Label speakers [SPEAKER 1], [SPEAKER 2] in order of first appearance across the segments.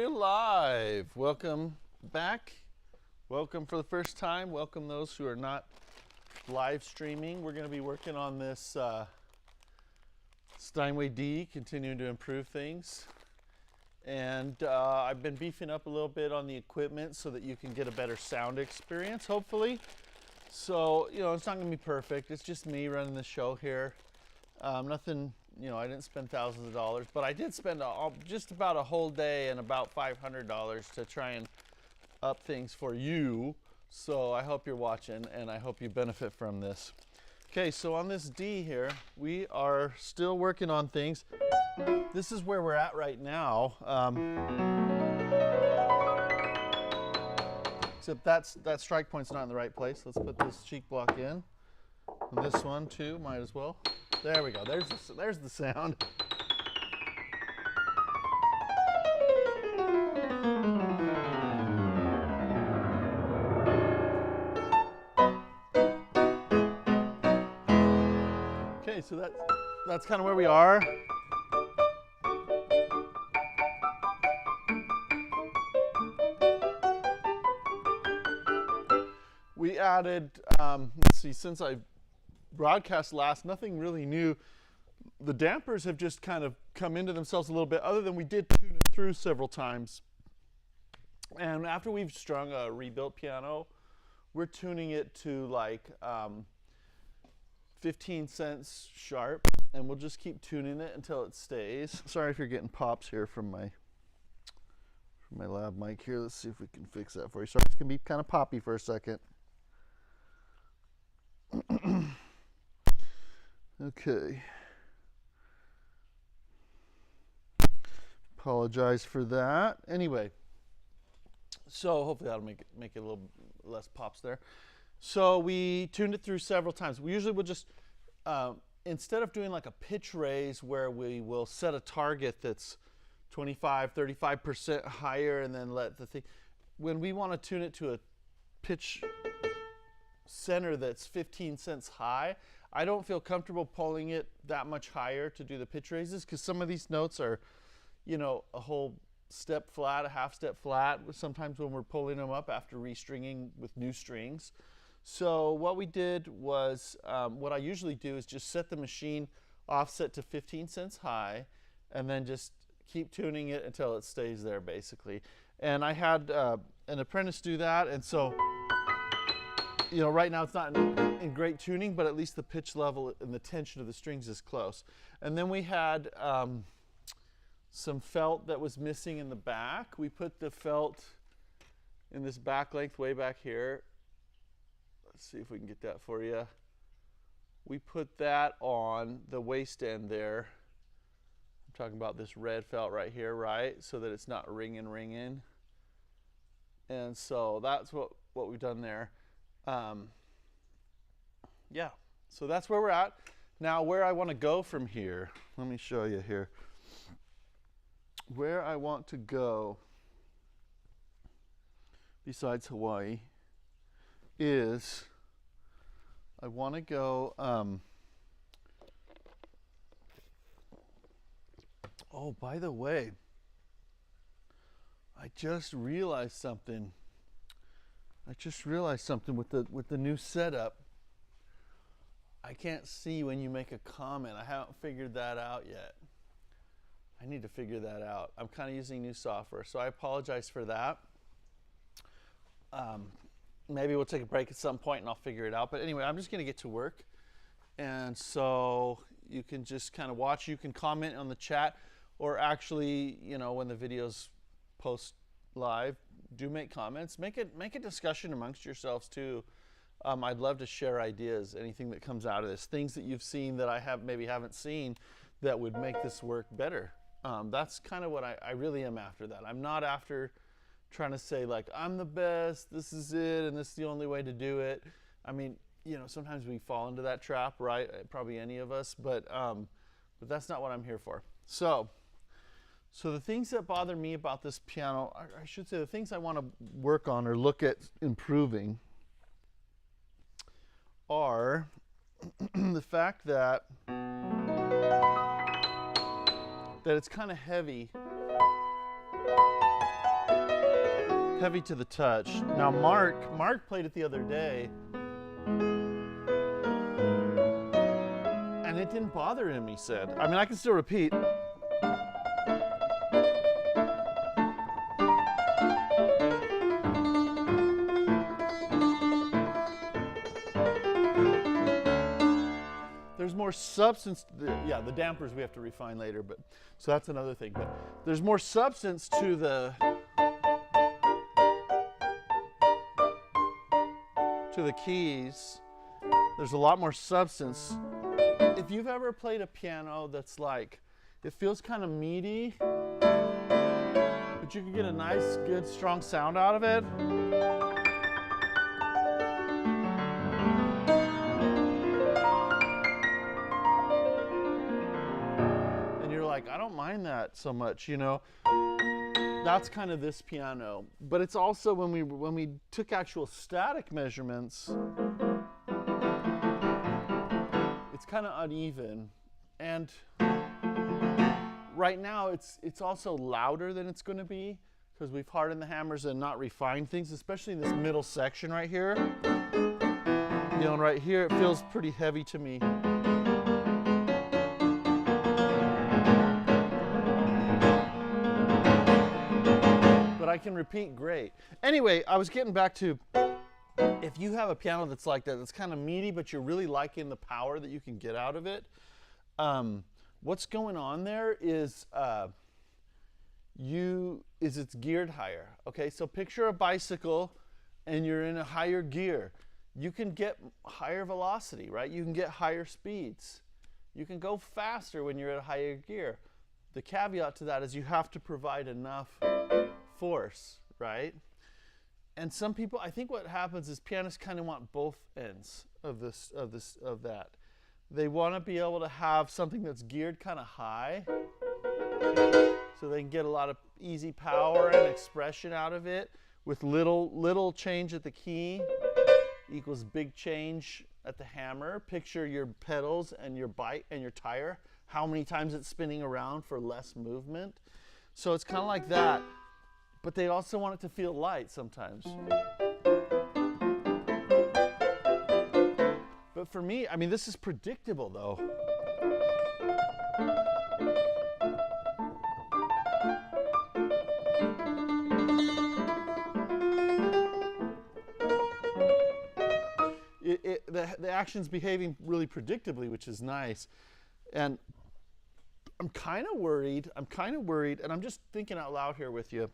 [SPEAKER 1] we're live. Welcome back. Welcome for the first time. Welcome those who are not live streaming. We're going to be working on this Steinway D, continuing to improve things. And I've been beefing up a little bit on the equipment so that you can get a better sound experience, hopefully. So, it's not going to be perfect. It's just me running the show here. Nothing, I didn't spend thousands of dollars, but I did spend just about a whole day and about $500 to try and up things for you. So I hope you're watching and I hope you benefit from this. Okay, so on this D here, we are still working on things. This is where we're at right now. Except that strike point's not in the right place. Let's put this cheek block in. And this one too, might as well. There we go. There's the sound. Okay, so that's kind of where we are. We added, let's see, since I broadcast last, nothing really new. The dampers have just kind of come into themselves a little bit, other than we did tune it through several times. And after we've strung a rebuilt piano, we're tuning it to like 15 cents sharp, and we'll just keep tuning it until it stays. Sorry if you're getting pops here from my lab mic here. Let's see if we can fix that for you. Sorry, it's gonna be kind of poppy for a second. Okay. Apologize for that. Anyway, so hopefully that'll make it a little less pops there. So we tuned it through several times. We usually will just, instead of doing like a pitch raise where we will set a target that's 25, 35% higher and then let the thing, when we want to tune it to a pitch center that's 15 cents high, I don't feel comfortable pulling it that much higher to do the pitch raises, because some of these notes are, a whole step flat, a half step flat, sometimes when we're pulling them up after restringing with new strings. So what we did was, what I usually do is just set the machine offset to 15 cents high and then just keep tuning it until it stays there, basically. And I had an apprentice do that, and so right now it's not in great tuning, but at least the pitch level and the tension of the strings is close. And then we had some felt that was missing in the back. We put the felt in this back length way back here. Let's see if we can get that for you. We put that on the waist end there. I'm talking about this red felt right here, right? So that it's not ringing. And so that's what we've done there. Yeah, so that's where we're at. Now where I want to go from here, let me show you here. Where I want to go, besides Hawaii, is I want to go, oh, by the way, I just realized something. With the new setup. I can't see when you make a comment. I haven't figured that out yet. I need to figure that out. I'm kind of using new software, so I apologize for that. Maybe we'll take a break at some point and I'll figure it out. But anyway, I'm just going to get to work. And so you can just kind of watch. You can comment on the chat, or actually, when the videos post live, do make comments. Make a discussion amongst yourselves too. I'd love to share ideas, anything that comes out of this, things that you've seen that I maybe haven't seen that would make this work better. That's kind of what I really am after. That I'm not after trying to say like I'm the best, this is it, and this is the only way to do it. I mean, sometimes we fall into that trap, right? Probably any of us, but that's not what I'm here for. So the things that bother me about this piano, I should say the things I want to work on or look at improving, are the fact that it's kind of heavy heavy to the touch. Now Mark played it the other day, and it didn't bother him, he said. I mean, I can still repeat. There's more substance. Yeah, the dampers we have to refine later, but so that's another thing. But there's more substance to the keys. There's a lot more substance. If you've ever played a piano that's like, it feels kind of meaty, but you can get a nice, good, strong sound out of it. Like, I don't mind that so much, you know. That's kind of this piano. But it's also when we took actual static measurements, it's kind of uneven. And right now it's also louder than it's going to be because we've hardened the hammers and not refined things, especially in this middle section right here. You know, and right here it feels pretty heavy to me. I can repeat great. Anyway, I was getting back to, if you have a piano that's like that, that's kind of meaty, but you're really liking the power that you can get out of it, what's going on there is it's geared higher. Okay, so picture a bicycle and you're in a higher gear. You can get higher velocity, right? You can get higher speeds. You can go faster when you're at a higher gear. The caveat to that is you have to provide enough force, right? And some people, I think what happens is pianists kind of want both ends of that. They want to be able to have something that's geared kind of high so they can get a lot of easy power and expression out of it with little change at the key equals big change at the hammer. Picture your pedals and your bike and your tire, how many times it's spinning around for less movement. So it's kind of like that. But they also want it to feel light sometimes. But for me, I mean, this is predictable though. The action's behaving really predictably, which is nice. And I'm kind of worried, and I'm just thinking out loud here with you.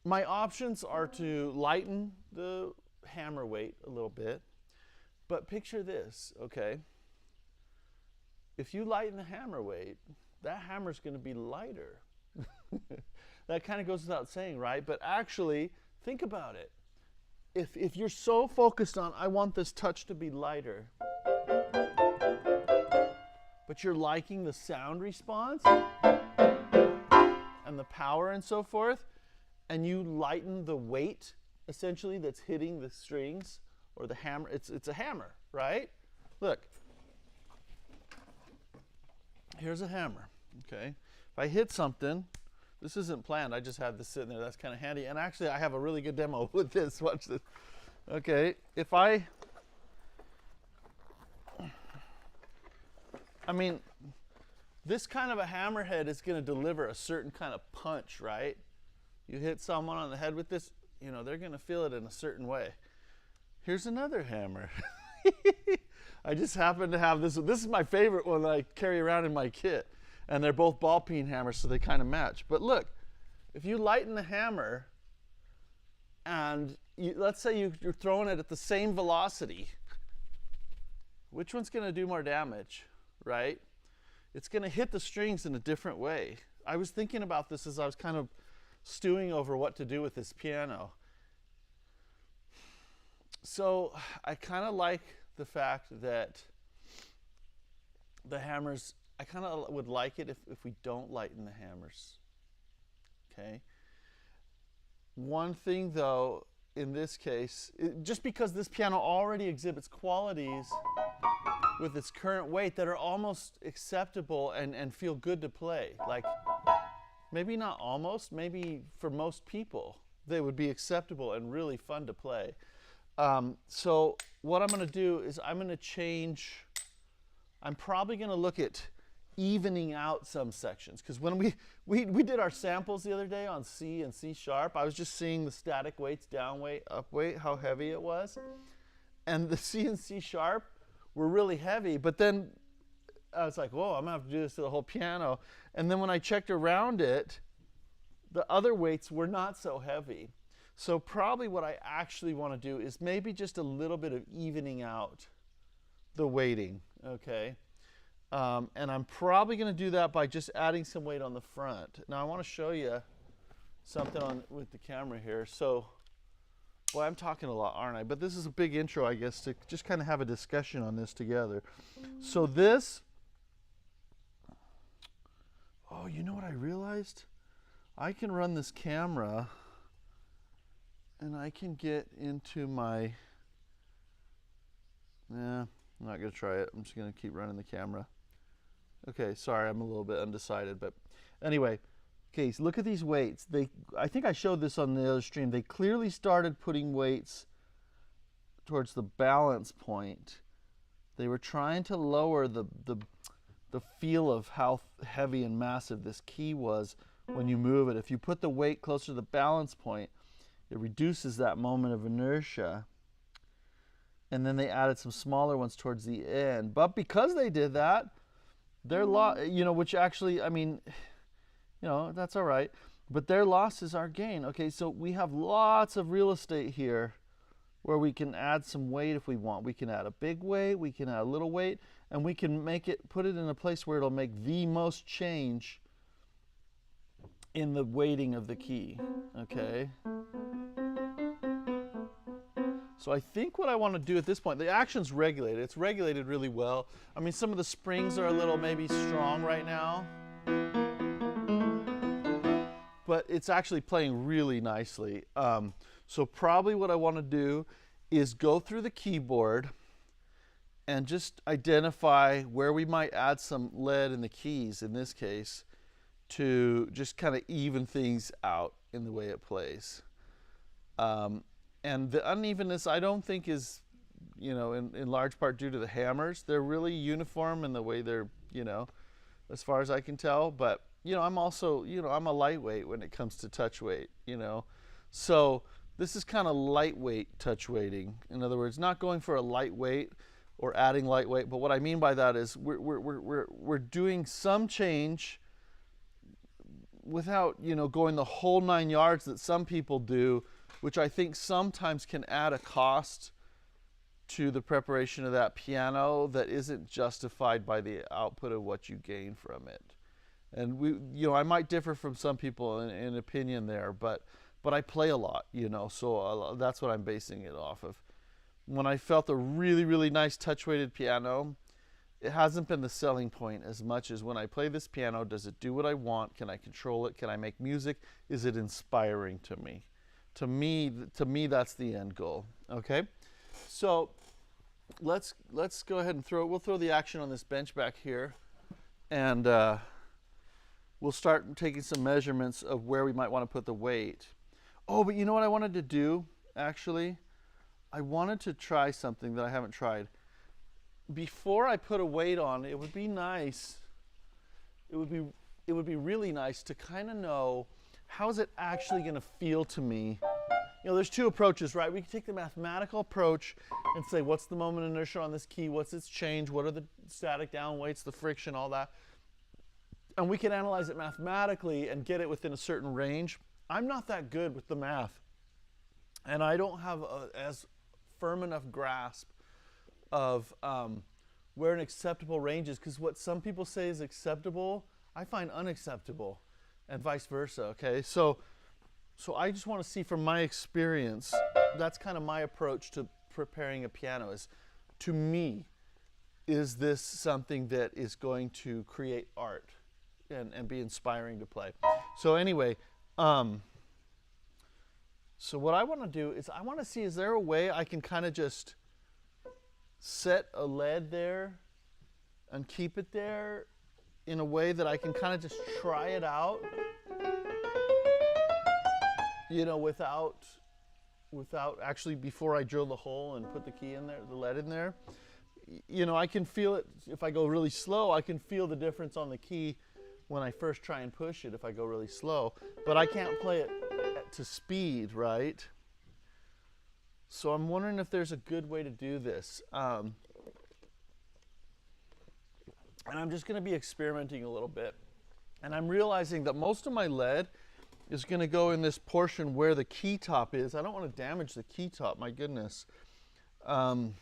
[SPEAKER 1] My options are to lighten the hammer weight a little bit, but picture this, okay? If you lighten the hammer weight, that hammer's going to be lighter. That kind of goes without saying, right? But actually, think about it. If you're so focused on, I want this touch to be lighter, but you're liking the sound response and the power and so forth, and you lighten the weight, essentially, that's hitting the strings or the hammer. It's a hammer, right? Look. Here's a hammer, okay? If I hit something, this isn't planned. I just had this sitting there. That's kind of handy. And actually, I have a really good demo with this. Watch this. Okay, I mean, this kind of a hammerhead is going to deliver a certain kind of punch, right? You hit someone on the head with this, you know, they're going to feel it in a certain way. Here's another hammer. I just happen to have this. This is my favorite one that I carry around in my kit. And they're both ball peen hammers, so they kind of match. But look, if you lighten the hammer, and let's say you're throwing it at the same velocity, which one's going to do more damage, right? It's going to hit the strings in a different way. I was thinking about this as I was kind of stewing over what to do with this piano. So I kind of like the fact that the hammers, I kind of would like it if we don't lighten the hammers, okay? One thing though, in this case, just because this piano already exhibits qualities with its current weight that are almost acceptable and feel good to play. Like maybe not almost, maybe for most people, they would be acceptable and really fun to play. So what I'm going to do is I'm going to change, I'm probably going to look at evening out some sections, because when we did our samples the other day on C and C sharp, I was just seeing the static weights, down weight, up weight, how heavy it was. And the C and C sharp were really heavy, but then I was like, whoa, I'm gonna have to do this to the whole piano. And then when I checked around it, the other weights were not so heavy. So probably what I actually want to do is maybe just a little bit of evening out the weighting, okay? And I'm probably going to do that by just adding some weight on the front. Now I want to show you something with the camera here. So, boy, I'm talking a lot, aren't I? But this is a big intro, I guess, to just kind of have a discussion on this together. So this, oh, you know what I realized? I can run this camera and I can get into my, I'm not going to try it. I'm just going to keep running the camera. Okay, sorry, I'm a little bit undecided, but anyway, okay, so look at these weights. I think I showed this on the other stream. They clearly started putting weights towards the balance point. They were trying to lower the feel of how heavy and massive this key was when you move it. If you put the weight closer to the balance point, it reduces that moment of inertia. And then they added some smaller ones towards the end. But because they did that, their which actually, I mean, that's all right. But their loss is our gain. Okay, so we have lots of real estate here where we can add some weight if we want. We can add a big weight, we can add a little weight, and we can put it in a place where it'll make the most change in the weighting of the key, okay? So I think what I want to do at this point, the action's regulated. It's regulated really well. I mean, some of the springs are a little maybe strong right now, but it's actually playing really nicely. So probably what I want to do is go through the keyboard and just identify where we might add some lead in the keys, in this case, to just kind of even things out in the way it plays. And the unevenness, I don't think is, in large part due to the hammers. They're really uniform in the way they're, as far as I can tell. But, I'm also, I'm a lightweight when it comes to touch weight, So this is kind of lightweight touch weighting. In other words, not going for a lightweight or adding lightweight. But what I mean by that is we're doing some change without, going the whole 9 yards that some people do, which I think sometimes can add a cost to the preparation of that piano that isn't justified by the output of what you gain from it. And I might differ from some people in opinion there, but I play a lot, so that's what I'm basing it off of. When I felt a really, really nice touch-weighted piano, it hasn't been the selling point as much as when I play this piano, does it do what I want? Can I control it? Can I make music? Is it inspiring to me? To me, that's the end goal. Okay, so let's go ahead and we'll throw the action on this bench back here, and we'll start taking some measurements of where we might want to put the weight. Oh, but you know what I wanted to do? Actually, I wanted to try something that I haven't tried. Before I put a weight on, it would be nice. It would be really nice to kind of know, how is it actually going to feel to me? There's two approaches, right? We can take the mathematical approach and say, what's the moment of inertia on this key? What's its change? What are the static down weights, the friction, all that? And we can analyze it mathematically and get it within a certain range. I'm not that good with the math. And I don't have as firm enough grasp of where an acceptable range is, because what some people say is acceptable, I find unacceptable. And vice versa, okay? So I just want to see from my experience, that's kind of my approach to preparing a piano is, to me, is this something that is going to create art and be inspiring to play? So anyway, so what I want to do is I want to see, is there a way I can kind of just set a lead there and keep it there in a way that I can kind of just try it out you know, without actually, before I drill the hole and put the key in there, the lead in there, you know, I can feel it. If I go really slow, I can feel the difference on the key when I first try and push it if I go really slow. But I can't play it to speed, right? So I'm wondering if there's a good way to do this. And I'm just going to be experimenting a little bit. And I'm realizing that most of my lead is going to go in this portion where the key top is. I don't want to damage the key top, my goodness. So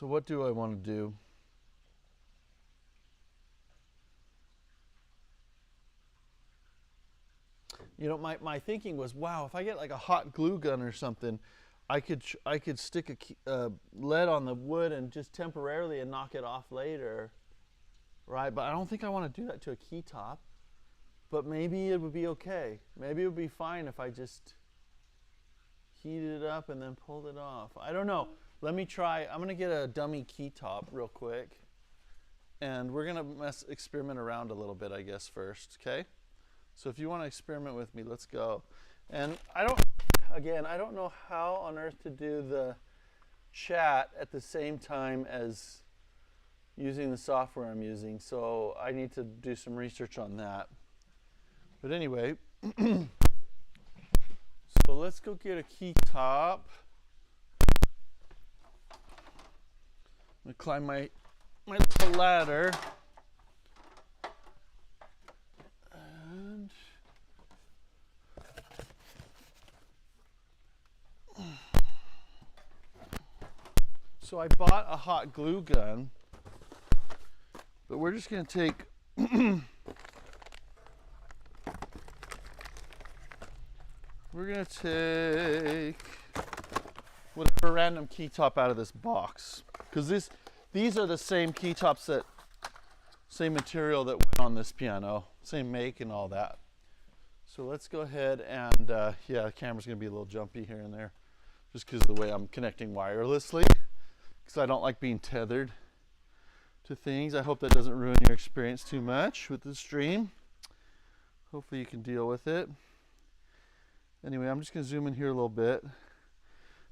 [SPEAKER 1] what do I want to do? You know, my thinking was, wow, if I get like a hot glue gun or something, I could stick a lead on the wood and just temporarily and knock it off later, right? But I don't think I want to do that to a key top. But maybe it would be okay. Maybe it would be fine if I just heated it up and then pulled it off. I don't know. Let me try. I'm gonna get a dummy key top real quick, and we're gonna experiment around a little bit, I guess, first. Okay. So if you want to experiment with me, let's go. And I don't know how on earth to do the chat at the same time as using the software I'm using, so I need to do some research on that. But anyway, so let's go get a key top. I'm gonna climb my little ladder. So I bought a hot glue gun, but we're just going to take whatever random key top out of this box, because these are the same key tops same material that went on this piano, same make and all that. So let's go ahead and yeah, the camera's going to be a little jumpy here and there, just because of the way I'm connecting wirelessly. Because I don't like being tethered to things. I hope that doesn't ruin your experience too much with the stream. Hopefully you can deal with it. Anyway, I'm just going to zoom in here a little bit.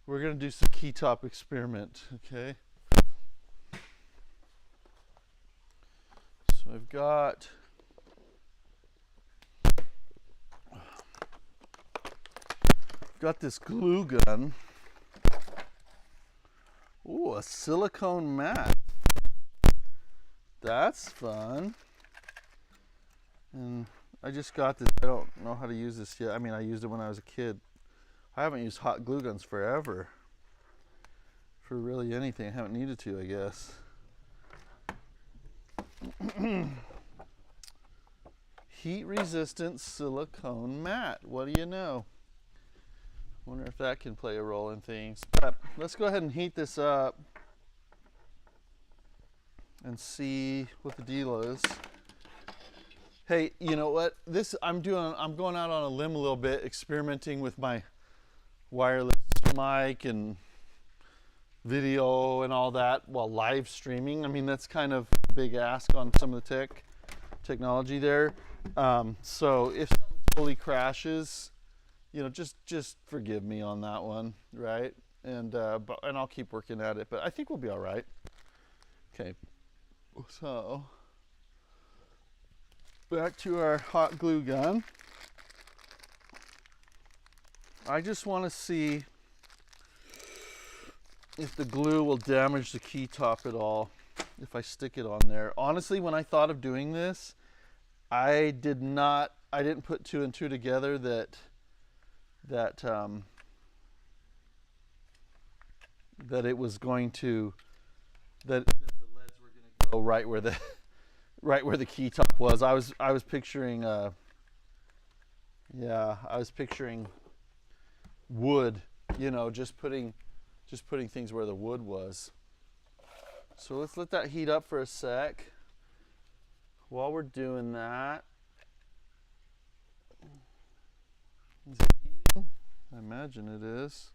[SPEAKER 1] We're going to do some key top experiment, okay? So I've got this glue gun. Ooh, a silicone mat. That's fun. And I just got this. I don't know how to use this yet. I mean, I used it when I was a kid. I haven't used hot glue guns forever. For really anything. I haven't needed to, I guess. Heat resistant silicone mat. What do you know? Wonder if that can play a role in things. But let's go ahead and heat this up and see what the deal is. Hey, you know what? I'm going out on a limb a little bit, experimenting with my wireless mic and video and all that while live streaming. I mean, that's kind of a big ask on some of the technology there. So if something totally crashes, you know, just forgive me on that one, right? And I'll keep working at it, but I think we'll be all right. Okay, so back to our hot glue gun. I just want to see if the glue will damage the key top at all if I stick it on there. Honestly, when I thought of doing this, I didn't put two and two together that it was going to that the leads were going to go right where the key top was. I was picturing wood, you know, just putting things where the wood was. So let's let that heat up for a sec. While we're doing that, is it heating? I imagine it is.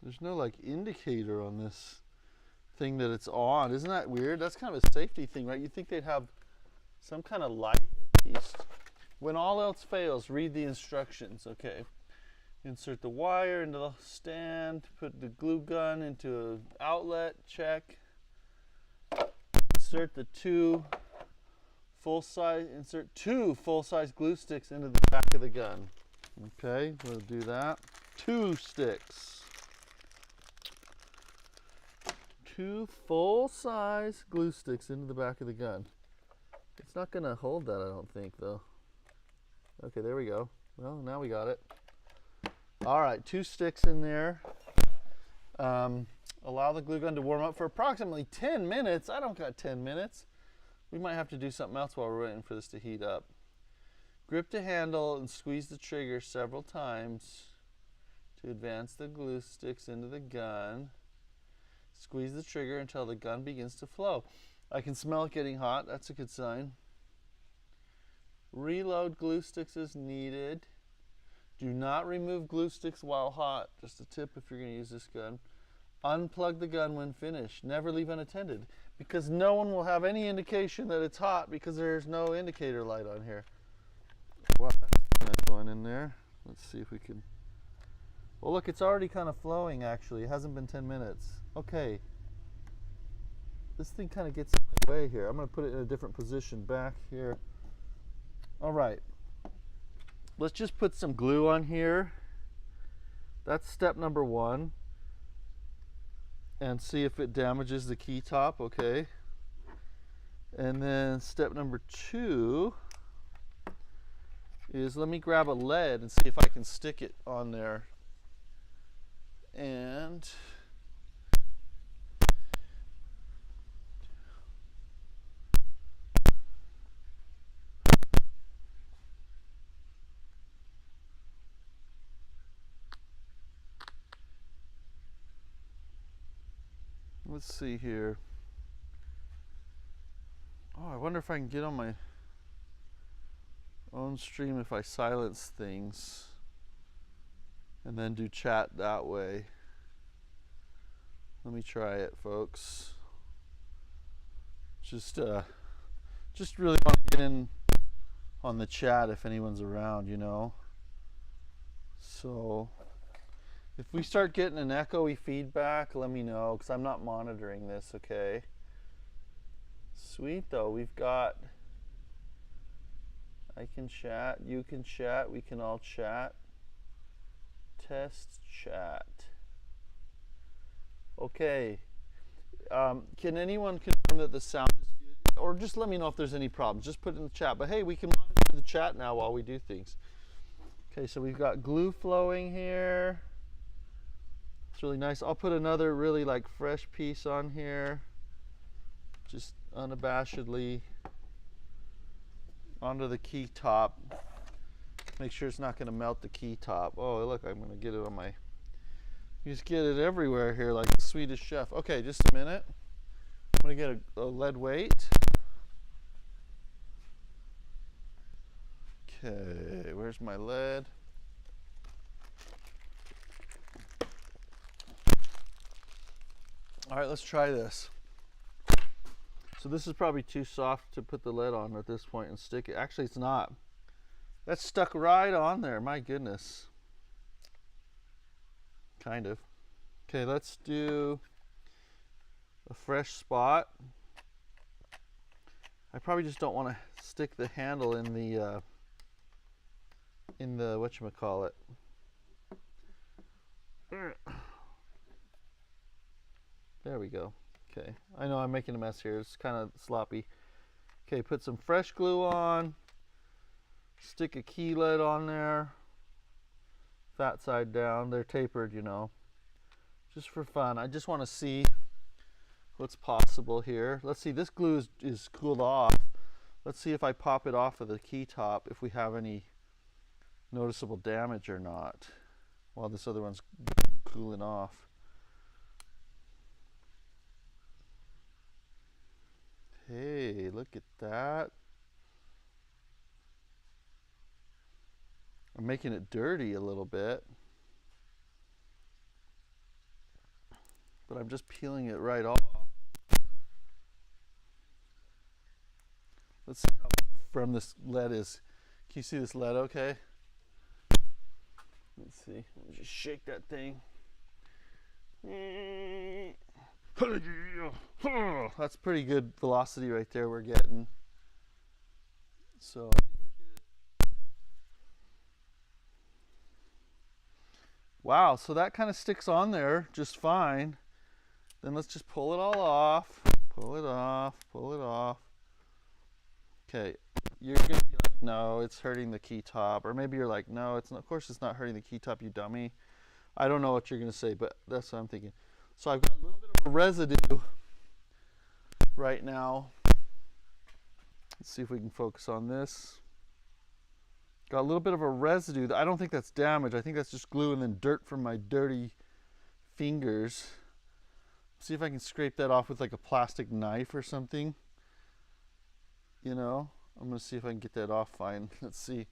[SPEAKER 1] There's no like indicator on this thing that it's on. Isn't that weird? That's kind of a safety thing, right? You'd think they'd have some kind of light at least. When all else fails, read the instructions. Okay. Insert the wire into the stand, put the glue gun into an outlet, check. Insert two full-size glue sticks into the back of the gun. Okay, we'll do that. 2 sticks. 2 full-size glue sticks into the back of the gun. It's not going to hold that, I don't think, though. Okay, there we go. Well, now we got it. All right, 2 sticks in there. Allow the glue gun to warm up for approximately 10 minutes. I don't got 10 minutes. We might have to do something else while we're waiting for this to heat up. Grip the handle and squeeze the trigger several times to advance the glue sticks into the gun. Squeeze the trigger until the gun begins to flow. I can smell it getting hot. That's a good sign. Reload glue sticks as needed. Do not remove glue sticks while hot. Just a tip if you're going to use this gun. Unplug the gun when finished. Never leave unattended, because no one will have any indication that it's hot because there's no indicator light on here. Wow, that's kind of going in there. Let's see if we can. Well, look, it's already kind of flowing actually. It hasn't been 10 minutes. Okay. This thing kind of gets in my way here. I'm going to put it in a different position back here. All right. Let's just put some glue on here. That's step number 1. And see if it damages the key top, okay? And then step number 2 is let me grab a lead and see if I can stick it on there. And let's see here. Oh, I wonder if I can get on my own stream if I silence things and then do chat that way. Let me try it, folks. Just really want to get in on the chat if anyone's around, you know. So if we start getting an echoey feedback, let me know, because I'm not monitoring this, okay? Sweet, though. We've got... I can chat, you can chat, we can all chat. Test chat. Okay. Can anyone confirm that the sound is good? Or just let me know if there's any problems. Just put it in the chat. But hey, we can monitor the chat now while we do things. Okay, so we've got glue flowing here. It's really nice. I'll put another really like fresh piece on here. Just unabashedly onto the key top. Make sure it's not going to melt the key top. Oh, look, I'm going to get it on my... You just get it everywhere here like the Swedish chef. Okay, just a minute. I'm going to get a lead weight. Okay, where's my lead? All right, let's try this. So this is probably too soft to put the lead on at this point and stick it. Actually, it's not. That's stuck right on there. My goodness. Kind of. Okay, let's do a fresh spot. I probably just don't want to stick the handle in the whatchamacallit. There we go. Okay, I know I'm making a mess here. It's kind of sloppy. Okay, put some fresh glue on. Stick a key lead on there. Fat side down. They're tapered, you know. Just for fun. I just want to see what's possible here. Let's see, this glue is cooled off. Let's see if I pop it off of the key top, if we have any noticeable damage or not, while this other one's cooling off. Hey, look at that. I'm making it dirty a little bit. but I'm just peeling it right off. Let's see how firm this lead is. Can you see this lead okay? Let's see. Let me just shake that thing. That's pretty good velocity right there we're getting. So wow, so that kind of sticks on there just fine. Then let's just pull it all off. Pull it off, pull it off. Okay, you're gonna be like, no, it's hurting the key top. Or maybe you're like, no, it's not, of course it's not hurting the key top, you dummy. I don't know what you're gonna say, but that's what I'm thinking. So I've got a little bit of a residue right now. Let's see if we can focus on this. Got a little bit of a residue. I don't think that's damage. I think that's just glue and then dirt from my dirty fingers. See if I can scrape that off with like a plastic knife or something. You know, I'm gonna see if I can get that off fine. Let's see.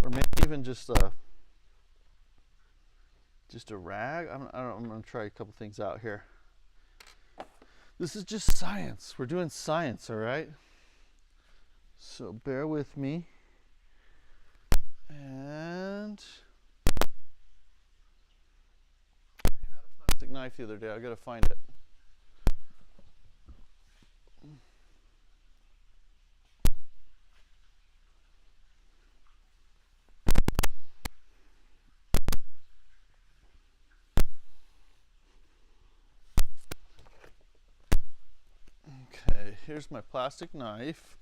[SPEAKER 1] Or maybe even just a rag. I'm gonna try a couple things out here. This is just science. We're doing science, all right? So bear with me. And I had a plastic knife the other day. I gotta find it. Okay, here's my plastic knife.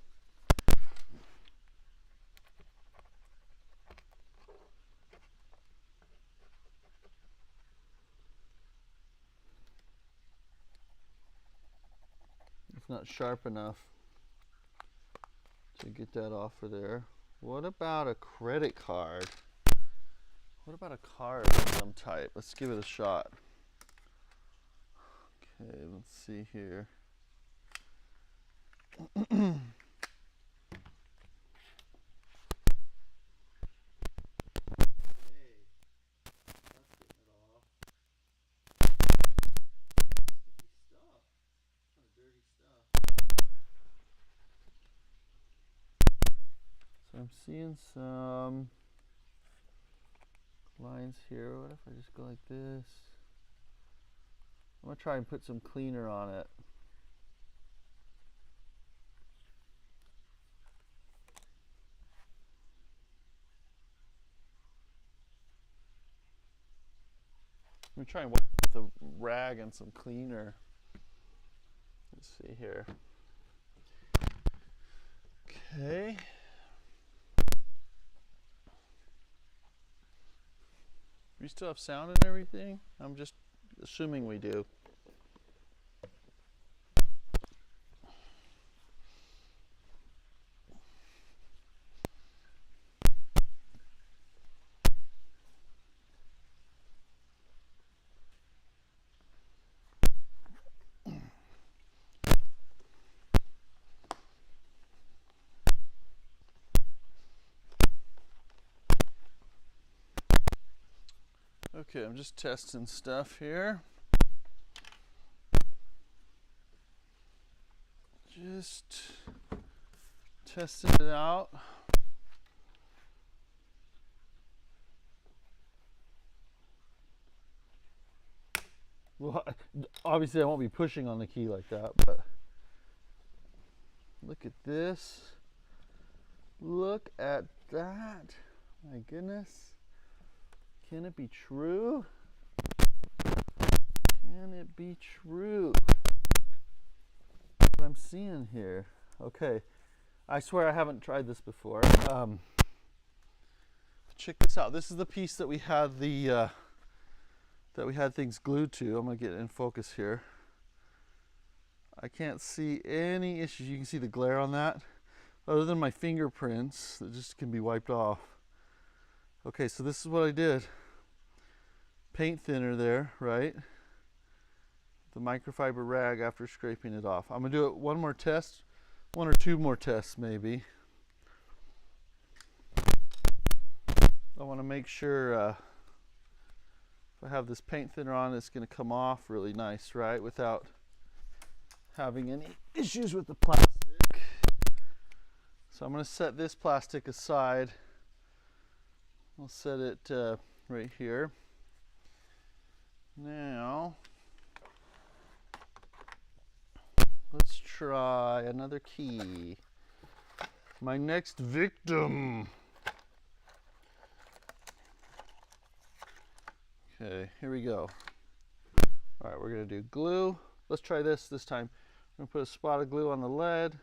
[SPEAKER 1] It's not sharp enough to get that off of there. What about a credit card? What about a card of some type? Let's give it a shot. Okay, let's see here. So I'm seeing some lines here. What if I just go like this? I'm gonna try and put some cleaner on it. I'm gonna try and wipe with a rag and some cleaner. Let's see here. Okay. We still have sound and everything? I'm just assuming we do. Okay, I'm just testing stuff here. Just testing it out. Well, obviously I won't be pushing on the key like that, but look at this. Look at that. My goodness. Can it be true? Can it be true? What I'm seeing here. Okay, I swear I haven't tried this before. Check this out. This is the piece that we had things glued to. I'm gonna get in focus here. I can't see any issues. You can see the glare on that, other than my fingerprints that just can be wiped off. Okay, so this is what I did. Paint thinner there, right? The microfiber rag after scraping it off. I'm gonna do it one more test, one or two more tests maybe. I want to make sure if I have this paint thinner on, it's going to come off really nice, right? Without having any issues with the plastic. So I'm going to set this plastic aside. I'll set it right here. Now, let's try another key. My next victim. Okay, here we go. All right, we're gonna do glue. Let's try this time. I'm gonna put a spot of glue on the lead.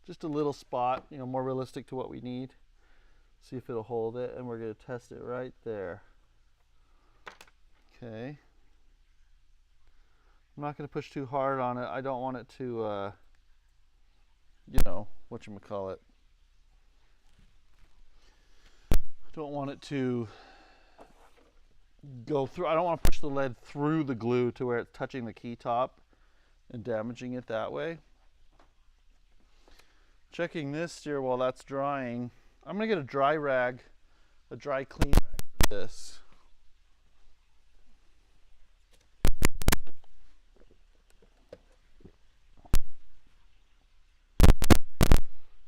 [SPEAKER 1] Just a little spot, you know, more realistic to what we need. See if it'll hold it, and we're gonna test it right there. Okay. I'm not gonna push too hard on it. I don't want it to, you know, whatchamacallit. I don't want it to go through. I don't want to push the lead through the glue to where it's touching the key top and damaging it that way. Checking this here while that's drying. I'm going to get a dry rag, a dry clean rag for this.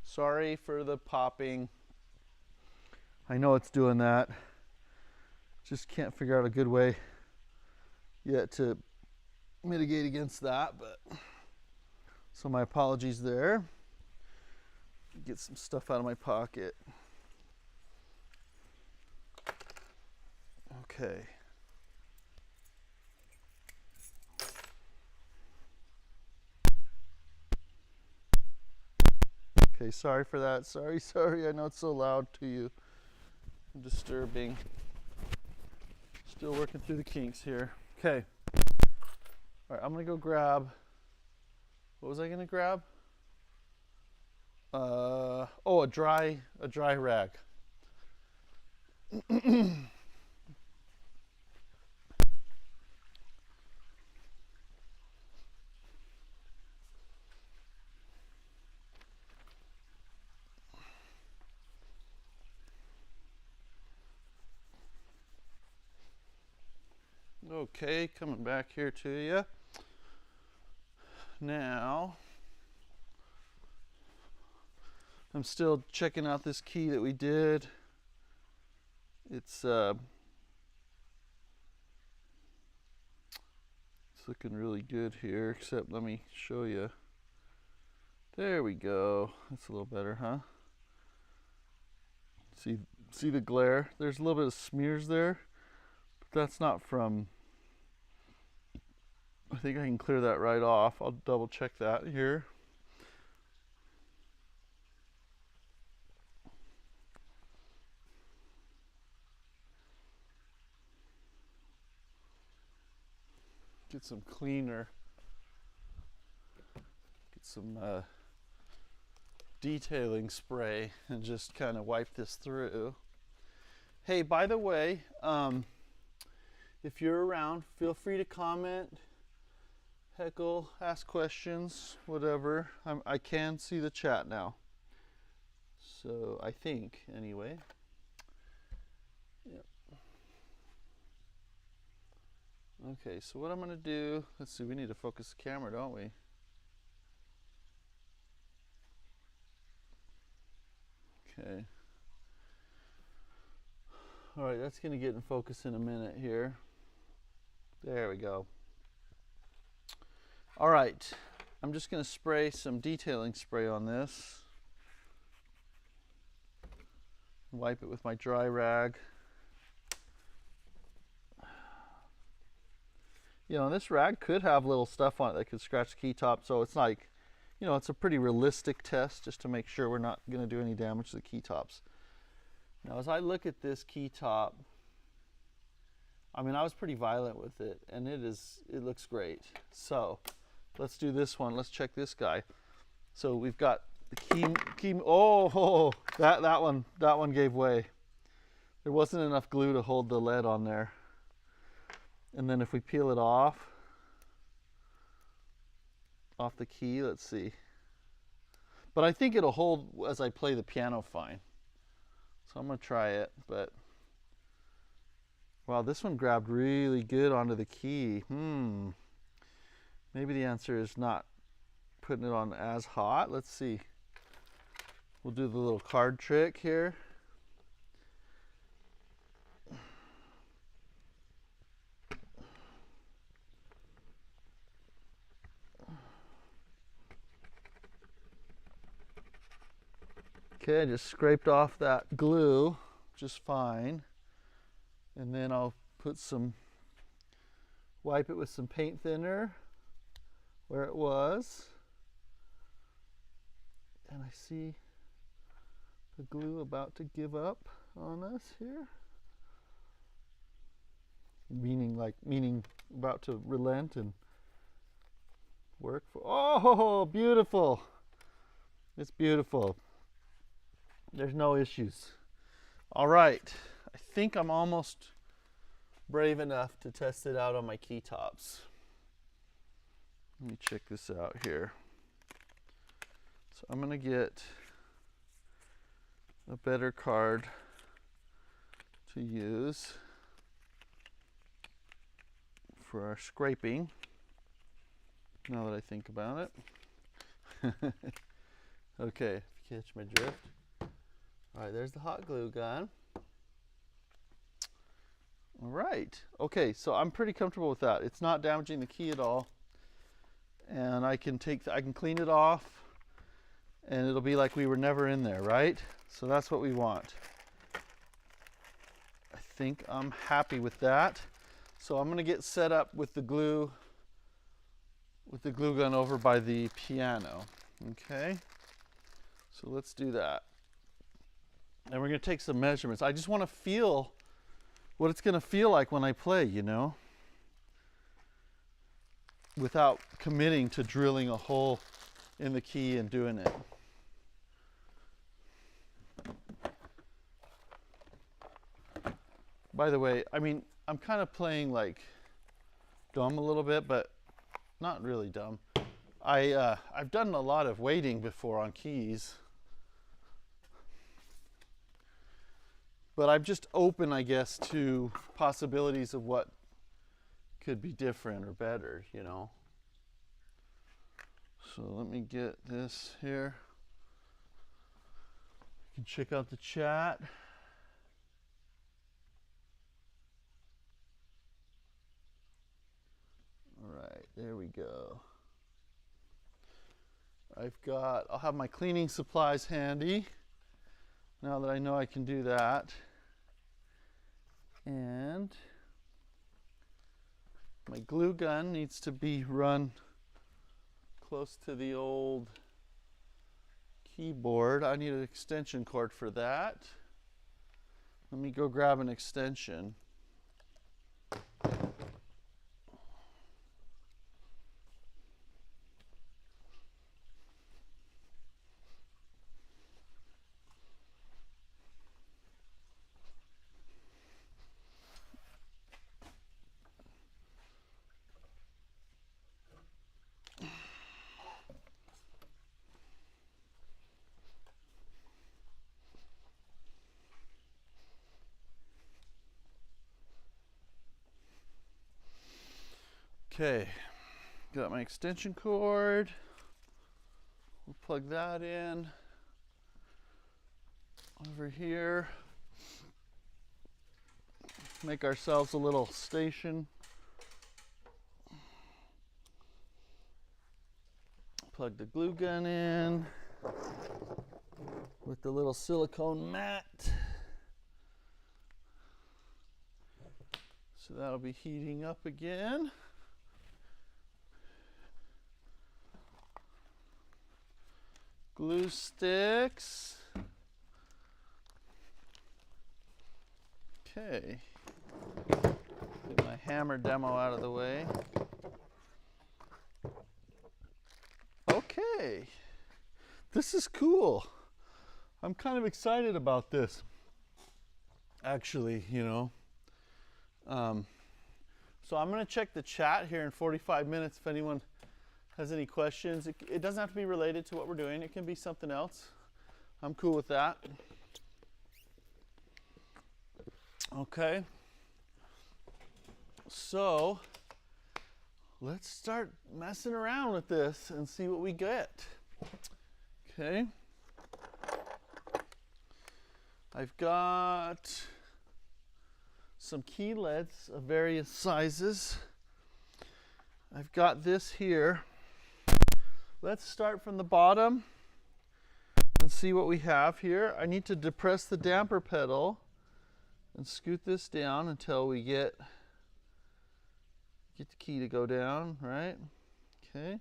[SPEAKER 1] Sorry for the popping. I know it's doing that. Just can't figure out a good way yet to mitigate against that, but so my apologies there. Get some stuff out of my pocket. Okay. Okay, sorry for that. Sorry. I know it's so loud to you. Disturbing. Still working through the kinks here. Okay. All right, I'm gonna go grab. What was I gonna grab? Oh, a dry rag. Okay, coming back here to you. Now, I'm still checking out this key that we did. It's looking really good here, except let me show you. There we go. That's a little better, huh? See the glare? There's a little bit of smears there, but that's not from. I think I can clear that right off. I'll double check that here. Get some cleaner. Get some detailing spray and just kind of wipe this through. Hey, by the way, if you're around, feel free to comment, heckle, ask questions, whatever. I can see the chat now. So I think, anyway. Yep. Okay, so what I'm going to do, let's see, we need to focus the camera, don't we? Okay. All right, that's going to get in focus in a minute here. There we go. All right, I'm just going to spray some detailing spray on this. Wipe it with my dry rag. You know, this rag could have little stuff on it that could scratch the key top, so it's like, you know, it's a pretty realistic test just to make sure we're not going to do any damage to the key tops. Now, as I look at this key top, I mean, I was pretty violent with it, and it looks great. So let's do this one. Let's check this guy. So we've got the key. Oh, that one gave way. There wasn't enough glue to hold the lead on there. And then if we peel it off the key, let's see. But I think it'll hold as I play the piano fine. So I'm gonna try it, but Wow, this one grabbed really good onto the key. Maybe the answer is not putting it on as hot. Let's see. We'll do the little card trick here. Okay, I just scraped off that glue just fine. And then I'll wipe it with some paint thinner where it was. And I see the glue about to give up on us here. Meaning about to relent and work for, oh, beautiful. It's beautiful. There's no issues. All right, I think I'm almost brave enough to test it out on my key tops. Let me check this out here. So I'm gonna get a better card to use for our scraping, now that I think about it. Okay, if you catch my drift. All right, there's the hot glue gun. All right, okay, so I'm pretty comfortable with that. It's not damaging the key at all. And I can clean it off, and it'll be like we were never in there, right? So that's what we want. I think I'm happy with that. So I'm gonna get set up with the glue gun over by the piano, okay? So let's do that. And we're gonna take some measurements. I just wanna feel what it's gonna feel like when I play, you know? Without committing to drilling a hole in the key and doing it. By the way, I mean, I'm kind of playing like dumb a little bit, but not really dumb. I've done a lot of waiting before on keys. But I'm just open, I guess, to possibilities of what could be different or better, you know. So let me get this here. You can check out the chat. All right, there we go. I'll have my cleaning supplies handy now that I know I can do that. And my glue gun needs to be run close to the old keyboard. I need an extension cord for that. Let me go grab an extension. Okay, got my extension cord. We'll plug that in over here. Make ourselves a little station. Plug the glue gun in with the little silicone mat. So that'll be heating up again. Glue sticks. Okay. Get my hammer demo out of the way. Okay. This is cool. I'm kind of excited about this. Actually, you know. So I'm going to check the chat here in 45 minutes if anyone has any questions. It doesn't have to be related to what we're doing. It can be something else. I'm cool with that. Okay. So let's start messing around with this and see what we get. Okay. I've got some key leads of various sizes. I've got this here. Let's start from the bottom and see what we have here. I need to depress the damper pedal and scoot this down until we get the key to go down, right? Okay.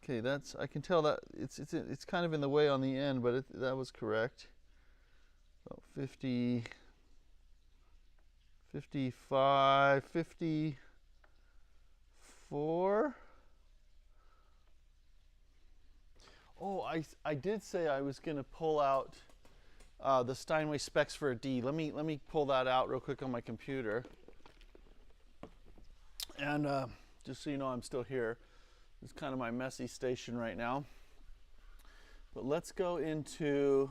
[SPEAKER 1] Okay, that's, I can tell that it's kind of in the way on the end, but that was correct. About 50, 55, 54. Oh, I did say I was going to pull out the Steinway specs for a D. Let me pull that out real quick on my computer. And just so you know, I'm still here. It's kind of my messy station right now. But let's go into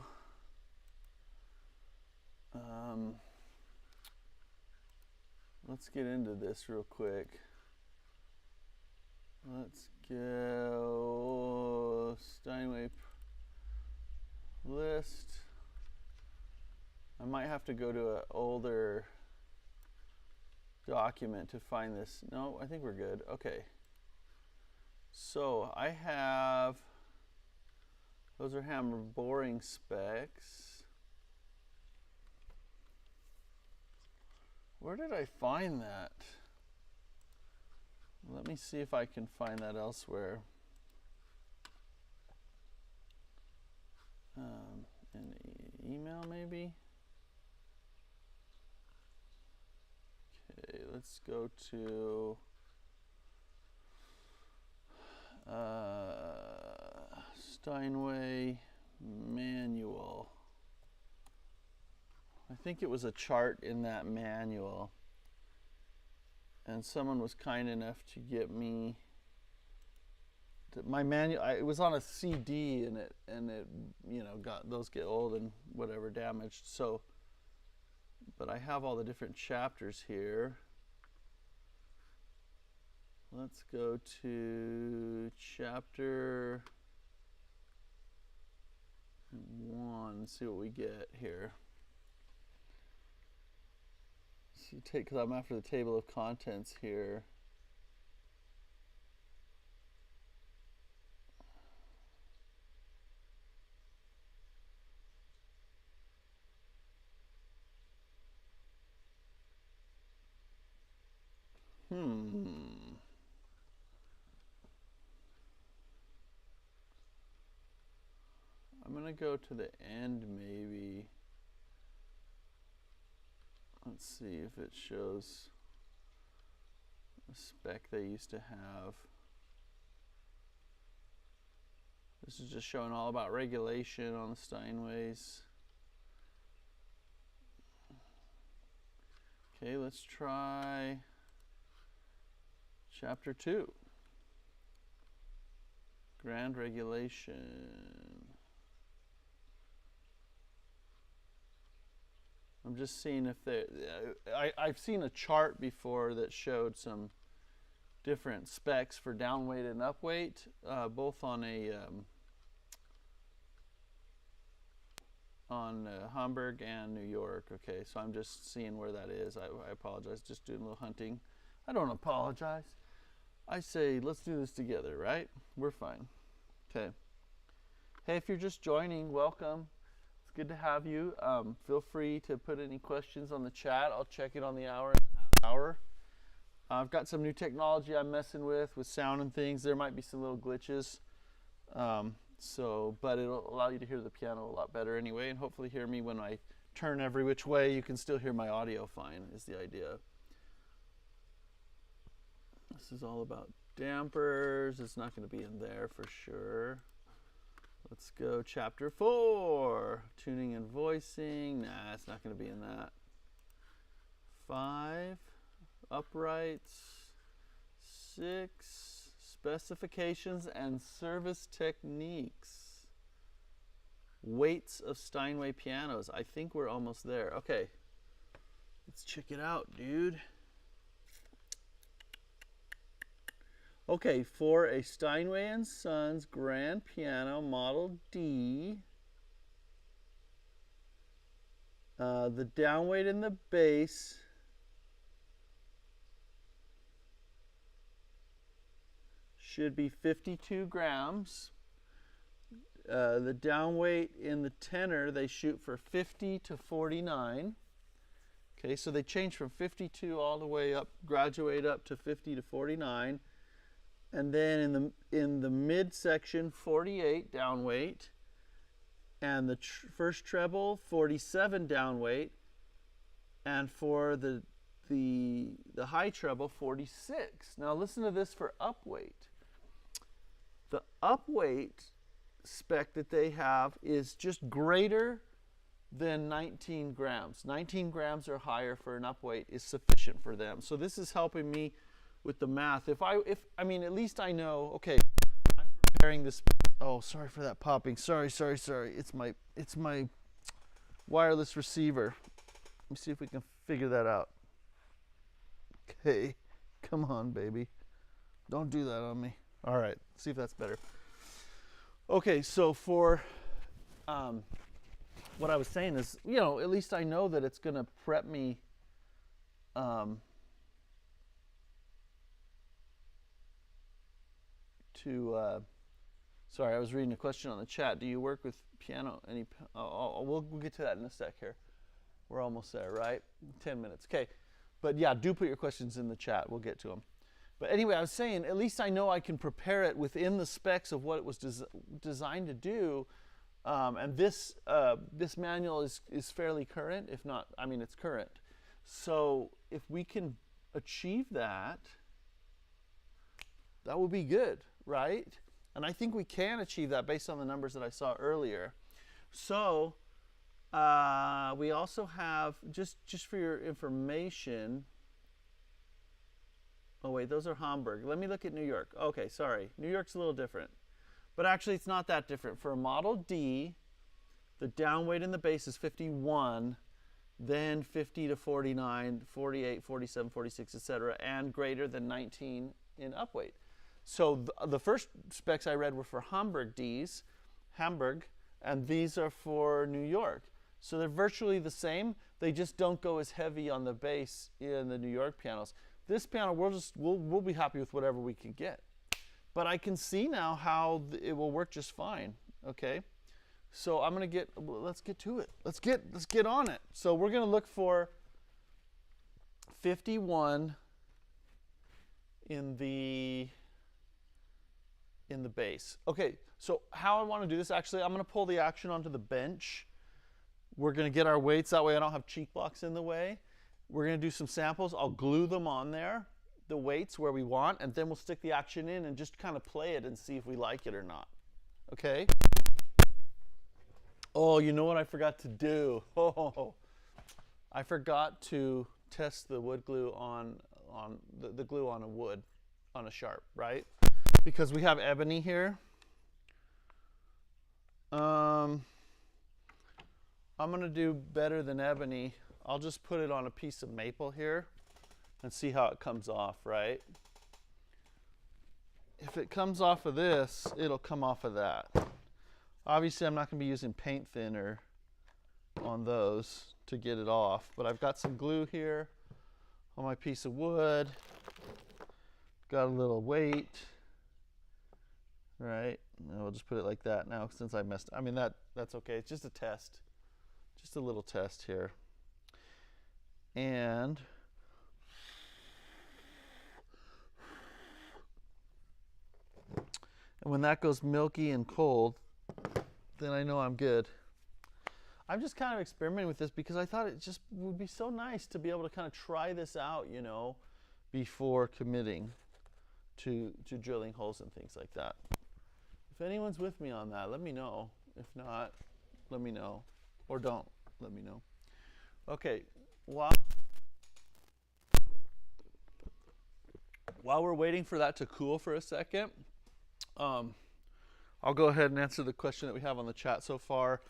[SPEAKER 1] let's get into this real quick. Let's go Steinway list. I might have to go to an older document to find this. No, I think we're good. Okay. So I have, those are hammer boring specs. Where did I find that? Let me see if I can find that elsewhere. An email maybe? Okay, let's go to Steinway manual. I think it was a chart in that manual, and someone was kind enough to get me my manual. It was on a CD, and it you know, got, those get old and whatever, damaged. So, but I have all the different chapters here. Let's go to chapter 1, see what we get here. So take, because I'm after the table of contents here. I'm gonna go to the end maybe. Let's see if it shows a spec they used to have. This is just showing all about regulation on the Steinways. Okay, let's try chapter 2. Grand regulation. I'm just seeing if I've seen a chart before that showed some different specs for down weight and up weight, both on a Hamburg and New York. Okay, so I'm just seeing where that is. I apologize, just doing a little hunting. I don't apologize. I say let's do this together, right? We're fine. Okay. Hey, if you're just joining, welcome. It's good to have you. Feel free to put any questions on the chat. I'll check it on the hour. I've got some new technology I'm messing with sound and things. There might be some little glitches. But it'll allow you to hear the piano a lot better anyway, and hopefully hear me when I turn every which way. You can still hear my audio fine, is the idea. This is all about dampers. It's not going to be in there for sure. Let's go chapter 4, tuning and voicing. Nah, it's not going to be in that. 5, uprights. 6, specifications and service techniques. Weights of Steinway pianos. I think we're almost there. Okay, let's check it out, dude. Okay, for a Steinway and Sons grand piano model D, the down weight in the bass should be 52 grams. The down weight in the tenor, they shoot for 50 to 49. Okay, so they change from 52 all the way up, graduate up to 50 to 49. And then in the mid section, 48 down weight. And the first treble, 47 down weight. And for the high treble, 46. Now listen to this for up weight. The up weight spec that they have is just greater than 19 grams. 19 grams or higher for an up weight is sufficient for them. So this is helping me with the math. If I mean, at least I know, okay, I'm preparing this. Oh, sorry for that popping. Sorry. It's my wireless receiver. Let me see if we can figure that out. Okay, come on, baby. Don't do that on me. All right, see if that's better. Okay, so for what I was saying is, you know, at least I know that it's going to prep me sorry, I was reading a question on the chat. Do you work with piano? We'll get to that in a sec here. We're almost there, right? 10 minutes. Okay. But yeah, do put your questions in the chat. We'll get to them. But anyway, I was saying, at least I know I can prepare it within the specs of what it was designed to do. And this manual is fairly current, if not, I mean, it's current. So if we can achieve that, that would be good, right? And I think we can achieve that based on the numbers that I saw earlier. So we also have, just for your information, oh wait, those are Hamburg. Let me look at New York. Okay, sorry. New York's a little different. But actually it's not that different. For a Model D, the down weight in the bass is 51, then 50 to 49, 48, 47, 46, etc., and greater than 19 in up weight. So the first specs I read were for Hamburg Ds, and these are for New York. So they're virtually the same. They just don't go as heavy on the bass in the New York pianos. This piano, we'll be happy with whatever we can get. But I can see now how it will work just fine. Okay, so I'm gonna let's get to it. Let's get on it. So we're gonna look for 51 in the bass. Okay, so how I want to do this, actually, I'm going to pull the action onto the bench. We're going to get our weights, that way I don't have cheek blocks in the way. We're going to do some samples. I'll glue them on there, the weights where we want, and then we'll stick the action in and just kind of play it and see if we like it or not. Okay? Oh, you know what I forgot to do? Oh, I forgot to test the wood glue on the glue on a wood, on a sharp, right? Because we have ebony here. I'm going to do better than ebony. I'll just put it on a piece of maple here and see how it comes off, right? If it comes off of this, it'll come off of that. Obviously, I'm not going to be using paint thinner on those to get it off, but I've got some glue here on my piece of wood. Got a little weight. Right, and we'll just put it like that now since I messed. I mean that's okay. It's just a test, just a little test here. And when that goes milky and cold, then I know I'm good. I'm just kind of experimenting with this because I thought it just would be so nice to be able to kind of try this out, you know, before committing to drilling holes and things like that. If anyone's with me on that, let me know. If not, let me know. Or don't let me know. Okay, while we're waiting for that to cool for a second, I'll go ahead and answer the question that we have on the chat so far.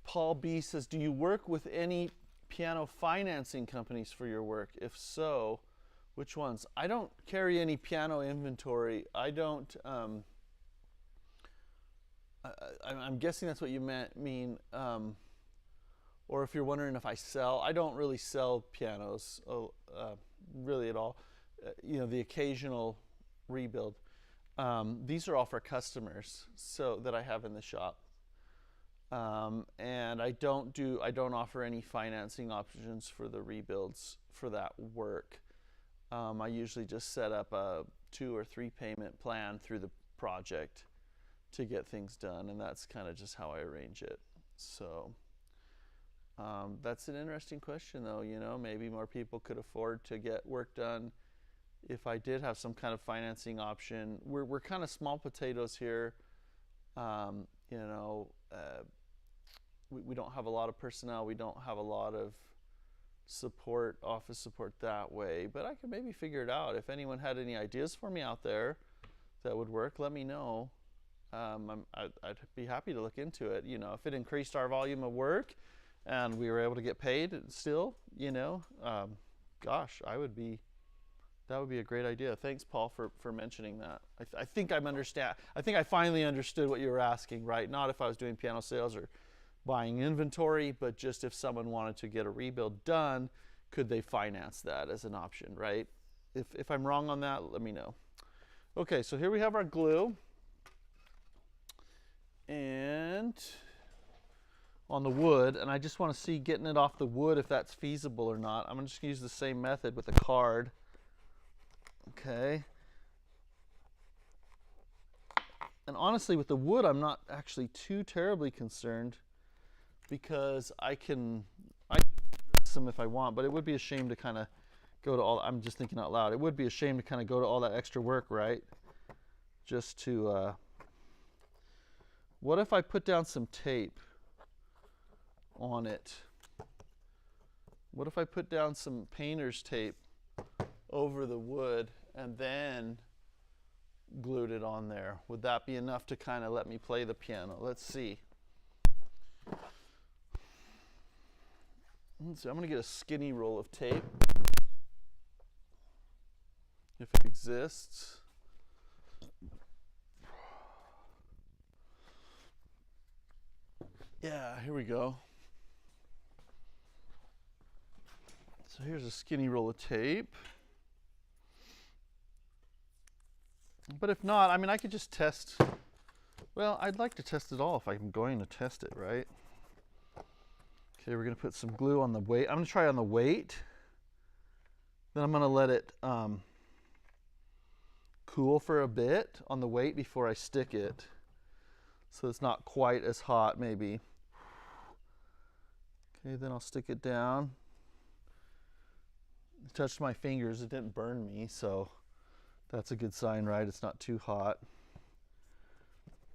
[SPEAKER 1] Paul B says, do you work with any piano financing companies for your work? If so, Which ones? I don't carry any piano inventory. I don't. I'm guessing that's what you mean. Or if you're wondering if I sell, I don't really sell pianos, really at all. The occasional rebuild. These are all for customers, so that I have in the shop. And I don't offer any financing options for the rebuilds for that work. I usually just set up a 2 or 3 payment plan through the project to get things done, and that's kind of just how I arrange it. So that's an interesting question, though. Maybe more people could afford to get work done if I did have some kind of financing option. We're kind of small potatoes here. We don't have a lot of personnel. We don't have a lot of office support that way, but I could maybe figure it out. If anyone had any ideas for me out there that would work, let me know. I'd be happy to look into it. If it increased our volume of work and we were able to get paid still, gosh, that would be a great idea. Thanks, Paul, for mentioning that. I think I finally understood what you were asking, right? Not if I was doing piano sales or buying inventory, but just if someone wanted to get a rebuild done, could they finance that as an option, right? If I'm wrong on that, let me know. Okay, so here we have our glue. And on the wood, and I just want to see getting it off the wood if that's feasible or not. I'm just going to use the same method with a card. Okay. And honestly, with the wood, I'm not actually too terribly concerned, because I can dress them if I want, but it would be a shame to kind of go to all, I'm just thinking out loud, it would be a shame to kind of go to all that extra work, right? Just to, what if I put down some tape on it? What if I put down some painter's tape over the wood and then glued it on there? Would that be enough to kind of let me play the piano? Let's see. So I'm going to get a skinny roll of tape, if it exists. Yeah, here we go. So here's a skinny roll of tape. But if not, I mean, I could just test. Well, I'd like to test it all if I'm going to test it, right? Okay, we're going to put some glue on the weight. I'm going to try on the weight. Then I'm going to let it cool for a bit on the weight before I stick it, so it's not quite as hot, maybe. Okay, then I'll stick it down. It touched my fingers. It didn't burn me, so that's a good sign, right? It's not too hot.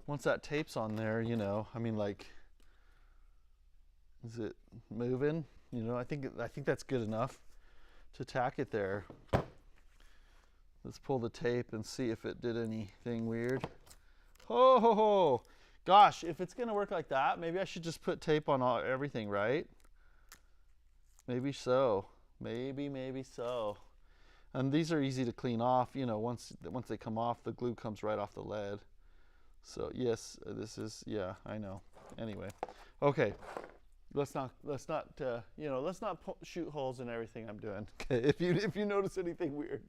[SPEAKER 1] Once that tape's on there, I mean, like, is it moving? I think that's good enough to tack it there. Let's pull the tape and see if it did anything weird. Ho ho ho! Gosh, if it's gonna work like that, maybe I should just put tape on everything, right? Maybe so. Maybe so. And these are easy to clean off. Once they come off, the glue comes right off the lead. So yes, this is, yeah, I know. Anyway, okay. Let's not shoot holes in everything I'm doing. Okay, if you notice anything weird.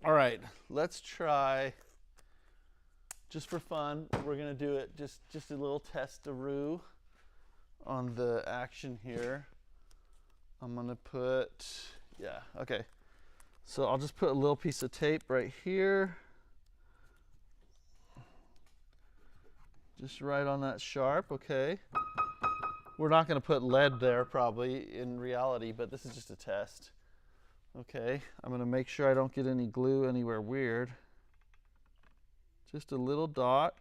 [SPEAKER 1] All right, let's try. Just for fun, we're gonna do it. Just a little test-a-roo on the action here. I'm gonna put, yeah, okay. So I'll just put a little piece of tape right here. Just right on that sharp, okay. We're not going to put lead there probably in reality, but this is just a test. Okay, I'm going to make sure I don't get any glue anywhere weird. Just a little dot.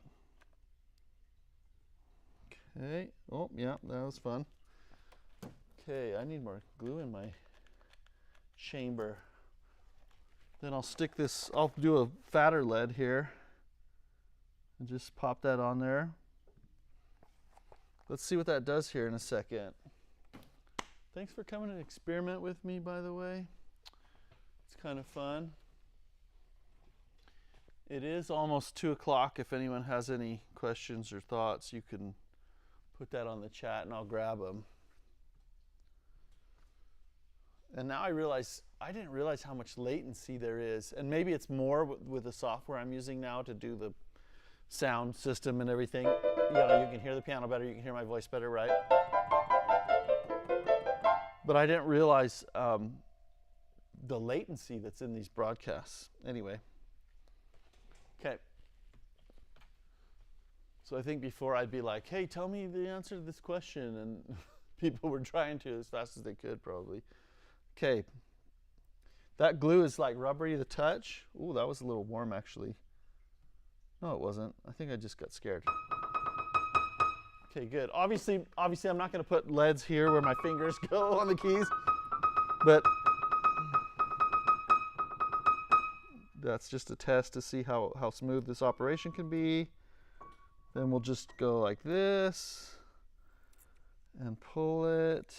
[SPEAKER 1] Okay, oh yeah, that was fun. Okay, I need more glue in my chamber. Then I'll stick this, I'll do a fatter lead here and just pop that on there. Let's see what that does here in a second. Thanks for coming to experiment with me, by the way. kind of fun. It is almost 2 o'clock. If anyone has any questions or thoughts, you can put that on the chat and I'll grab them. And now I realize, I didn't realize how much latency there is. And maybe it's more with the software I'm using now to do the sound system and everything. Yeah, you can hear the piano better, you can hear my voice better, right? But I didn't realize the latency that's in these broadcasts. Anyway. Okay. So I think before I'd be like, hey, tell me the answer to this question. And people were trying to as fast as they could, probably. Okay. That glue is like rubbery to the touch. Ooh, that was a little warm, actually. No, it wasn't. I think I just got scared. Okay, good. Obviously, I'm not going to put leads here where my fingers go on the keys. But that's just a test to see how smooth this operation can be. Then we'll just go like this and pull it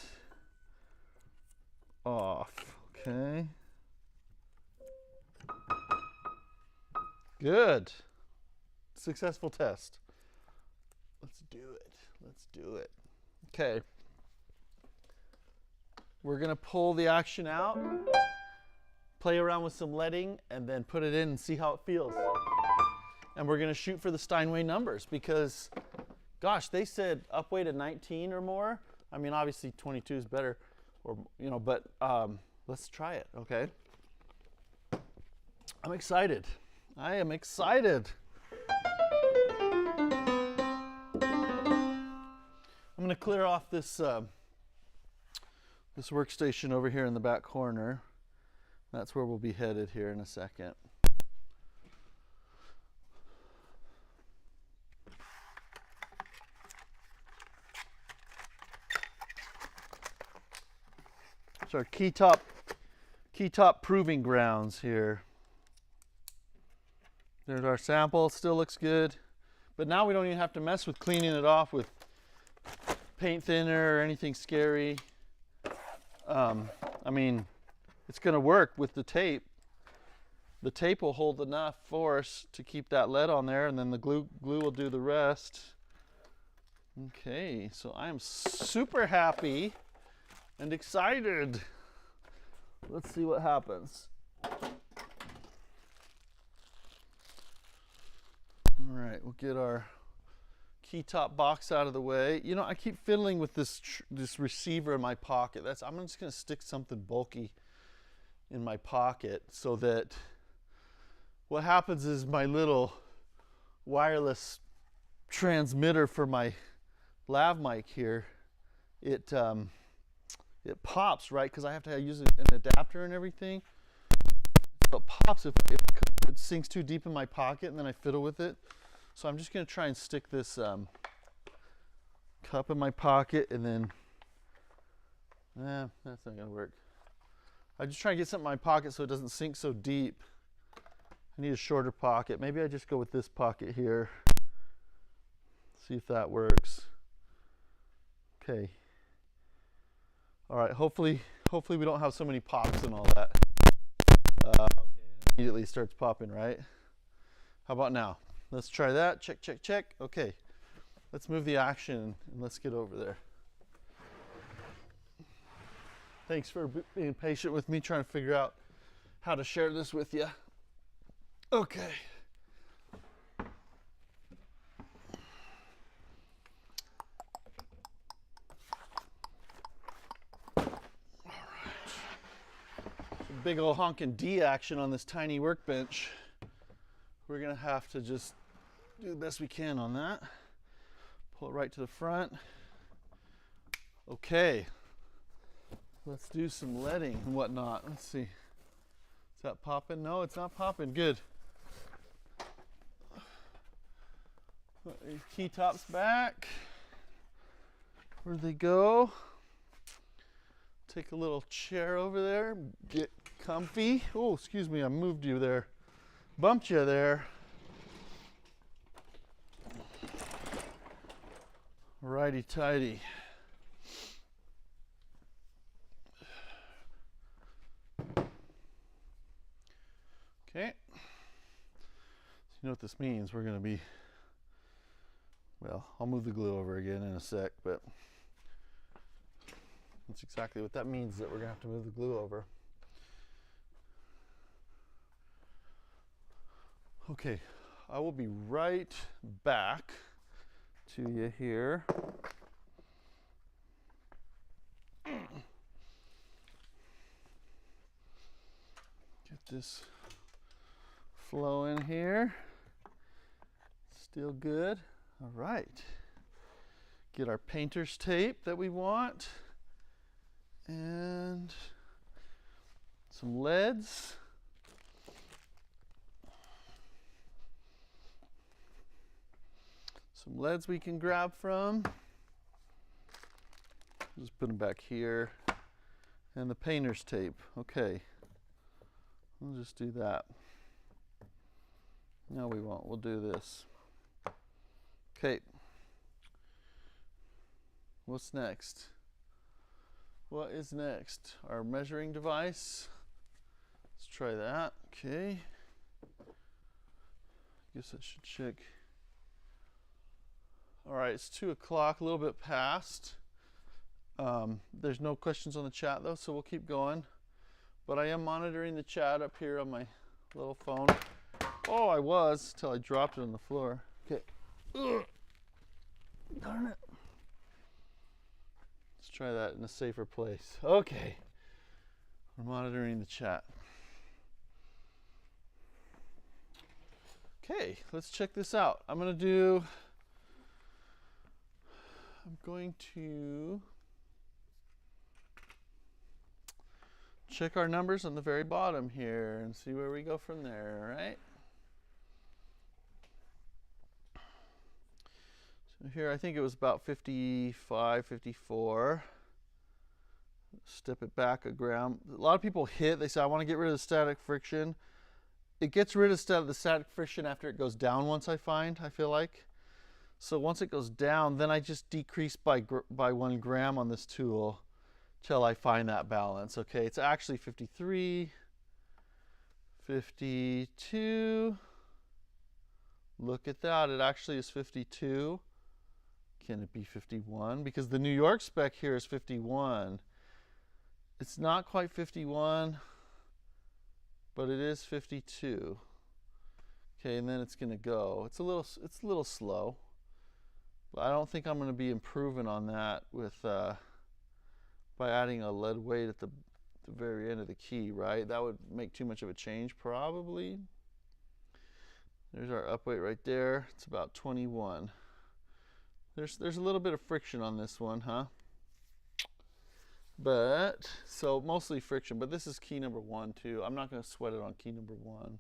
[SPEAKER 1] off. Okay. Good. Successful test. Let's do it. Let's do it. Okay. We're going to pull the action out, play around with some leading, and then put it in and see how it feels. And we're going to shoot for the Steinway numbers because, gosh, they said upweight of 19 or more. I mean, obviously 22 is better, or but let's try it, okay? I'm excited. I am excited. I'm going to clear off this this workstation over here in the back corner. That's where we'll be headed here in a second. It's our key top proving grounds here. There's our sample, still looks good. But now we don't even have to mess with cleaning it off with paint thinner or anything scary. I mean, it's going to work with the tape. The tape will hold enough force to keep that lead on there, and then the glue will do the rest. Okay, so I am super happy and excited. Let's see what happens. All right, we'll get our key top box out of the way. You know, I keep fiddling with this receiver in my pocket. I'm just going to stick something bulky in my pocket so that what happens is my little wireless transmitter for my lav mic here, it pops, right? Because I have to use an adapter and everything. So it pops if it sinks too deep in my pocket, and then I fiddle with it. So I'm just going to try and stick this cup in my pocket, and then, that's not going to work. I just try and get something in my pocket so it doesn't sink so deep. I need a shorter pocket. Maybe I just go with this pocket here. See if that works. Okay. All right, hopefully we don't have so many pops and all that. Okay, it immediately starts popping, right? How about now? Let's try that. Check, check, check. Okay, let's move the action and let's get over there. Thanks for being patient with me trying to figure out how to share this with you. Okay. Big old honkin' D action on this tiny workbench. We're gonna have to just do the best we can on that. Pull it right to the front. Okay, let's do some leading and whatnot. Let's see, is that popping? No, it's not popping. Good. Put these key tops back. Where'd they go? Take a little chair over there, get comfy. Oh, excuse me, I moved you there. Bumped you there. Righty tighty. You know what this means? We're going to be, well, I'll move the glue over again in a sec, but that's exactly what that means, that we're going to have to move the glue over. Okay, I will be right back to you here. Get this flow in here. Still good. All right. Get our painter's tape that we want. And some leads. Some leads we can grab from. Just put them back here. And the painter's tape. Okay. We'll just do that. No, we won't. We'll do this. Okay. What's next? What is next? Our measuring device. Let's try that. Okay. Guess I should check. All right, it's 2 o'clock, a little bit past. There's no questions on the chat though, so we'll keep going. But I am monitoring the chat up here on my little phone. Oh, I was, till I dropped it on the floor. Okay. Ugh. Darn it. Let's try that in a safer place. Okay. We're monitoring the chat. Okay, let's check this out. I'm going to check our numbers on the very bottom here and see where we go from there, right? So here I think it was about 55, 54. Step it back a gram. A lot of people they say, I want to get rid of the static friction. It gets rid of the static friction after it goes down once, I feel like. So once it goes down, then I just decrease by 1 gram on this tool till I find that balance. Okay, it's actually 53, 52. Look at that, it actually is 52. Can it be 51? Because the New York spec here is 51. It's not quite 51, but it is 52. Okay, and then it's going to go. It's a little slow. But I don't think I'm going to be improving on that with by adding a lead weight at the very end of the key, right? That would make too much of a change, probably. There's our up weight right there. It's about 21. There's a little bit of friction on this one, huh? But, so mostly friction, but this is key number 1 too. I'm not going to sweat it on key number 1.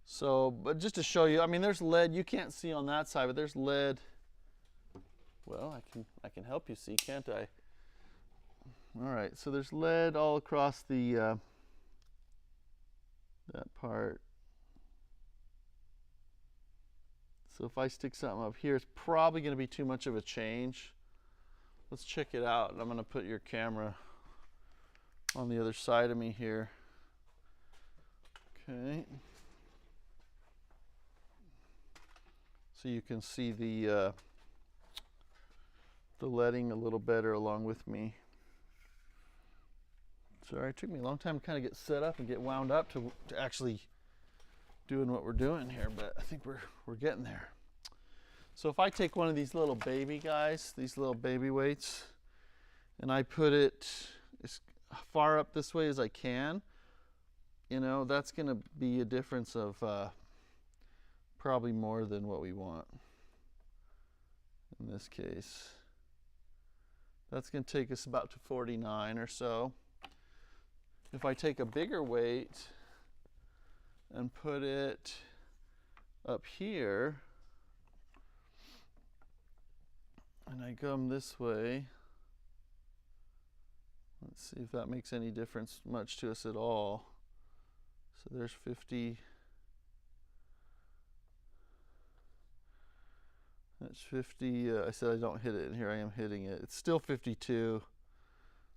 [SPEAKER 1] So, but just to show you, I mean, there's lead. You can't see on that side, but there's lead. Well, I can help you see, can't I? All right, so there's lead all across the that part. So if I stick something up here, it's probably going to be too much of a change. Let's check it out. I'm going to put your camera on the other side of me here. Okay. So you can see the leading a little better along with me. Sorry, it took me a long time to kind of get set up and get wound up to actually doing what we're doing here, but I think we're getting there. So if I take one of these little baby guys, these little baby weights, and I put it as far up this way as I can, you know, that's going to be a difference of probably more than what we want in this case. That's going to take us about to 49 or so. If I take a bigger weight and put it up here, and I come this way, let's see if that makes any difference much to us at all. So there's 50. That's 50. I said I don't hit it, and here I am hitting it. It's still 52.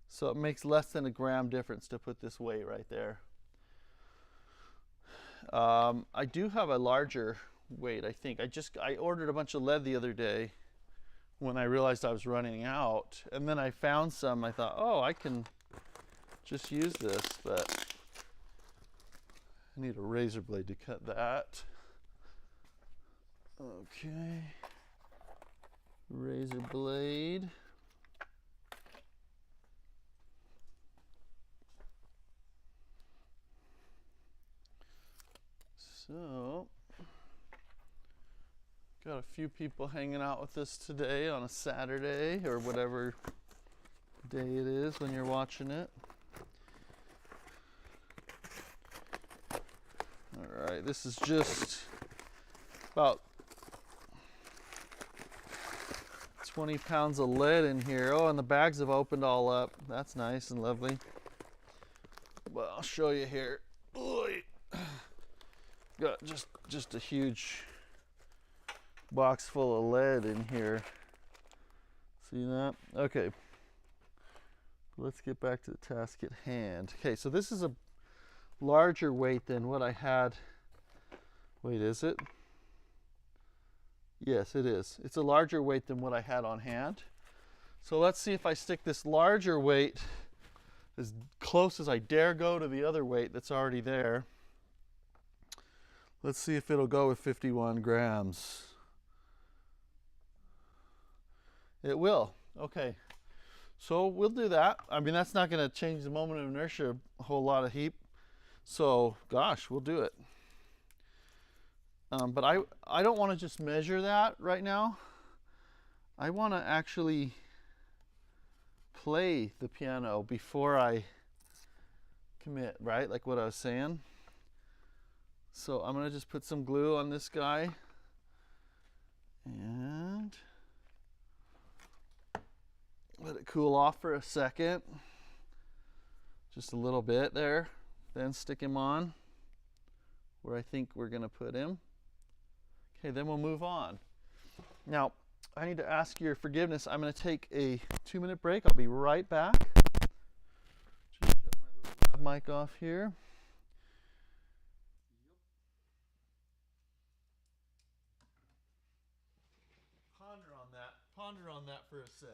[SPEAKER 1] So it makes less than a gram difference to put this weight right there. I do have a larger weight, I think. I ordered a bunch of lead the other day when I realized I was running out, and then I found some. I thought, oh, I can just use this, but I need a razor blade to cut that. Okay, razor blade. So, got a few people hanging out with us today on a Saturday or whatever day it is when you're watching it. All right, this is just about 20 pounds of lead in here. Oh, and the bags have opened all up. That's nice and lovely. Well, I'll show you here. Oy. Got just a huge box full of lead in here. See that? Okay. Let's get back to the task at hand. Okay, so this is a larger weight than what I had. Wait, is it? Yes, it is. It's a larger weight than what I had on hand. So let's see if I stick this larger weight as close as I dare go to the other weight that's already there. Let's see if it'll go with 51 grams. It will. Okay. So we'll do that. I mean, that's not going to change the moment of inertia a whole lot of heap. So, gosh, we'll do it. But I don't want to just measure that right now. I want to actually play the piano before I commit, right? Like what I was saying. So I'm going to just put some glue on this guy. And let it cool off for a second. Just a little bit there. Then stick him on where I think we're going to put him. Okay, then we'll move on. Now, I need to ask your forgiveness. I'm going to take a 2-minute break. I'll be right back. Just shut my little mic off here. Ponder on that for a sec.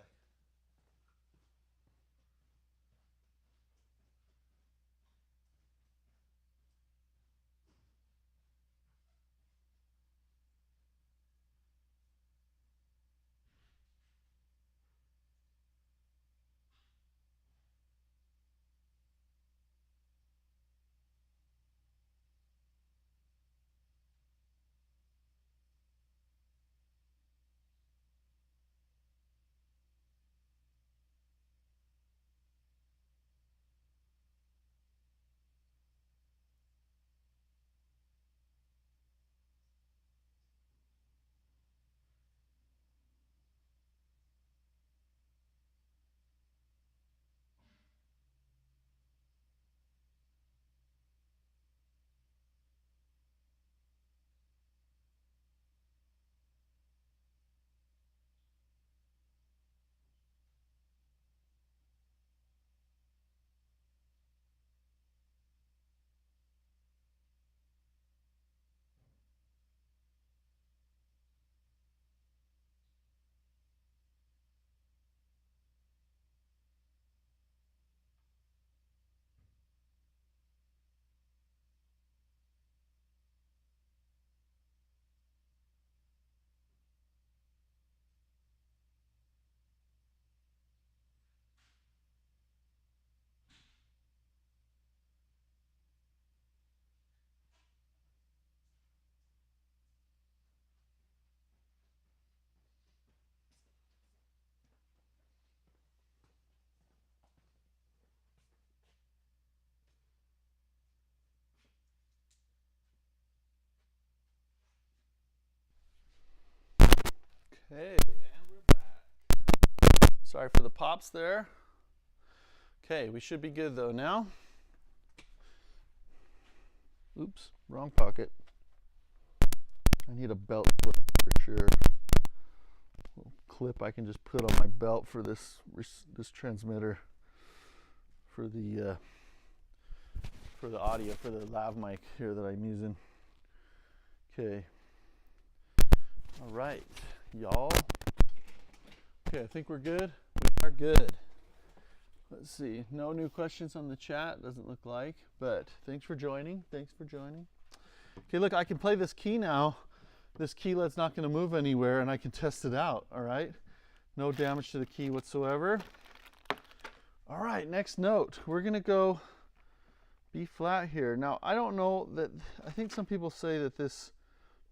[SPEAKER 1] Okay, and we're back. Sorry for the pops there. Okay, we should be good though now. Oops, wrong pocket. I need a belt clip for sure. A little clip I can just put on my belt for this transmitter for the for the audio, for the lav mic here that I'm using. Okay. All right, y'all. Okay, I think we're good. We are good. Let's see. No new questions on the chat, doesn't look like, but thanks for joining. Thanks for joining. Okay, look, I can play this key now. This key led's not going to move anywhere, and I can test it out, all right? No damage to the key whatsoever. All right, next note. We're going to go B flat here. Now, I don't know that, I think some people say that this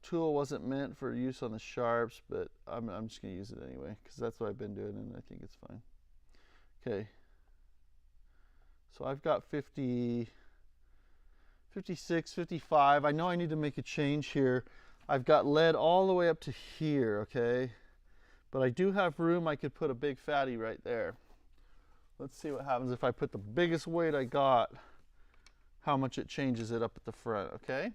[SPEAKER 1] tool wasn't meant for use on the sharps, but I'm just going to use it anyway, because that's what I've been doing, and I think it's fine. Okay. So I've got 50, 56, 55. I know I need to make a change here. I've got lead all the way up to here, okay? But I do have room. I could put a big fatty right there. Let's see what happens if I put the biggest weight I got, how much it changes it up at the front, okay?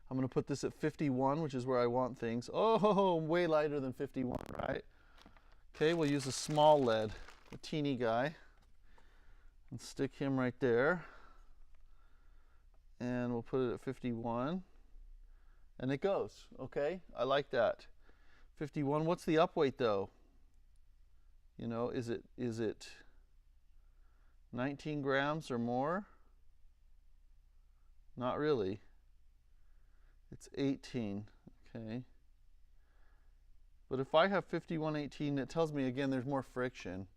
[SPEAKER 1] I'm going to put this at 51, which is where I want things. Oh, way lighter than 51, right? Okay, we'll use a small lead, a teeny guy, and stick him right there. And we'll put it at 51. And it goes, okay? I like that. 51, what's the up weight though? You know, is it 19 grams or more? Not really. It's 18, okay? But if I have 5118, it tells me again there's more friction.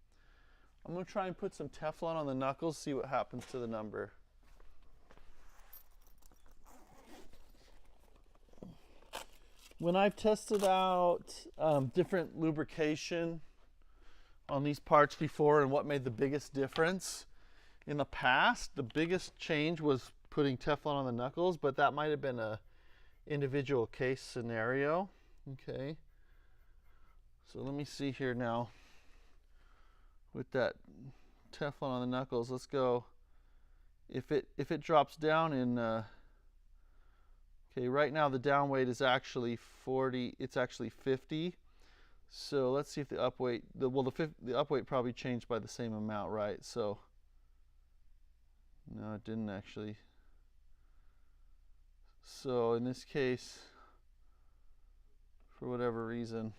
[SPEAKER 1] I'm going to try and put some Teflon on the knuckles, see what happens to the number. When I've tested out different lubrication on these parts before and what made the biggest difference, in the past, the biggest change was putting Teflon on the knuckles, but that might have been a individual case scenario. Okay. So let me see here now. With that Teflon on the knuckles, let's go. If it drops down in okay, right now the down weight is actually 40, it's actually 50. So let's see if the up weight, the up weight probably changed by the same amount, right? So no, it didn't actually. So in this case, for whatever reason,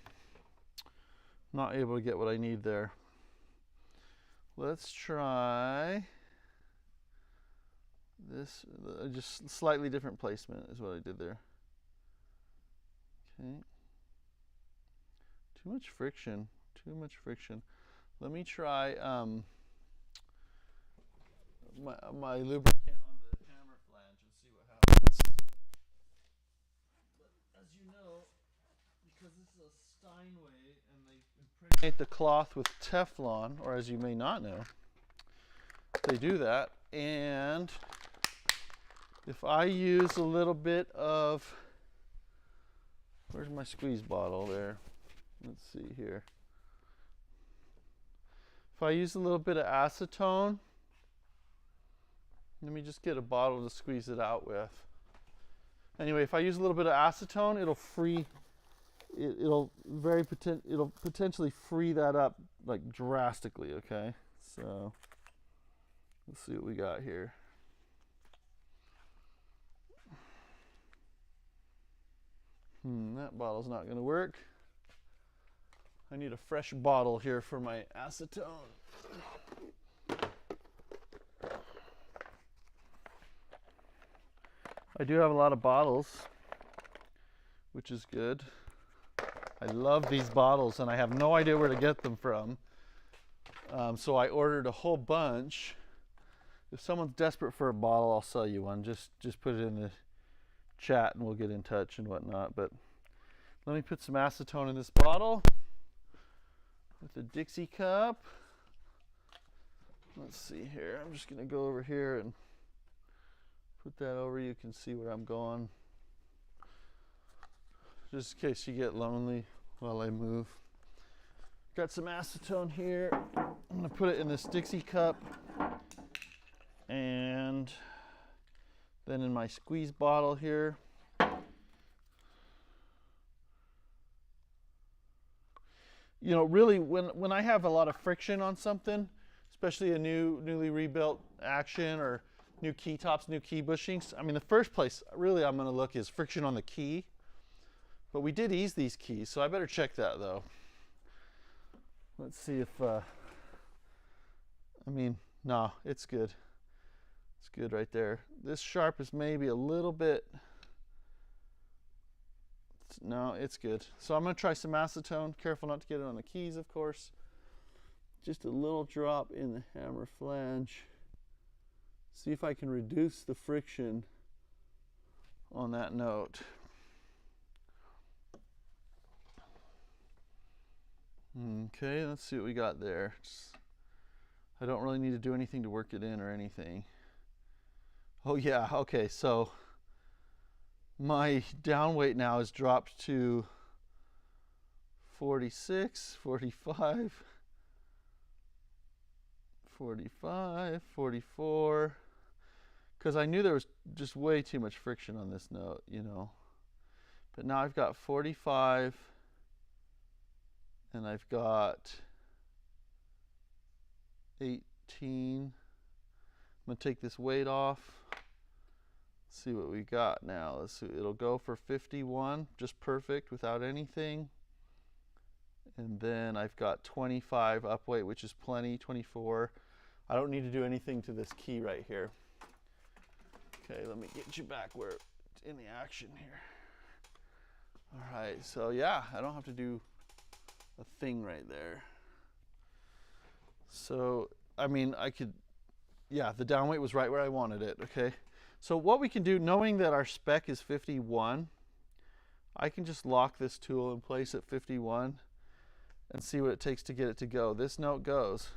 [SPEAKER 1] I'm not able to get what I need there. Let's try this, just slightly different placement is what I did there. Okay. Too much friction, too much friction. Let me try my lubricant on the hammer flange and see what happens. But as you know, because this is a Steinway and they impregnate the cloth with Teflon, or as you may not know, they do that. And if I use a little bit of, where's my squeeze bottle there? Let's see here. If I use a little bit of acetone, let me just get a bottle to squeeze it out with. Anyway, if I use a little bit of acetone, it'll free, it'll potentially free that up like drastically, okay? So let's see what we got here. That bottle's not going to work. I need a fresh bottle here for my acetone. I do have a lot of bottles, which is good. I love these bottles and I have no idea where to get them from. So I ordered a whole bunch. If someone's desperate for a bottle, I'll sell you one. Just put it in the chat and we'll get in touch and whatnot. But let me put some acetone in this bottle with a Dixie cup. Let's see here. I'm just going to go over here and put that over. You can see where I'm going. Just in case you get lonely while I move. Got some acetone here. I'm going to put it in this Dixie cup. And then in my squeeze bottle here. You know, really, when I have a lot of friction on something, especially a newly rebuilt Action or new key tops, new key bushings. I mean, the first place really I'm going to look is friction on the key. But we did ease these keys, so I better check that though. Let's see if, I mean, no, it's good. It's good right there. This sharp is maybe a little bit, no, it's good. So I'm going to try some acetone. Careful not to get it on the keys, of course. Just a little drop in the hammer flange. See if I can reduce the friction on that note. Okay, let's see what we got there. I don't really need to do anything to work it in or anything. Oh yeah, okay, so my down weight now is dropped to 46, 45, 45, 44, because I knew there was just way too much friction on this note, you know. But now I've got 45, and I've got 18. I'm gonna take this weight off. Let's see what we got now. Let's see, it'll go for 51, just perfect without anything. And then I've got 25 up weight, which is plenty, 24. I don't need to do anything to this key right here. Okay, let me get you back where it's in the action here. All right, so yeah, I don't have to do a thing right there. So, I mean, I could, yeah, the down weight was right where I wanted it, okay? So what we can do, knowing that our spec is 51, I can just lock this tool in place at 51 and see what it takes to get it to go. This note goes,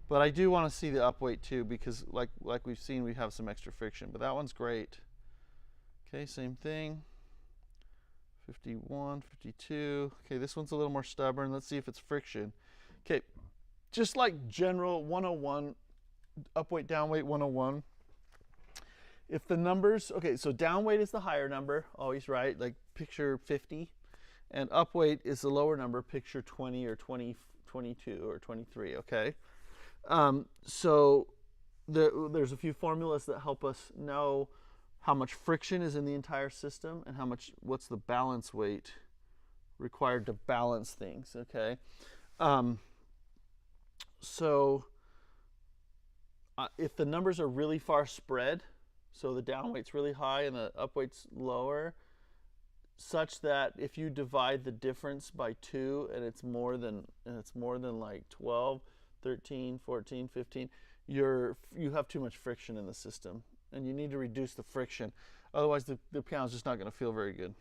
[SPEAKER 1] but I do want to see the up weight too, because like we've seen, we have some extra friction, but that one's great. Okay, same thing. 51, 52. Okay, this one's a little more stubborn. Let's see if it's friction. Okay, just like general 101, up weight, down weight 101. If the numbers, okay, so down weight is the higher number, always right, like picture 50. And up weight is the lower number, picture 20 or 20, 22 or 23, okay? So there's a few formulas that help us know how much friction is in the entire system and what's the balance weight required to balance things, okay? If the numbers are really far spread, so the down weight's really high and the up weight's lower, such that if you divide the difference by 2 and it's more than like 12, 13, 14, 15, you have too much friction in the system. And you need to reduce the friction. Otherwise, the piano's just not going to feel very good.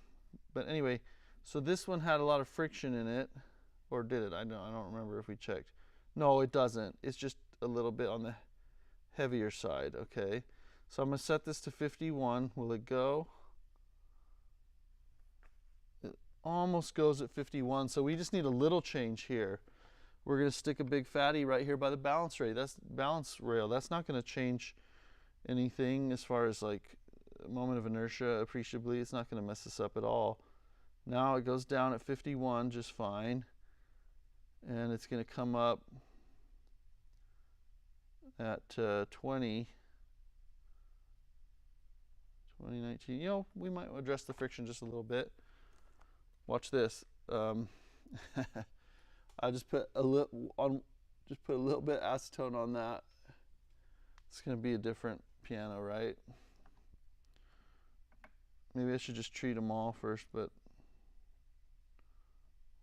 [SPEAKER 1] But anyway, so this one had a lot of friction in it. Or did it? I don't remember if we checked. No, it doesn't. It's just a little bit on the heavier side, okay? So I'm going to set this to 51. Will it go? It almost goes at 51. So we just need a little change here. We're going to stick a big fatty right here by the balance rail. That's not going to change anything as far as like a moment of inertia appreciably. It's not going to mess this up at all. Now it goes down at 51 just fine, and it's going to come up at 2019. You know, we might address the friction just a little bit. Watch this. I just put a little bit of acetone on that. It's going to be a different piano, right? Maybe I should just treat them all first, but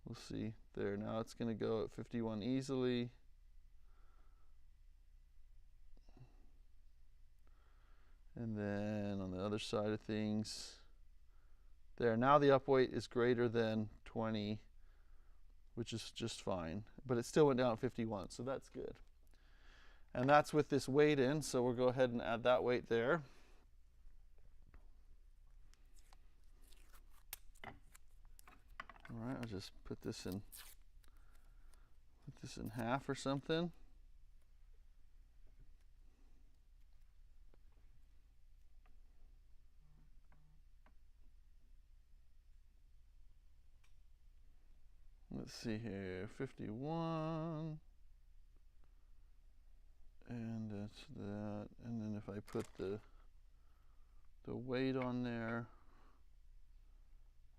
[SPEAKER 1] we'll see. There, now it's going to go at 51 easily. And then on the other side of things, there, now the up weight is greater than 20, which is just fine. But it still went down at 51, so that's good. And that's with this weight in, so we'll go ahead and add that weight there. All right, I'll just put this in half or something. Let's see here, 51. And that's that. And then if I put the weight on there,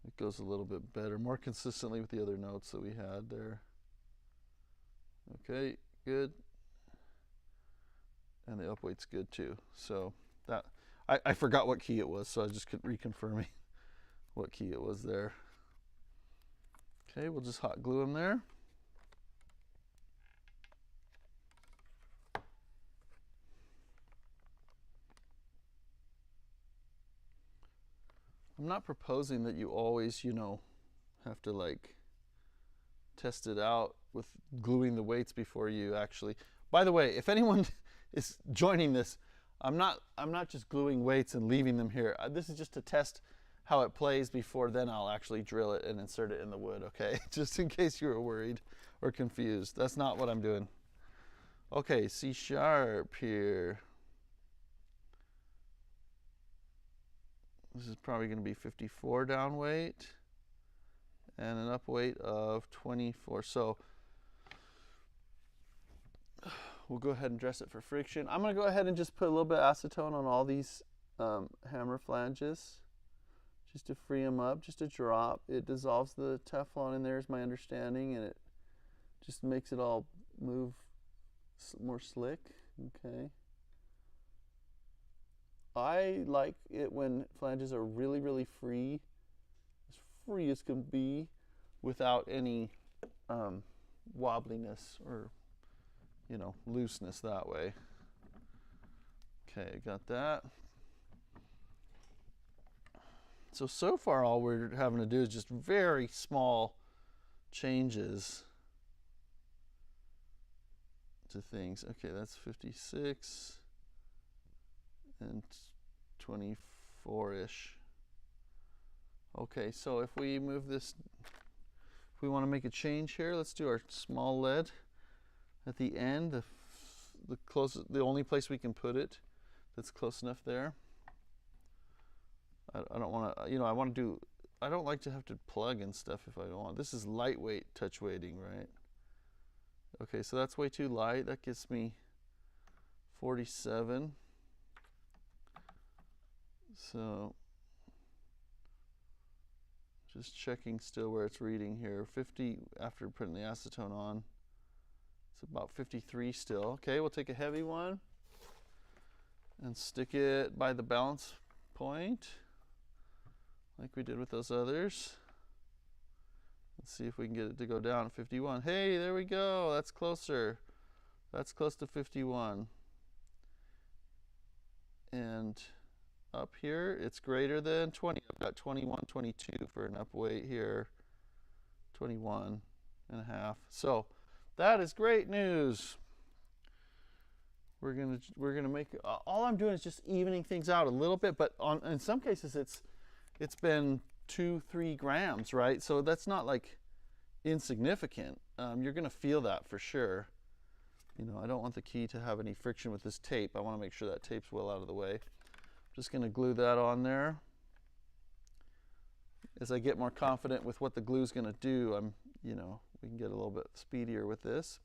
[SPEAKER 1] it goes a little bit better, more consistently with the other notes that we had there. Okay, good. And the up weight's good too. So that I forgot what key it was, so I just reconfirming what key it was there. Okay, we'll just hot glue them there. I'm not proposing that you always, have to like test it out with gluing the weights before you actually. By the way, if anyone is joining this, I'm not just gluing weights and leaving them here. This is just to test how it plays before then I'll actually drill it and insert it in the wood, okay? Just in case you were worried or confused. That's not what I'm doing. Okay, C sharp here. This is probably going to be 54 down weight and an up weight of 24. So we'll go ahead and dress it for friction. I'm going to go ahead and just put a little bit of acetone on all these hammer flanges just to free them up, just a drop. It dissolves the Teflon in there is my understanding, and it just makes it all move more slick. Okay. I like it when flanges are really, really free as can be, without any wobbliness or, looseness that way. Okay, got that. So far all we're having to do is just very small changes to things. Okay, that's 56. And 24-ish. Okay, so if we move this, if we want to make a change here, let's do our small lead at the end, the only place we can put it that's close enough there. I don't want to, I don't like to have to plug and stuff if I don't want. This is lightweight touch weighting, right? Okay, so that's way too light. That gives me 47. So just checking still where it's reading here. 50 after putting the acetone on. It's about 53 still. Okay, we'll take a heavy one and stick it by the balance point like we did with those others. Let's see if we can get it to go down to 51. Hey, there we go. That's closer. That's close to 51. And up here, it's greater than 20. I've got 21, 22 for an up weight here. 21 and a half. So that is great news. We're gonna make, all I'm doing is just evening things out a little bit, but in some cases it's been 2-3 grams, right? So that's not like insignificant. You're gonna feel that for sure. I don't want the key to have any friction with this tape. I want to make sure that tape's well out of the way. Just going to glue that on there. As I get more confident with what the glue is going to do, we can get a little bit speedier with this.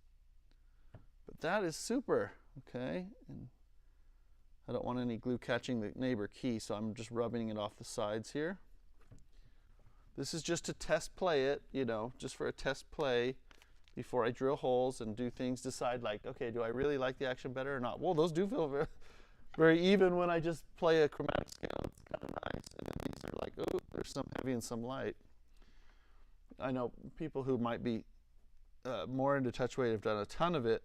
[SPEAKER 1] But that is super, okay? And I don't want any glue catching the neighbor key, so I'm just rubbing it off the sides here. This is just to test play it, just for a test play before I drill holes and do things, decide like, okay, do I really like the action better or not? Well, those do feel very, very even when I just play a chromatic scale. It's kind of nice. And then these are like, oh, there's some heavy and some light. I know people who might be more into touch weight, have done a ton of it,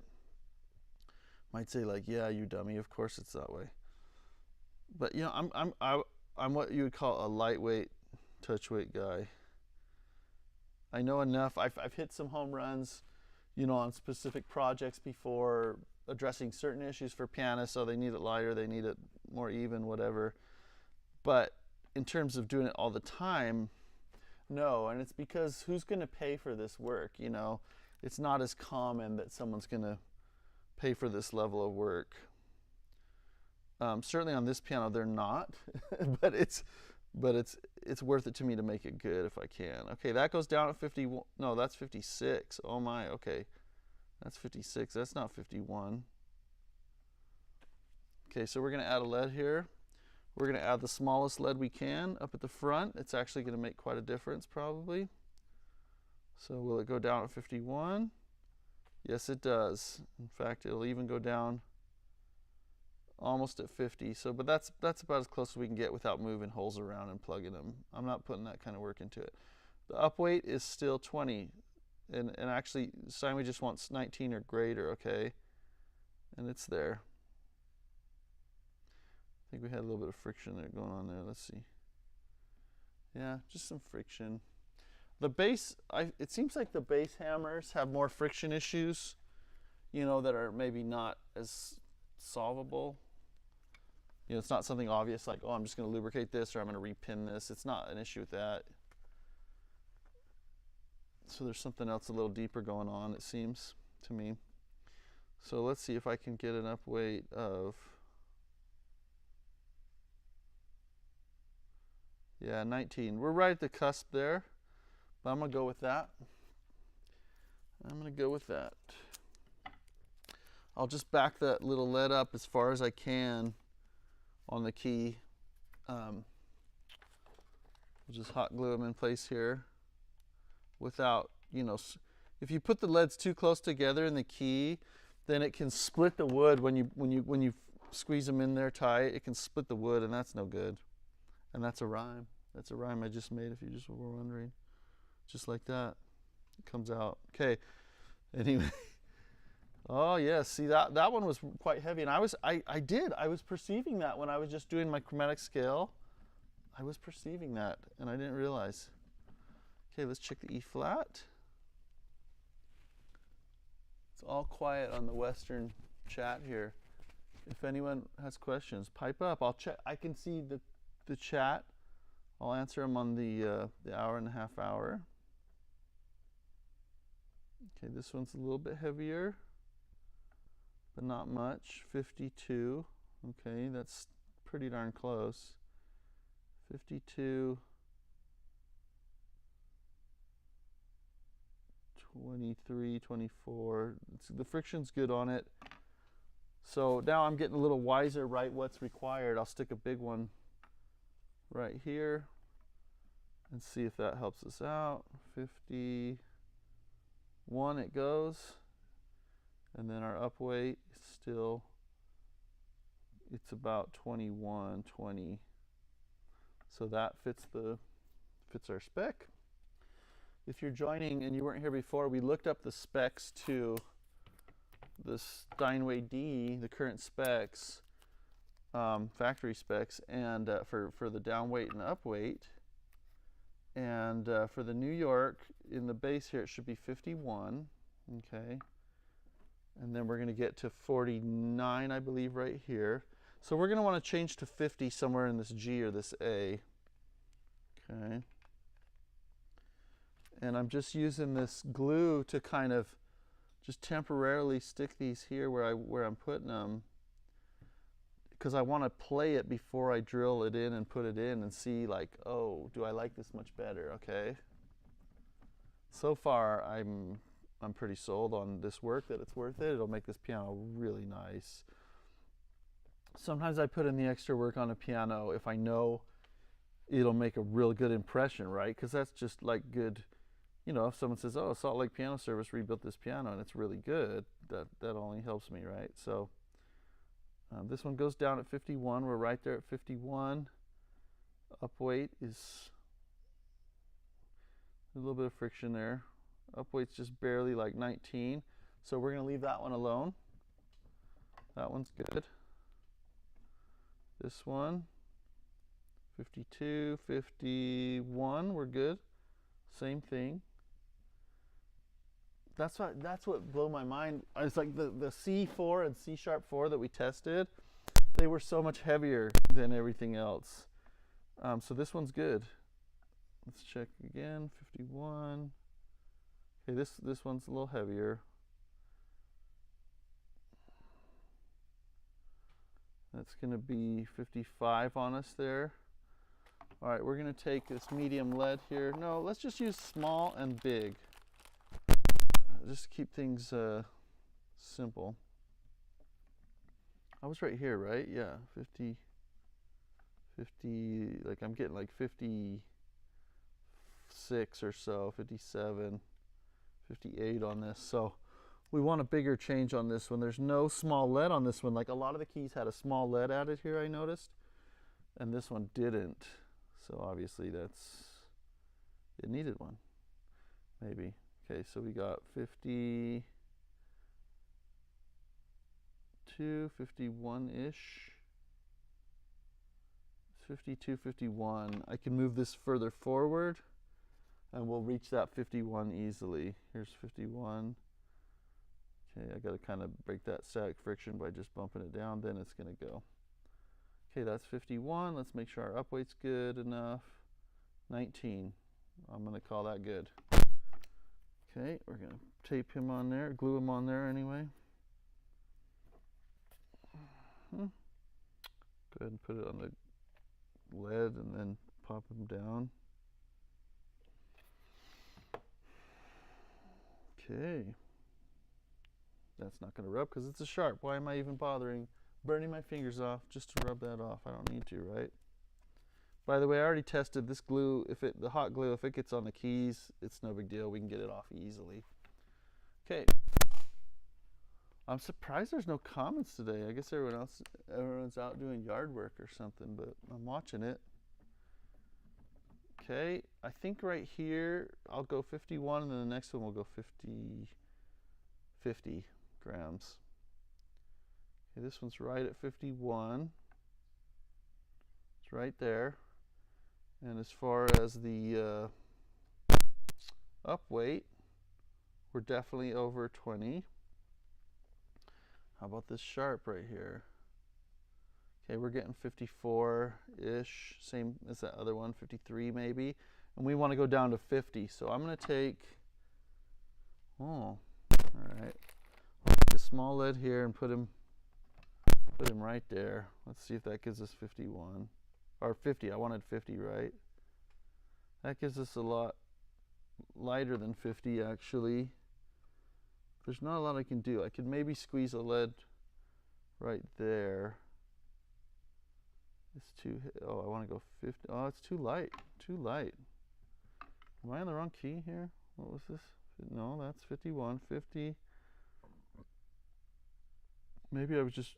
[SPEAKER 1] might say like, yeah, you dummy, of course it's that way. But I'm what you would call a lightweight touch weight guy. I know enough. I've hit some home runs, on specific projects before, addressing certain issues for pianists. So they need it lighter, they need it more even, whatever. But in terms of doing it all the time, no. And it's because who's going to pay for this work? It's not as common that someone's going to pay for this level of work. Certainly on this piano, they're not, but it's worth it to me to make it good if I can. Okay, that goes down at 51. No, that's 56. Oh my, okay. That's 56. That's not 51. Okay, so we're going to add a lead here. We're going to add the smallest lead we can up at the front. It's actually going to make quite a difference probably. So will it go down at 51? Yes, it does. In fact, it'll even go down almost at 50. So, but that's about as close as we can get without moving holes around and plugging them. I'm not putting that kind of work into it. The up weight is still 20. And actually, Steinway just wants 19 or greater, okay? And it's there. I think we had a little bit of friction there going on there. Let's see. Yeah, just some friction. The base, it seems like the base hammers have more friction issues, you know, that are maybe not as solvable. You know, it's not something obvious like, oh, I'm just going to lubricate this or I'm going to repin this. It's not an issue with that. So there's something else a little deeper going on, it seems to me. So let's see if I can get an up weight of, yeah, 19. We're right at the cusp there, but I'm going to go with that. I'm going to go with that. I'll just back that little lead up as far as I can on the key. We'll just hot glue them in place here without, you know, if you put the leads too close together in the key, then it can split the wood when you squeeze them in there tight. It can split the wood, and that's no good. And that's a rhyme. That's a rhyme I just made, if you just were wondering. Just like that. It comes out. Okay. Anyway. Oh yes, see that one was quite heavy, and I was perceiving that when I was just doing my chromatic scale. I was perceiving that, and I didn't realize. Okay, let's check the E flat. It's all quiet on the Western chat here. If anyone has questions, pipe up. I'll check. I can see the chat. I'll answer them on the hour and a half hour. Okay, this one's a little bit heavier, but not much. 52. Okay, that's pretty darn close. 52. 23, 24. The friction's good on it. So now I'm getting a little wiser, right, what's required. I'll stick a big one right here and see if that helps us out. 51 it goes. And then our up weight is still, it's about 21, 20. So that fits our spec. If you're joining and you weren't here before, we looked up the specs to the Steinway D, the current specs, factory specs, and for the down weight and up weight. And for the New York, in the base here, it should be 51. Okay. And then we're going to get to 49, I believe, right here. So we're going to want to change to 50 somewhere in this G or this A. Okay. And I'm just using this glue to kind of just temporarily stick these here where I'm putting them, because I want to play it before I drill it in and put it in and see, like, oh, do I like this much better? Okay. So far, I'm pretty sold on this work, that it's worth it. It'll make this piano really nice. Sometimes I put in the extra work on a piano if I know it'll make a real good impression, right? Because that's just like good, you know, if someone says, oh, Salt Lake Piano Service rebuilt this piano and it's really good, that only helps me, right? So this one goes down at 51. We're right there at 51. Up weight is a little bit of friction there. Up weight's just barely like 19. So we're going to leave that one alone. That one's good. This one, 52, 51, we're good. Same thing. That's what blew my mind. It's like the C4 and C sharp 4 that we tested, they were so much heavier than everything else. So this one's good. Let's check again. 51. Okay, this one's a little heavier. That's going to be 55 on us there. All right, we're going to take this medium lead here. No, let's just use small and big. Just to keep things simple. I was right here, right? Yeah, 50, 50, like I'm getting like 56 or so, 57, 58 on this. So we want a bigger change on this one. There's no small lead on this one. Like a lot of the keys had a small lead added here, I noticed, and this one didn't. So obviously it needed one, maybe. Okay, so we got 52, 51-ish. 52, 51. I can move this further forward and we'll reach that 51 easily. Here's 51. Okay, I got to kind of break that static friction by just bumping it down, then it's going to go. Okay, that's 51. Let's make sure our upweight's good enough. 19. I'm going to call that good. Okay, we're going to tape him on there, glue him on there anyway. Go ahead and put it on the lead and then pop him down. Okay. That's not going to rub because it's a sharp. Why am I even bothering burning my fingers off just to rub that off? I don't need to, right? By the way, I already tested this glue. The hot glue, if it gets on the keys, it's no big deal. We can get it off easily. Okay. I'm surprised there's no comments today. I guess everyone's out doing yard work or something, but I'm watching it. Okay, I think right here I'll go 51 and then the next one will go 50 grams. Okay, this one's right at 51. It's right there. And as far as the up weight, we're definitely over 20. How about this sharp right here? Okay, we're getting 54-ish, same as that other one, 53 maybe. And we want to go down to 50. So I'm going to take, all right. I'll take a small lead here and put him right there. Let's see if that gives us 51. Or 50, I wanted 50, right? That gives us a lot lighter than 50 actually. There's not a lot I can do. I could maybe squeeze a lead right there. It's too, oh, I want to go 50. Oh, it's too light, too light. Am I on the wrong key here? What was this? No, that's 51, 50. Maybe I was just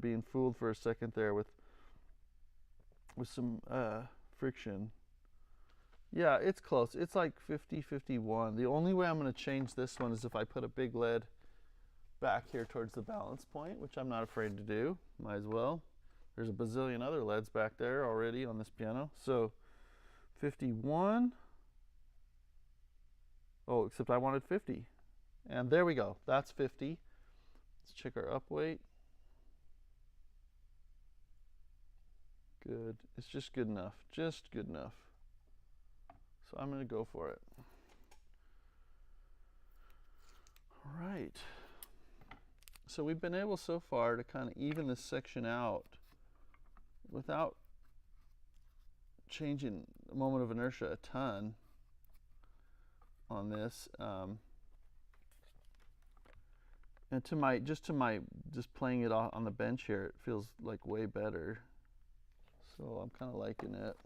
[SPEAKER 1] being fooled for a second there with some friction. Yeah, it's close. It's like 50, 51. The only way I'm going to change this one is if I put a big lead back here towards the balance point, which I'm not afraid to do. Might as well. There's a bazillion other leads back there already on this piano. So 51. Oh, except I wanted 50. And there we go. That's 50. Let's check our up weight. Good. It's just good enough. Just good enough. So I'm going to go for it. All right. So we've been able so far to kind of even this section out without changing the moment of inertia a ton on this. And just playing it on the bench here, it feels like way better. So I'm kind of liking it.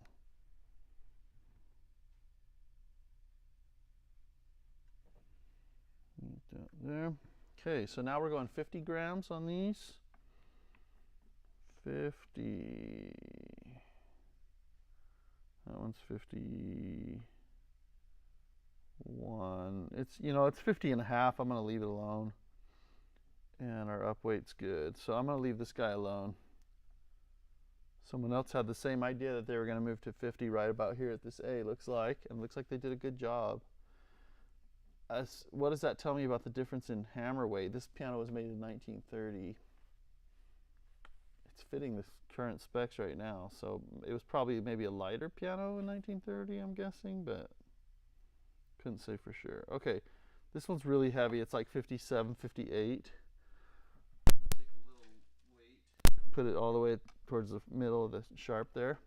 [SPEAKER 1] Down there. Okay, so now we're going 50 grams on these. 50. That one's 51. It's 50 and a half. I'm going to leave it alone. And our up weight's good. So I'm going to leave this guy alone. Someone else had the same idea that they were going to move to 50 right about here at this A, looks like. And it looks like they did a good job. What does that tell me about the difference in hammer weight? This piano was made in 1930. It's fitting the current specs right now. So it was probably maybe a lighter piano in 1930, I'm guessing, but couldn't say for sure. Okay, this one's really heavy. It's like 57, 58. I'm going to take a little weight, put it all the way towards the middle of the sharp there,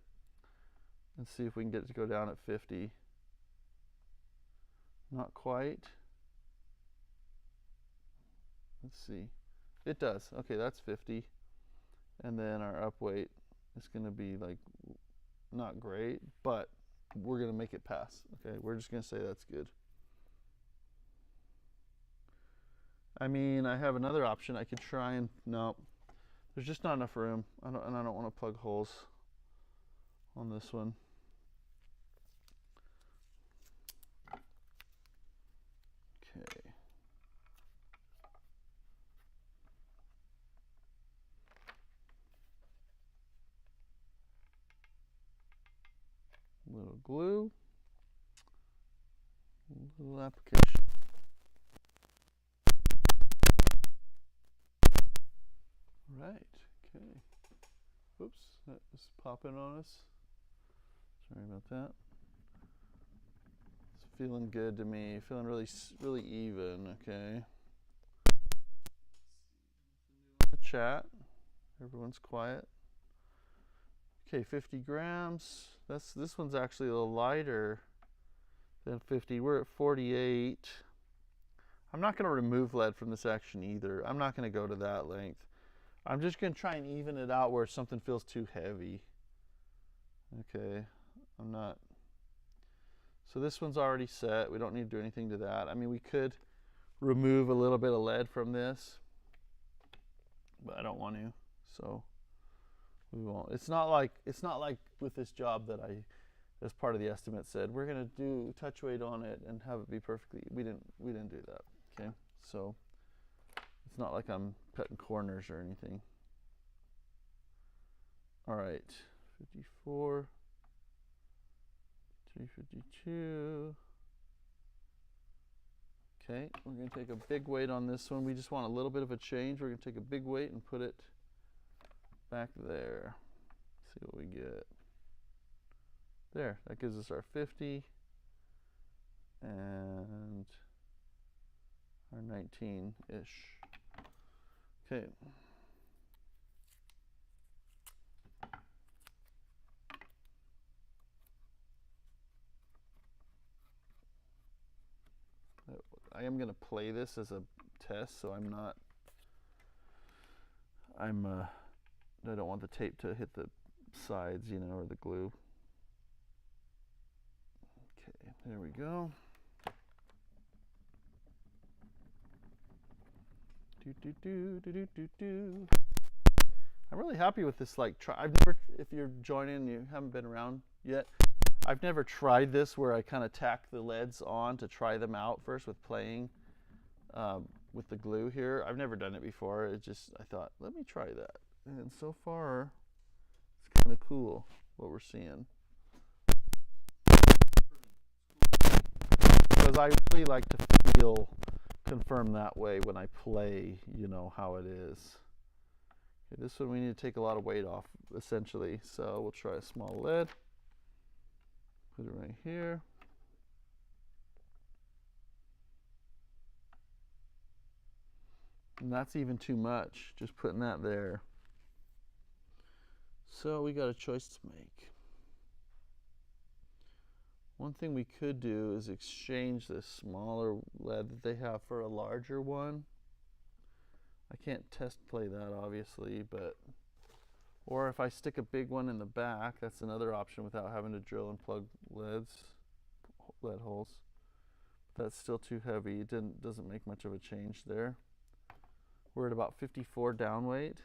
[SPEAKER 1] and see if we can get it to go down at 50. Not quite. Let's see. It does. Okay, that's 50. and then our up weight is going to be like not great, but we're going to make it pass. Okay, we're just going to say that's good. I mean, I have another option. I could try and, no, there's just not enough room. I don't want to plug holes on this one. Okay. Little glue, little application. Right, okay. Oops, that was popping on us. Sorry about that. It's feeling good to me, feeling really even, okay. Chat, everyone's quiet. Okay, 50 grams. This one's actually a little lighter than 50. We're at 48. I'm not going to remove lead from this action either. I'm not going to go to that length. I'm just going to try and even it out where something feels too heavy. Okay, I'm not. So this one's already set. We don't need to do anything to that. I mean, we could remove a little bit of lead from this, but I don't want to. So we won't. It's not like with this job that I, as part of the estimate, said we're going to do touch weight on it and have it be perfectly. We didn't do that. Okay, so it's not like I'm cutting corners or anything. All right, 54, 352. Okay, we're going to take a big weight on this one. We just want a little bit of a change. We're going to take a big weight and put it back there. See what we get. There, that gives us our 50 and our 19-ish. Okay. I am going to play this as a test, so I don't want the tape to hit the sides, or the glue. Okay, there we go. I'm really happy with this. If you're joining and you haven't been around yet, I've never tried this where I kind of tack the leads on to try them out first with playing with the glue here. I've never done it before. I thought, let me try that. And so far, it's kind of cool what we're seeing. Because I really like to feel confirm that way when I play, how it is. Okay, this one we need to take a lot of weight off, essentially. So we'll try a small lead. Put it right here. And that's even too much, just putting that there. So we got a choice to make. One thing we could do is exchange this smaller lead that they have for a larger one. I can't test play that obviously, or if I stick a big one in the back, that's another option without having to drill and plug lead holes. But that's still too heavy. It doesn't make much of a change there. We're at about 54 down weight.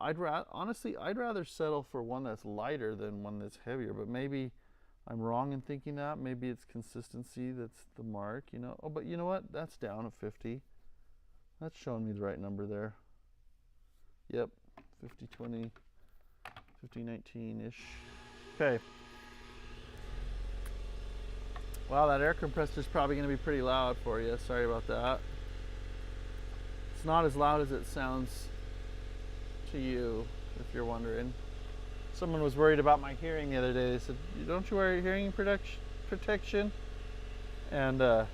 [SPEAKER 1] I'd rather settle for one that's lighter than one that's heavier, but maybe I'm wrong in thinking that. Maybe it's consistency that's the mark, Oh, but you know what? That's down at 50. That's showing me the right number there. Yep, 50-20, 50-19-ish. Okay. Wow, that air compressor is probably going to be pretty loud for you. Sorry about that. It's not as loud as it sounds to you, if you're wondering. Someone was worried about my hearing the other day. They said, "Don't you wear hearing protection?" And I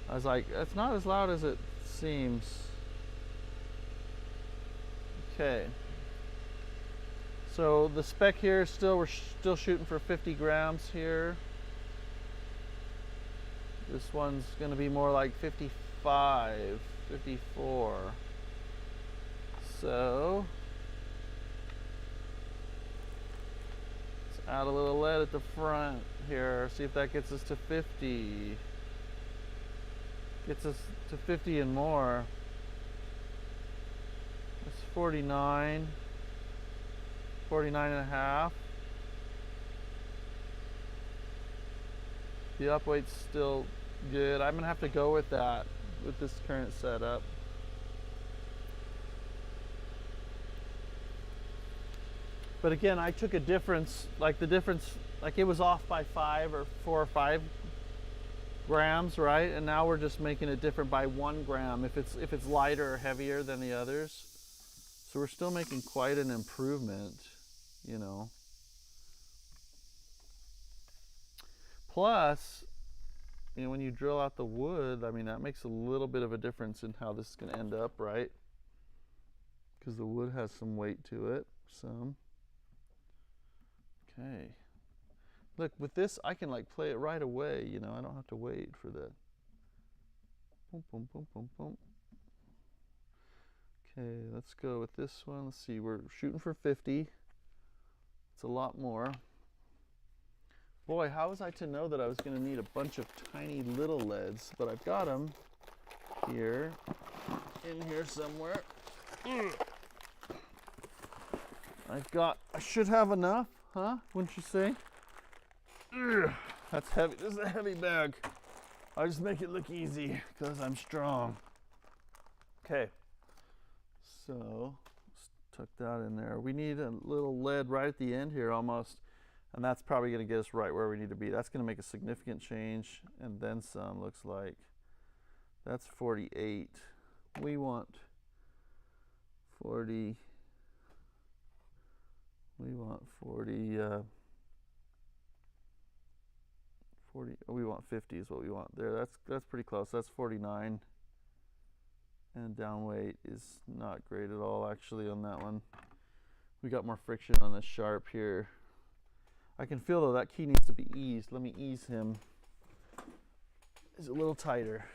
[SPEAKER 1] was like, "It's not as loud as it seems." Okay. So the spec here is we're still shooting for 50 grams here. This one's going to be more like 55, 54. So let's add a little lead at the front here. See if that gets us to 50. Gets us to 50 and more. That's 49. 49 and a half. The up weight's still good. I'm gonna have to go with that with this current setup. But again, I took a difference, like it was off by 4 or 5 grams, right? And now we're just making it different by 1 gram if it's lighter or heavier than the others. So we're still making quite an improvement, you know. Plus, you know, when you drill out the wood, I mean, that makes a little bit of a difference in how this is going to end up, right? Because the wood has some weight to it, some. Okay. Look, with this, I can like play it right away, you know, I don't have to wait for the boom, boom, boom, boom, boom. Okay, let's go with this one. Let's see, we're shooting for 50. It's a lot more. Boy, how was I to know that I was going to need a bunch of tiny little leads? But I've got them here, in here somewhere. I should have enough, huh? Wouldn't you say? That's heavy. This is a heavy bag. I just make it look easy because I'm strong. Okay, so let's tuck that in there. We need a little lead right at the end here almost, and that's probably going to get us right where we need to be. That's going to make a significant change, and then some, looks like. That's 48. We want 40. We want 40. 40. We want 50 is what we want there. That's pretty close. That's 49. And down weight is not great at all actually on that one. We got more friction on this sharp here. I can feel though that key needs to be eased. Let me ease him. Is a little tighter.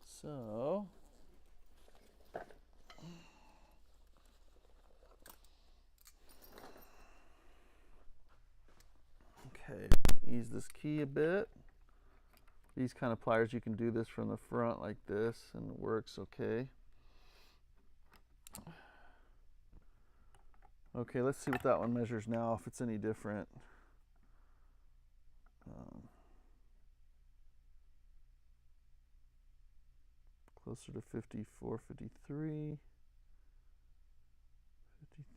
[SPEAKER 1] So okay, ease this key a bit. These kind of pliers, you can do this from the front like this and it works okay. Okay, let's see what that one measures now, if it's any different. Closer to 54, 53.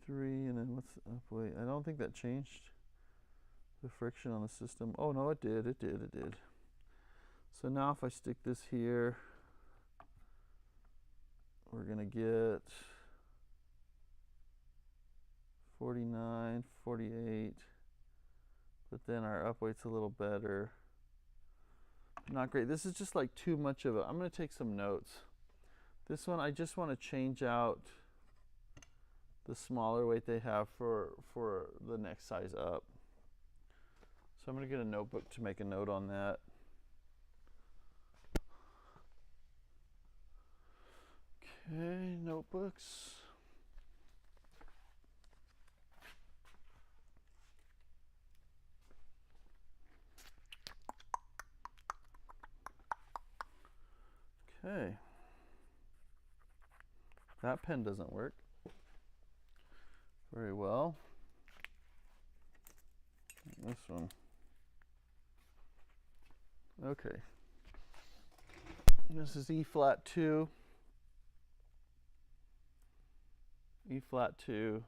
[SPEAKER 1] 53, and then what's the up weight? I don't think that changed the friction on the system. Oh no, it did. So now if I stick this here, we're gonna get 49, 48, but then our up weight's a little better. Not great. This is just like too much of it. I'm gonna take some notes. This one, I just want to change out the smaller weight they have for the next size up. So I'm gonna get a notebook to make a note on that. Okay, notebooks. Okay. That pen doesn't work very well. This one. Okay. This is E flat 2. E flat 2,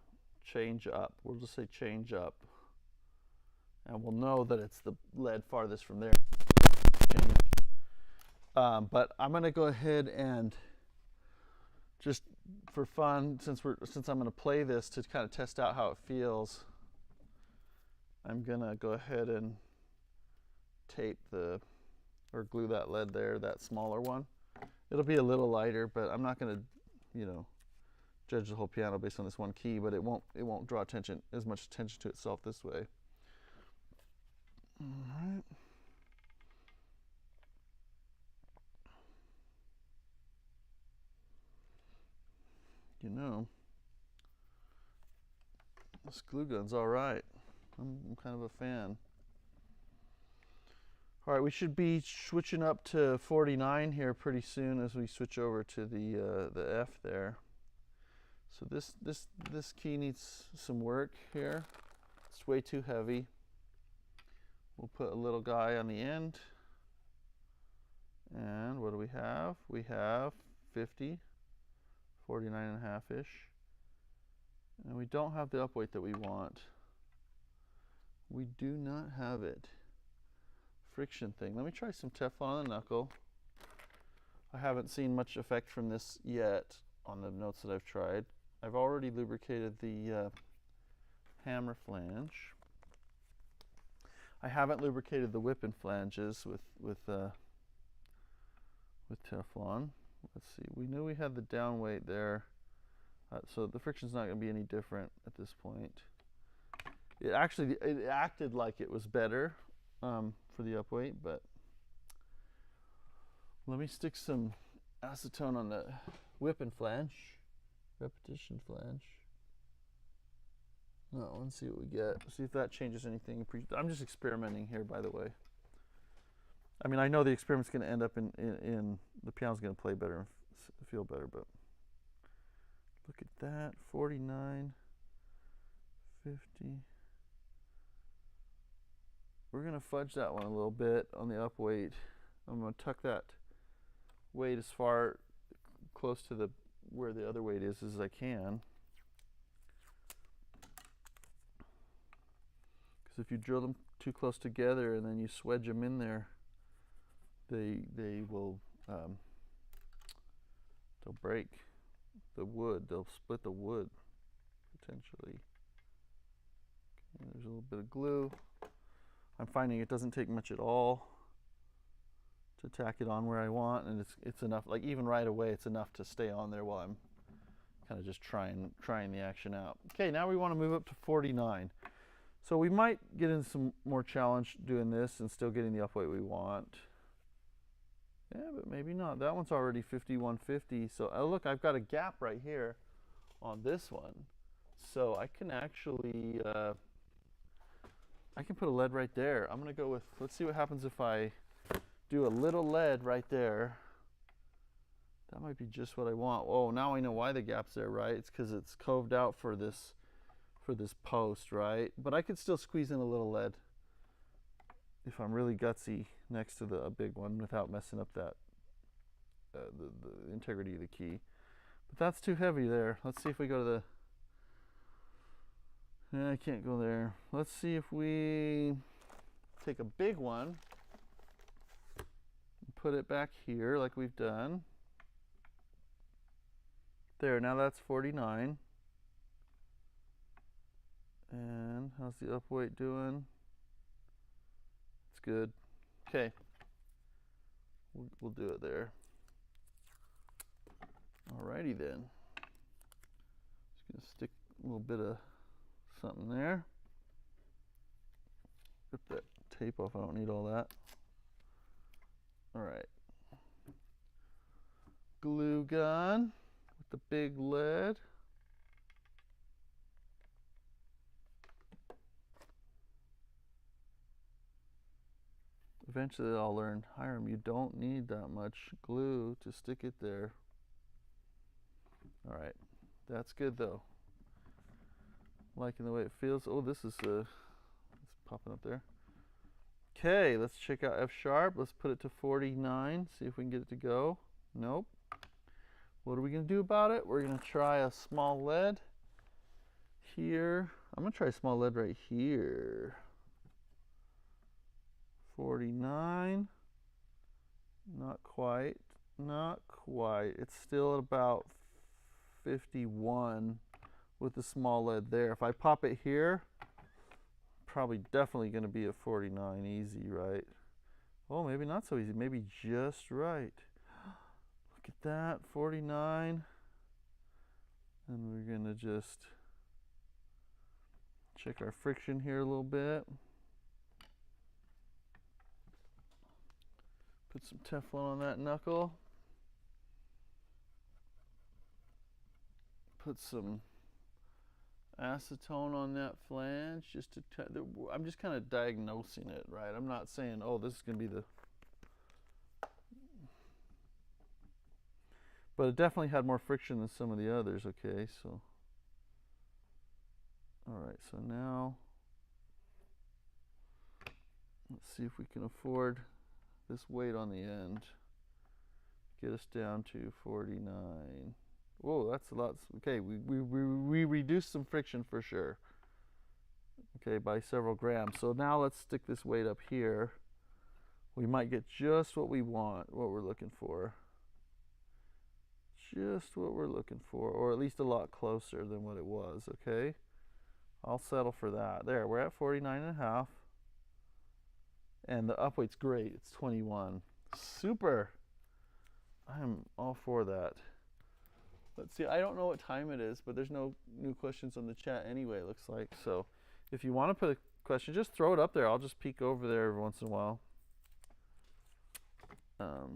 [SPEAKER 1] change up. We'll just say change up. And we'll know that it's the lead farthest from there. Change. But I'm going to go ahead and just for fun, since I'm going to play this to kind of test out how it feels, I'm going to go ahead and tape or glue that lead there, that smaller one. It'll be a little lighter, but I'm not going to, you know, judge the whole piano based on this one key, but it won't draw as much attention to itself this way. All right. you know, this glue gun's all right. I'm kind of a fan. All right, we should be switching up to 49 here pretty soon as we switch over to the F there. So this key needs some work here. It's way too heavy. We'll put a little guy on the end. And what do we have? We have 50, 49 and a half-ish. And we don't have the upweight that we want. We do not have it. Friction thing. Let me try some Teflon on the knuckle. I haven't seen much effect from this yet on the notes that I've tried. I've already lubricated the hammer flange. I haven't lubricated the whip and flanges with Teflon. Let's see. We knew we had the down weight there, so the friction's not going to be any different at this point. It acted like it was better for the upweight, but let me stick some acetone on the whip and flange, repetition flange. No, let's see what we get. See if that changes anything. I'm just experimenting here, by the way. I mean, I know the experiment's going to end up in the piano's going to play better and feel better, but look at that, 49, 50. We're going to fudge that one a little bit on the up weight. I'm going to tuck that weight as far close to where the other weight is as I can. Because if you drill them too close together and then you swedge them in there, they will they'll break the wood. They'll split the wood potentially. Okay, there's a little bit of glue. I'm finding it doesn't take much at all to tack it on where I want, and it's enough. Like even right away, it's enough to stay on there while I'm kind of just trying the action out. Okay, now we want to move up to 49. So we might get in some more challenge doing this and still getting the upweight we want. Yeah, but maybe not. That one's already 5150. So look, I've got a gap right here on this one. So I can actually, I can put a lead right there. I'm going to go with, let's see what happens if I do a little lead right there. That might be just what I want. Oh, now I know why the gap's there, right? It's because it's coved out for this post, right? But I could still squeeze in a little lead if I'm really gutsy next to a big one without messing up that the integrity of the key. But that's too heavy there. Let's see if we go to the, I can't go there. Let's see if we take a big one and put it back here like we've done. There, now that's 49. And how's the upweight doing? It's good. Okay. We'll do it there. Alrighty then. Just gonna stick a little bit of something there. Rip that tape off. I don't need all that. Alright. Glue gun with the big lead. Eventually I'll learn, Hiram, you don't need that much glue to stick it there. All right, that's good though. Liking the way it feels. Oh, this is it's popping up there. Okay, let's check out F sharp. Let's put it to 49, see if we can get it to go. Nope. What are we gonna do about it? We're gonna try a small lead here. I'm gonna try a small lead right here. 49, not quite, not quite. It's still at about 51 with the small lead there. If I pop it here, probably definitely going to be at 49 easy, right? Oh, maybe not so easy, maybe just right. Look at that, 49. And we're going to just check our friction here a little bit. Put some Teflon on that knuckle. put some acetone on that flange just to I'm just kind of diagnosing it, right? I'm not saying, oh, this is going to be the, but it definitely had more friction than some of the others. Okay, so all right, so now let's see if we can afford this weight on the end. Get us down to 49. Whoa, that's a lot. Okay, we reduced some friction for sure. Okay, by several grams. So now let's stick this weight up here. We might get just what we want, what we're looking for. Just what we're looking for, or at least a lot closer than what it was, okay? I'll settle for that. There, we're at 49.5. And the up weight's great. It's 21. Super. I'm all for that. Let's see, I don't know what time it is, but there's no new questions on the chat anyway, it looks like. So if you want to put a question, just throw it up there. I'll just peek over there every once in a while. All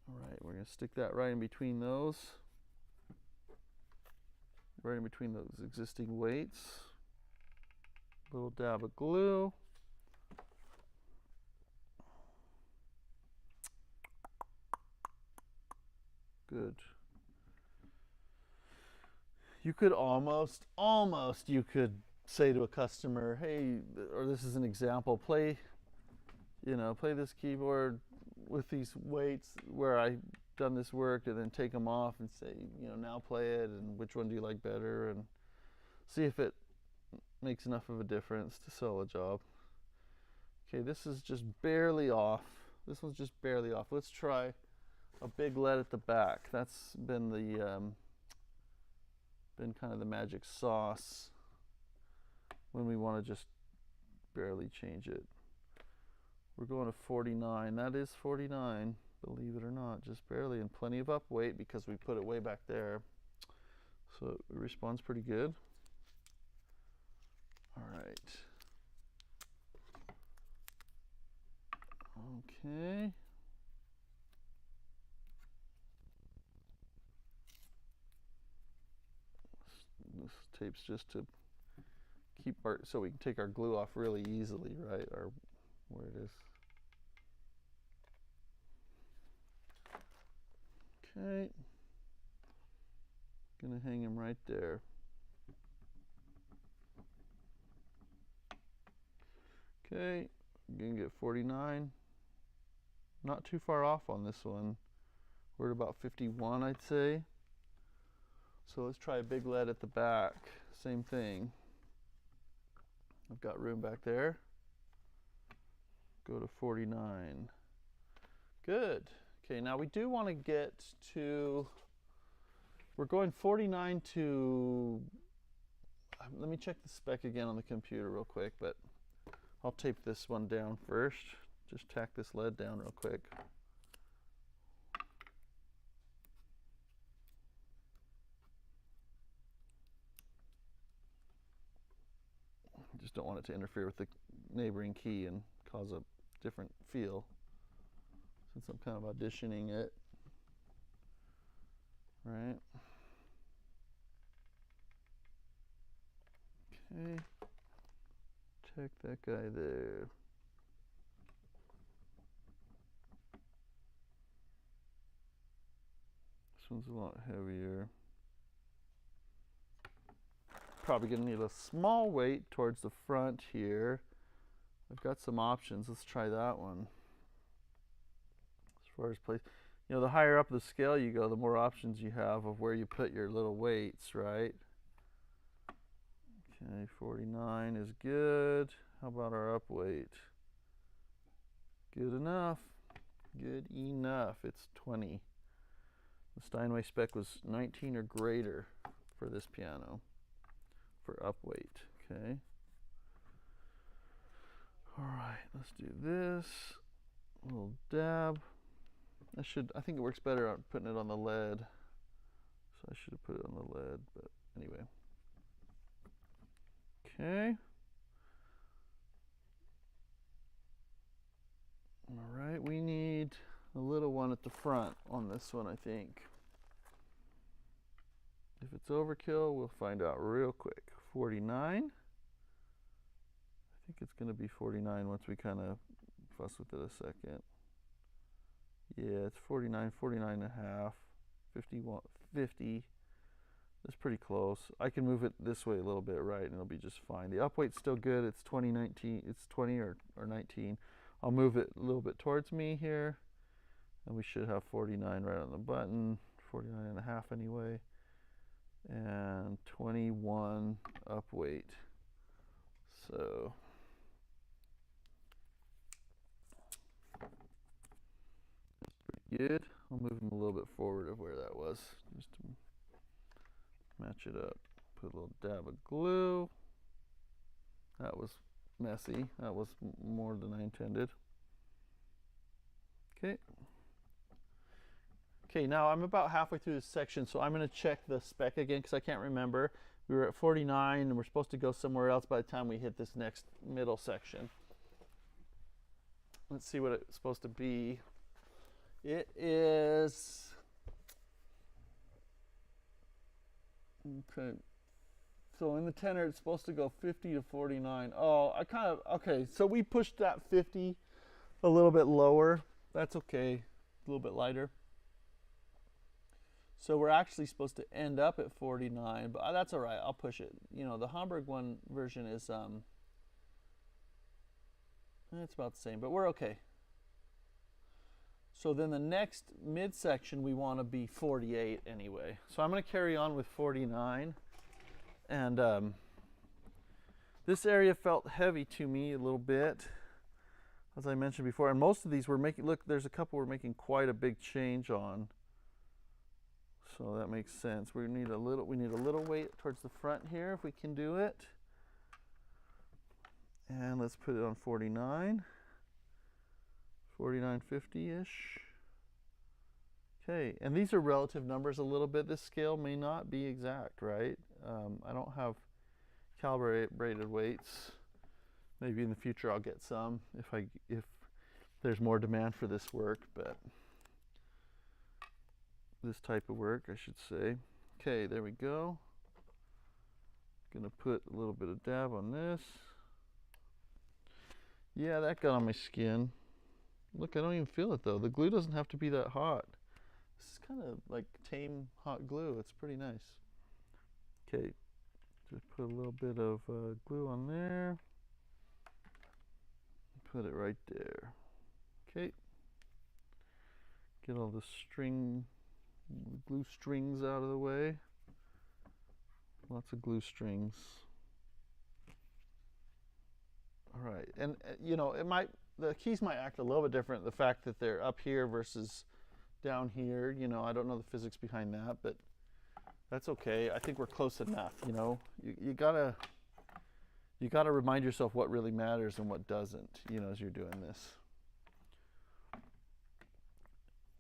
[SPEAKER 1] right, we're going to stick that right in between those. Right in between those existing weights. Little dab of glue. Good. You could almost you could say to a customer, hey, or this is an example, play this keyboard with these weights where I've done this work, and then take them off and say, now play it, and which one do you like better, and see if it makes enough of a difference to sell a job. Okay, this is just barely off. This one's just barely off. Let's try a big lead at the back. That's been kind of the magic sauce when we want to just barely change it. We're going to 49. That is 49, believe it or not, just barely, and plenty of up weight because we put it way back there. So it responds pretty good. All right. Okay. This tape's just to keep so we can take our glue off really easily, right? Where it is. Okay. Gonna hang him right there. Okay, gonna get 49. Not too far off on this one. We're at about 51, I'd say. So let's try a big lead at the back. Same thing. I've got room back there. Go to 49. Good. Okay, now we do want to get to, we're going 49 to, let me check the spec again on the computer real quick, but I'll tape this one down first. Just tack this lead down real quick. Just don't want it to interfere with the neighboring key and cause a different feel, since I'm kind of auditioning it, right? Okay, check that guy there. This one's a lot heavier. Probably gonna need a small weight towards the front here. I've got some options. Let's try that one. As far as place, the higher up the scale you go, the more options you have of where you put your little weights, right? Okay, 49 is good. How about our up weight? Good enough. Good enough. It's 20. The Steinway spec was 19 or greater for this piano for up weight. Okay. All right, let's do this. A little dab. I think it works better on putting it on the lead. So I should have put it on the lead, but anyway. Okay. All right, we need a little one at the front on this one, I think. it's overkill, we'll find out real quick. 49. I think it's going to be 49 once we kind of fuss with it a second. Yeah, it's 49, 49 and a half, 51, 50. That's pretty close. I can move it this way a little bit, right, and it'll be just fine. The up weight's still good. It's 20, it's 20 or 19. I'll move it a little bit towards me here, and we should have 49 right on the button, 49 and a half anyway, and 21 up weight. So that's pretty good. I'll move them a little bit forward of where that was, just to match it up. Put a little dab of glue. That was messy. That was more than I intended. Okay. Okay, now I'm about halfway through this section, so I'm going to check the spec again because I can't remember. We were at 49 and we're supposed to go somewhere else by the time we hit this next middle section. Let's see what it's supposed to be. It is... Okay, so in the tenor it's supposed to go 50 to 49. Oh, I kind of, okay, so we pushed that 50 a little bit lower. That's okay, a little bit lighter. So we're actually supposed to end up at 49, but that's all right, I'll push it. You know, the Hamburg one version is, it's about the same, but we're okay. So then the next midsection we want to be 48 anyway. So I'm going to carry on with 49. And this area felt heavy to me a little bit, as I mentioned before. And most of these we're making, look, there's a couple we're making quite a big change on. So that makes sense. We need a little weight towards the front here if we can do it. And let's put it on 49. 4950-ish. Okay, and these are relative numbers a little bit. This scale may not be exact, right? I don't have calibrated weights. Maybe in the future I'll get some if there's more demand for this work, but this type of work, I should say. Okay, there we go. Gonna put a little bit of dab on this. Yeah, that got on my skin. Look, I don't even feel it though. The glue doesn't have to be that hot. This is kind of like tame hot glue. It's pretty nice. Okay, just put a little bit of glue on there. Put it right there. Okay. Get all the glue strings out of the way. Lots of glue strings. All right, and you know, the keys might act a little bit different. The fact that they're up here versus down here, you know, I don't know the physics behind that, but that's okay. I think we're close enough. You know, you gotta remind yourself what really matters and what doesn't, you know, as you're doing this.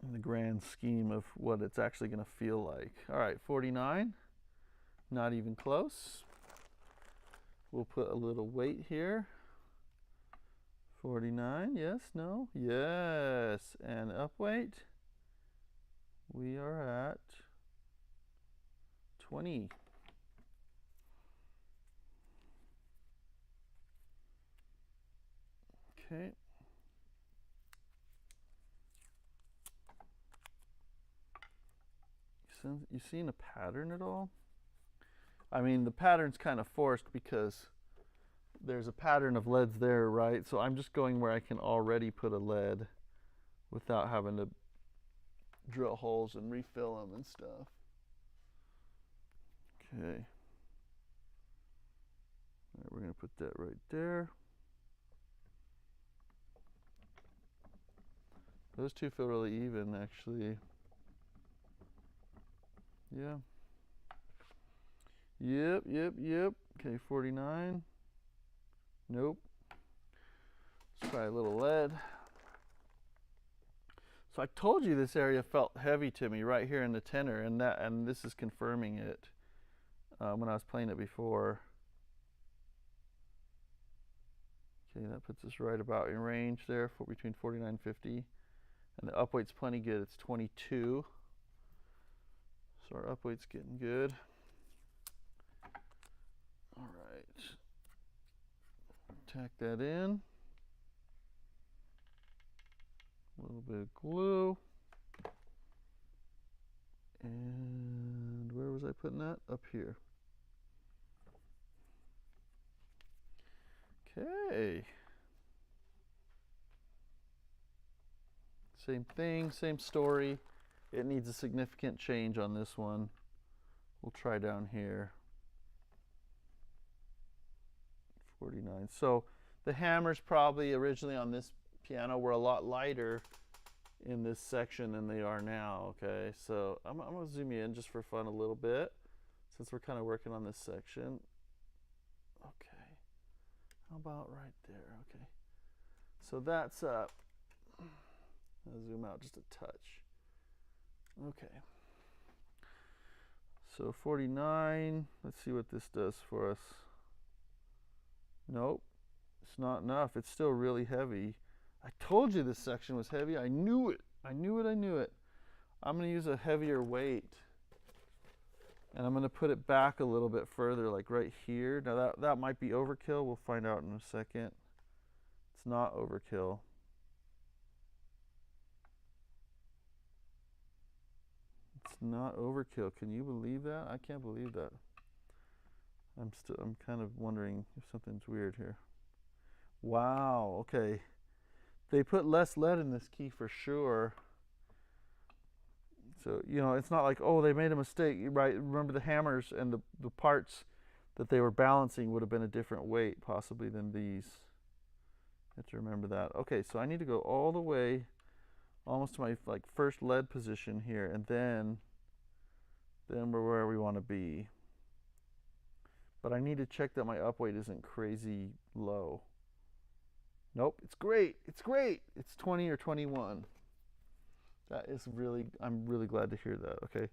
[SPEAKER 1] In the grand scheme of what it's actually going to feel like. All right, 49, not even close. We'll put a little weight here. 49, yes, no, yes, and up weight. We are at 20. Okay. You seen a pattern at all? I mean, the pattern's kind of forced because there's a pattern of leads there, right? So I'm just going where I can already put a lead without having to drill holes and refill them and stuff. Okay. All right, we're going to put that right there. Those two feel really even, actually. Yeah. Yep. Okay, 49. Nope. Let's try a little lead. So I told you this area felt heavy to me right here in the tenor, and this is confirming it when I was playing it before. Okay, that puts us right about in range there for between 49 and 50. And the up weight's plenty good. It's 22. So our up weight's getting good. tack that in. A little bit of glue. And where was I putting that? Up here. Okay. Same thing, same story. It needs a significant change on this one. We'll try down here. 49. So the hammers probably originally on this piano were a lot lighter in this section than they are now. Okay, so I'm going to zoom you in just for fun a little bit since we're kind of working on this section. Okay, how about right there? Okay, so that's I'll zoom out just a touch. Okay, so 49. Let's see what this does for us. Nope, it's not enough. It's still really heavy. I told you this section was heavy. I knew it. I knew it. I knew it. I'm going to use a heavier weight. And I'm going to put it back a little bit further, like right here. Now that might be overkill. We'll find out in a second. It's not overkill. It's not overkill. Can you believe that? I can't believe that. I'm kind of wondering if something's weird here. Wow, okay. They put less lead in this key for sure. So, you know, it's not like, oh, they made a mistake, right? Remember the hammers and the parts that they were balancing would have been a different weight possibly than these. You have to remember that. Okay, so I need to go all the way almost to my like first lead position here, and then we're where we want to be. But I need to check that my up weight isn't crazy low. Nope, it's great. It's great. It's 20 or 21. That is really, I'm really glad to hear that. Okay.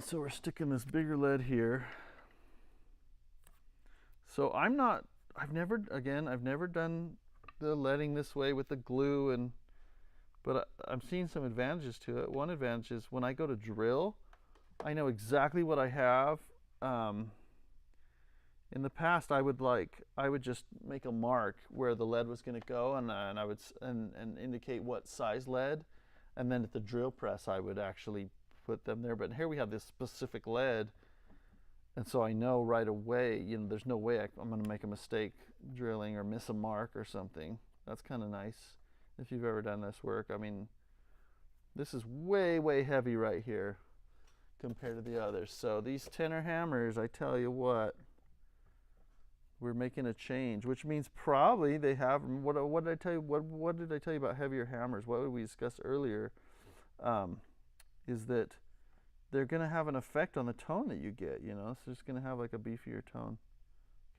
[SPEAKER 1] So we're sticking this bigger lead here. So I've never done the leading this way with the glue, but I'm seeing some advantages to it. One advantage is when I go to drill, I know exactly what I have. In the past, I would just make a mark where the lead was going to go, and I would indicate what size lead, and then at the drill press I would actually put them there. But here we have this specific lead, and so I know right away. You know, there's no way I'm going to make a mistake drilling or miss a mark or something. That's kind of nice if you've ever done this work. I mean, this is way heavy right here compared to the others. So these tenor hammers, I tell you what. We're making a change, which means probably they have. What did I tell you? What did I tell you about heavier hammers? What did we discuss earlier? Is that they're going to have an effect on the tone that you get. You know, so it's going to have like a beefier tone.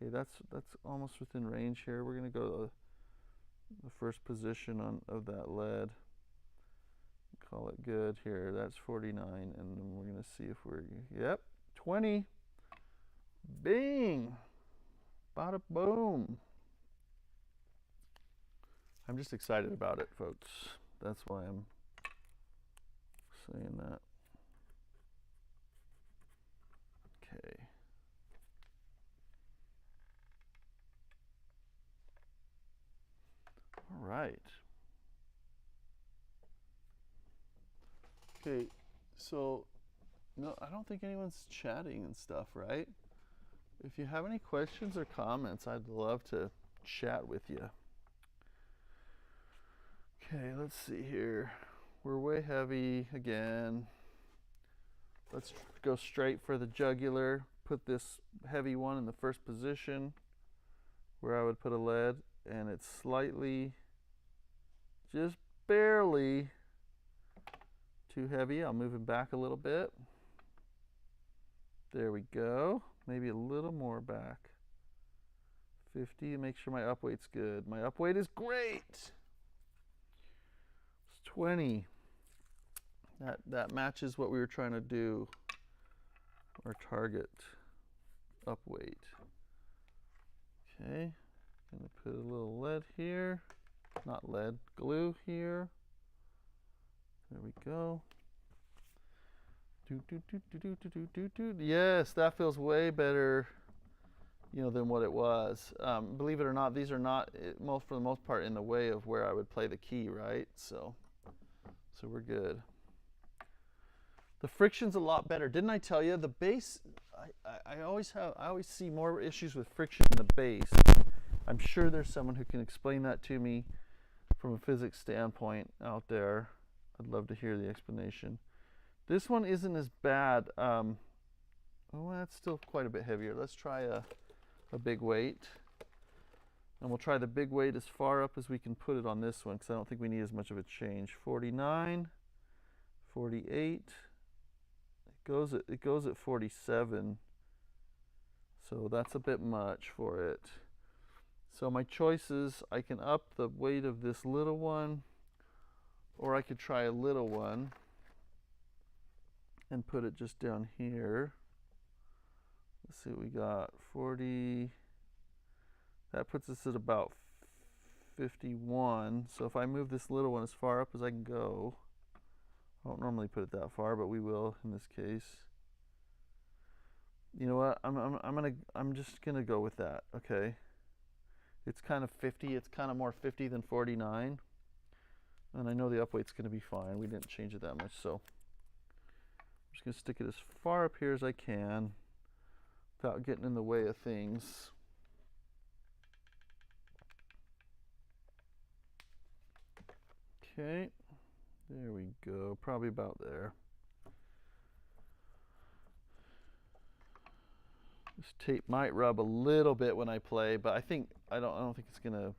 [SPEAKER 1] Okay, that's almost within range here. We're going to go to the first position of that lead. Call it good here. That's 49, and then we're going to see if we're 20. Bing. Bada boom. I'm just excited about it, folks. That's why I'm saying that. Okay. All right. Okay, so no, I don't think anyone's chatting and stuff, right? If you have any questions or comments, I'd love to chat with you. Okay, let's see here. We're way heavy again. Let's go straight for the jugular. Put this heavy one in the first position where I would put a lead, and it's slightly, just barely too heavy. I'll move it back a little bit. There we go. Maybe a little more back. 50 to make sure my up weight's good. My up weight is great. It's 20. That matches what we were trying to do. Our target up weight. Okay. Gonna put a little lead here. Not lead, glue here. There we go. Yes, that feels way better than what it was. Believe it or not, these are not, for the most part, in the way of where I would play the key, right? So we're good. The friction's a lot better. Didn't I tell you the bass? I always see more issues with friction in the bass. I'm sure there's someone who can explain that to me from a physics standpoint out there. I'd love to hear the explanation. This one isn't as bad. Oh, that's still quite a bit heavier. Let's try a big weight. And we'll try the big weight as far up as we can put it on this one, because I don't think we need as much of a change. 49, 48. It goes at 47. So that's a bit much for it. So my choices, I can up the weight of this little one, or I could try a little one and put it just down here. Let's see what we got. 40. That puts us at about 51. So if I move this little one as far up as I can go, I don't normally put it that far, but we will in this case. You know what? I'm just gonna go with that. Okay. It's kind of 50. It's kind of more 50 than 49. And I know the up weight's gonna be fine. We didn't change it that much, so I'm just gonna stick it as far up here as I can without getting in the way of things. Okay, there we go, probably about there. This tape might rub a little bit when I play, but I don't think it's gonna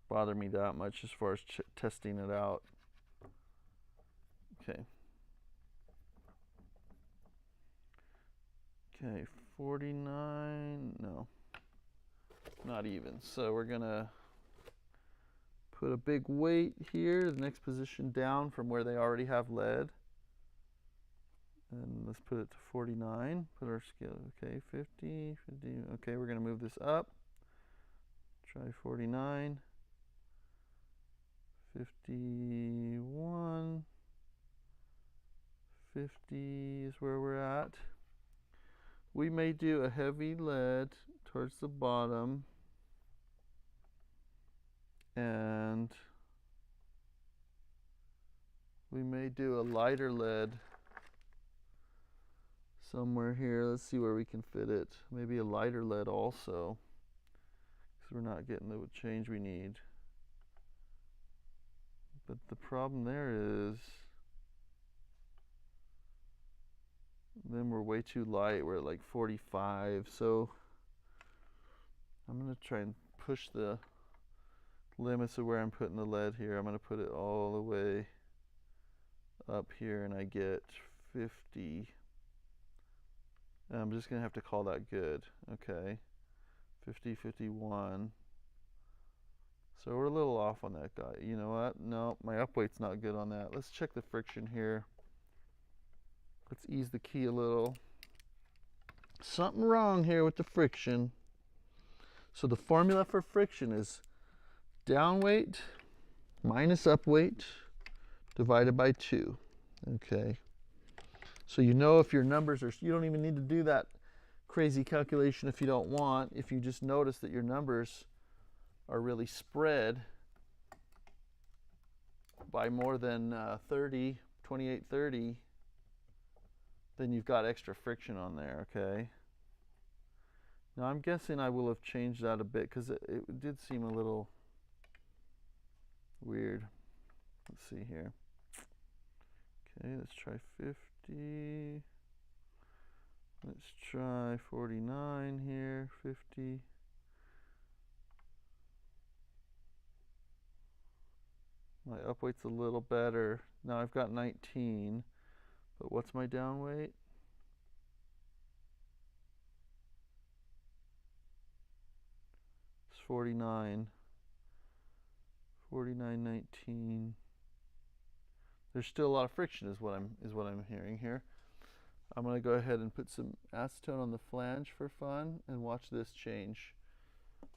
[SPEAKER 1] bother me that much as far as testing it out. Okay. Okay, 49, no, not even. So we're gonna put a big weight here, the next position down from where they already have lead. And let's put it to 49, put our scale, okay, 50, 50, okay, we're gonna move this up. Try 49, 51, 50 is where we're at. We may do a heavy lead towards the bottom, and we may do a lighter lead somewhere here. Let's see where we can fit it. Maybe a lighter lead also, because we're not getting the change we need. But the problem there is then we're way too light. We're at like 45. So I'm going to try and push the limits of where I'm putting the lead here. I'm going to put it all the way up here, and I get 50. And I'm just going to have to call that good. Okay, 50, 51. So we're a little off on that guy. You know what? No, my up weight's not good on that. Let's check the friction here. Let's ease the key a little. Something wrong here with the friction. So the formula for friction is down weight minus up weight divided by 2. Okay. So you know if your numbers are, you don't even need to do that crazy calculation if you don't want. If you just notice that your numbers are really spread by more than 30, 28, 30, then you've got extra friction on there, okay? Now I'm guessing I will have changed that a bit because it did seem a little weird. Let's see here. Okay, let's try 50. Let's try 49 here, 50. My up weight's a little better. Now I've got 19, but what's my down weight? It's 49. 49, 19. There's still a lot of friction is what I'm hearing here. I'm going to go ahead and put some acetone on the flange for fun and watch this change.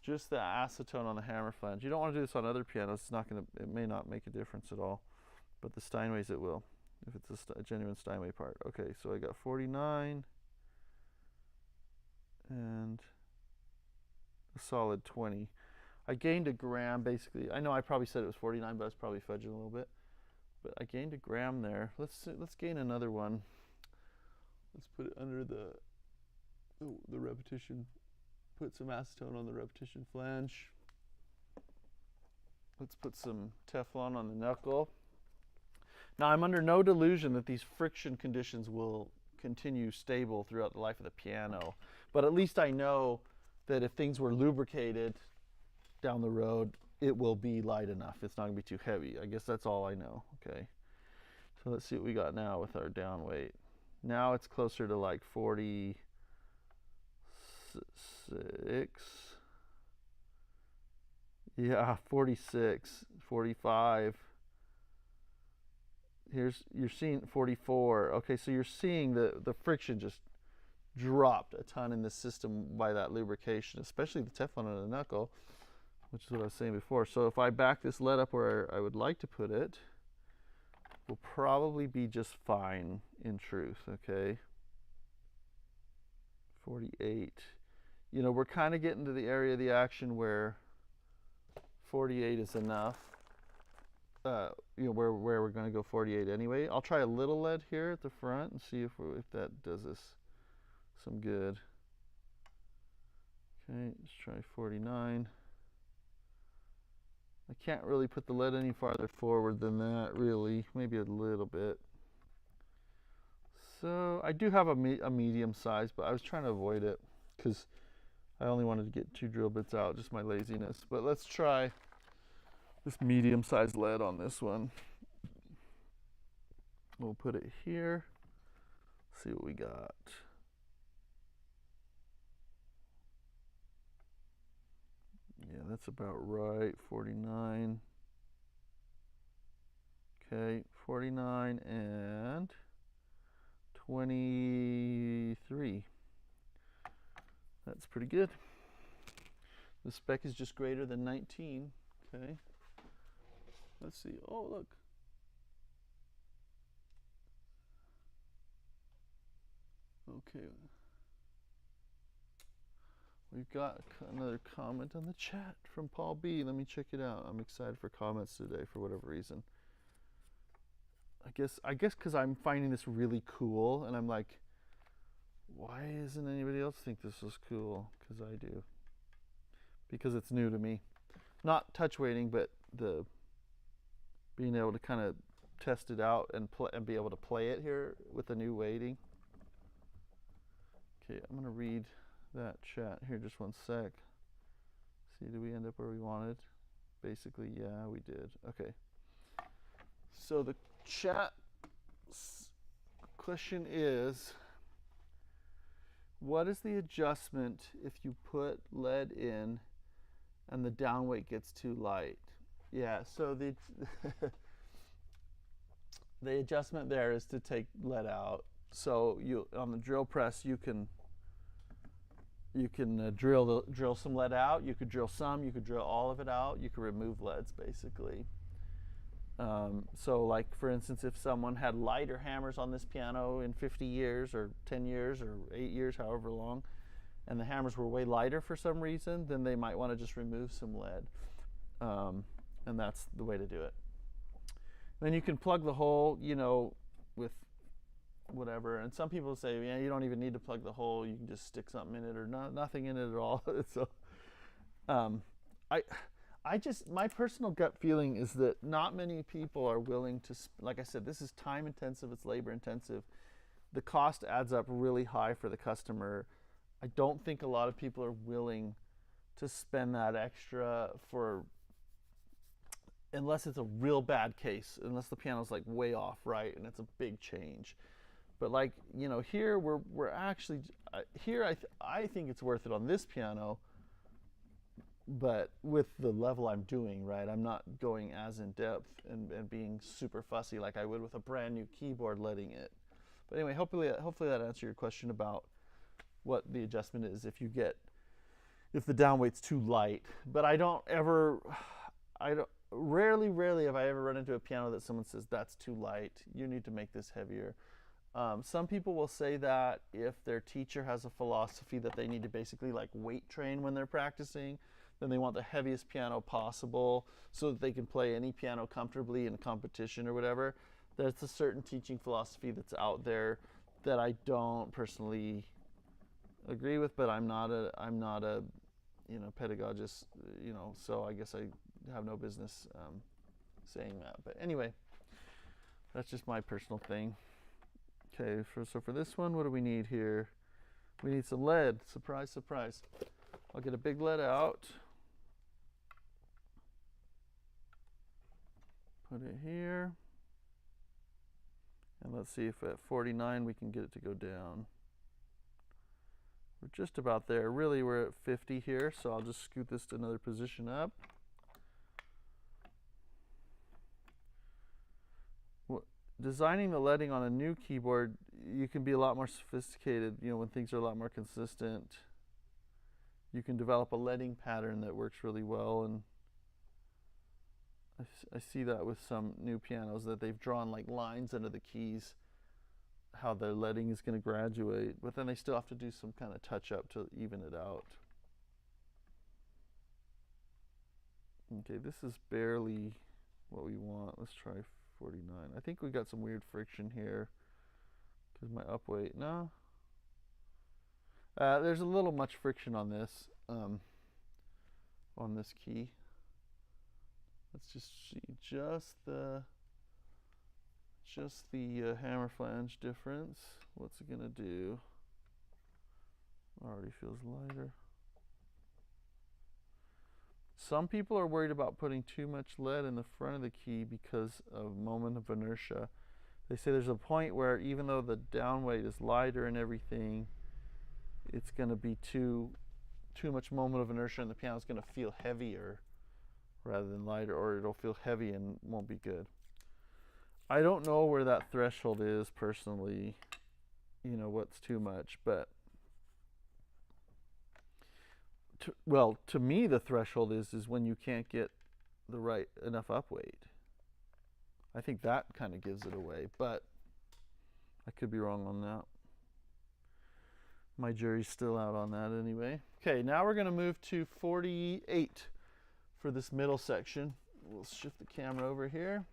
[SPEAKER 1] Just the acetone on the hammer flange. You don't want to do this on other pianos. It may not make a difference at all, but the Steinways it will, if it's a genuine Steinway part. Okay, so I got 49 and a solid 20. I gained a gram basically. I know I probably said it was 49, but I was probably fudging a little bit. But I gained a gram there. Let's gain another one. Let's put it under the repetition. Put some acetone on the repetition flange. Let's put some Teflon on the knuckle. Now I'm under no delusion that these friction conditions will continue stable throughout the life of the piano, but at least I know that if things were lubricated down the road, it will be light enough. It's not going to be too heavy. I guess that's all I know. Okay, so let's see what we got now with our down weight. Now it's closer to like 46, yeah, 46, 45. You're seeing 44. Okay, so you're seeing the friction just dropped a ton in the system by that lubrication, especially the Teflon on the knuckle, which is what I was saying before. So if I back this lead up where I would like to put it, will probably be just fine in truth. Okay, 48. You know, we're kind of getting to the area of the action where 48 is enough. You know, where we're going to go 48 anyway. I'll try a little lead here at the front and see if that does us some good. Okay, let's try 49. I can't really put the lead any farther forward than that, really. Maybe a little bit. So I do have a medium size, but I was trying to avoid it because I only wanted to get 2 drill bits out, just my laziness. But let's try this medium-sized lead on this one. We'll put it here. See what we got. Yeah, that's about right. 49. Okay, 49 and 23. That's pretty good. The spec is just greater than 19. Okay. Let's see. Oh, look. Okay. We've got another comment on the chat from Paul B. Let me check it out. I'm excited for comments today for whatever reason. I guess because I'm finding this really cool, and I'm like, why doesn't anybody else think this is cool? Because I do. Because it's new to me. Not touch weighting, but the being able to kind of test it out and be able to play it here with the new weighting. Okay, I'm gonna read that chat here just one sec. See, did we end up where we wanted? Basically, yeah, we did. Okay. So the chat question is, what is the adjustment if you put lead in and the down weight gets too light? Yeah, so the the adjustment there is to take lead out. So you on the drill press you can drill some lead out. You could drill some. You could drill all of it out. You could remove leads basically. So like for instance, if someone had lighter hammers on this piano in 50 years or 10 years or 8 years, however long, and the hammers were way lighter for some reason, then they might want to just remove some lead. And that's the way to do it. Then you can plug the hole, you know, with whatever. And some people say, yeah, you don't even need to plug the hole. You can just stick something in it or nothing in it at all. So my personal gut feeling is that not many people are willing to, like I said, this is time intensive, it's labor intensive. The cost adds up really high for the customer. I don't think a lot of people are willing to spend that extra for, unless it's a real bad case, unless the piano's like way off, right, and it's a big change. But like, you know, here we're actually, here I think it's worth it on this piano, but with the level I'm doing, right, I'm not going as in depth and being super fussy like I would with a brand new keyboard letting it. But anyway, hopefully that answered your question about what the adjustment is if the down weight's too light. But rarely have I ever run into a piano that someone says that's too light, you need to make this heavier. Some people will say that if their teacher has a philosophy that they need to basically like weight train when they're practicing, then they want the heaviest piano possible so that they can play any piano comfortably in a competition or whatever. There's a certain teaching philosophy that's out there that I don't personally agree with, but I'm not a pedagogist, so I guess I have no business saying that. But anyway, that's just my personal thing. Okay, so for this one, what do we need here? We need some lead. Surprise, surprise. I'll get a big lead out. Put it here. And let's see if at 49 we can get it to go down. We're just about there. Really, we're at 50 here, so I'll just scoot this to another position up. Designing the leading on a new keyboard, you can be a lot more sophisticated, when things are a lot more consistent. You can develop a leading pattern that works really well, and I see that with some new pianos that they've drawn like lines under the keys, how their leading is going to graduate, but then they still have to do some kind of touch up to even it out. Okay, this is barely what we want. Let's try 49. I think we got some weird friction here because my up weight, no. There's a little much friction on this key. Let's just see just the hammer flange difference. What's it gonna do? Already feels lighter. Some people are worried about putting too much lead in the front of the key because of moment of inertia. They say there's a point where even though the down weight is lighter and everything, it's going to be too much moment of inertia and the piano's going to feel heavier rather than lighter, or it'll feel heavy and won't be good. I don't know where that threshold is personally, what's too much, but to me the threshold is when you can't get the right enough up weight. I think that kind of gives it away, but I could be wrong on that. My jury's still out on that anyway. Okay, now we're going to move to 48 for this middle section. We'll shift the camera over here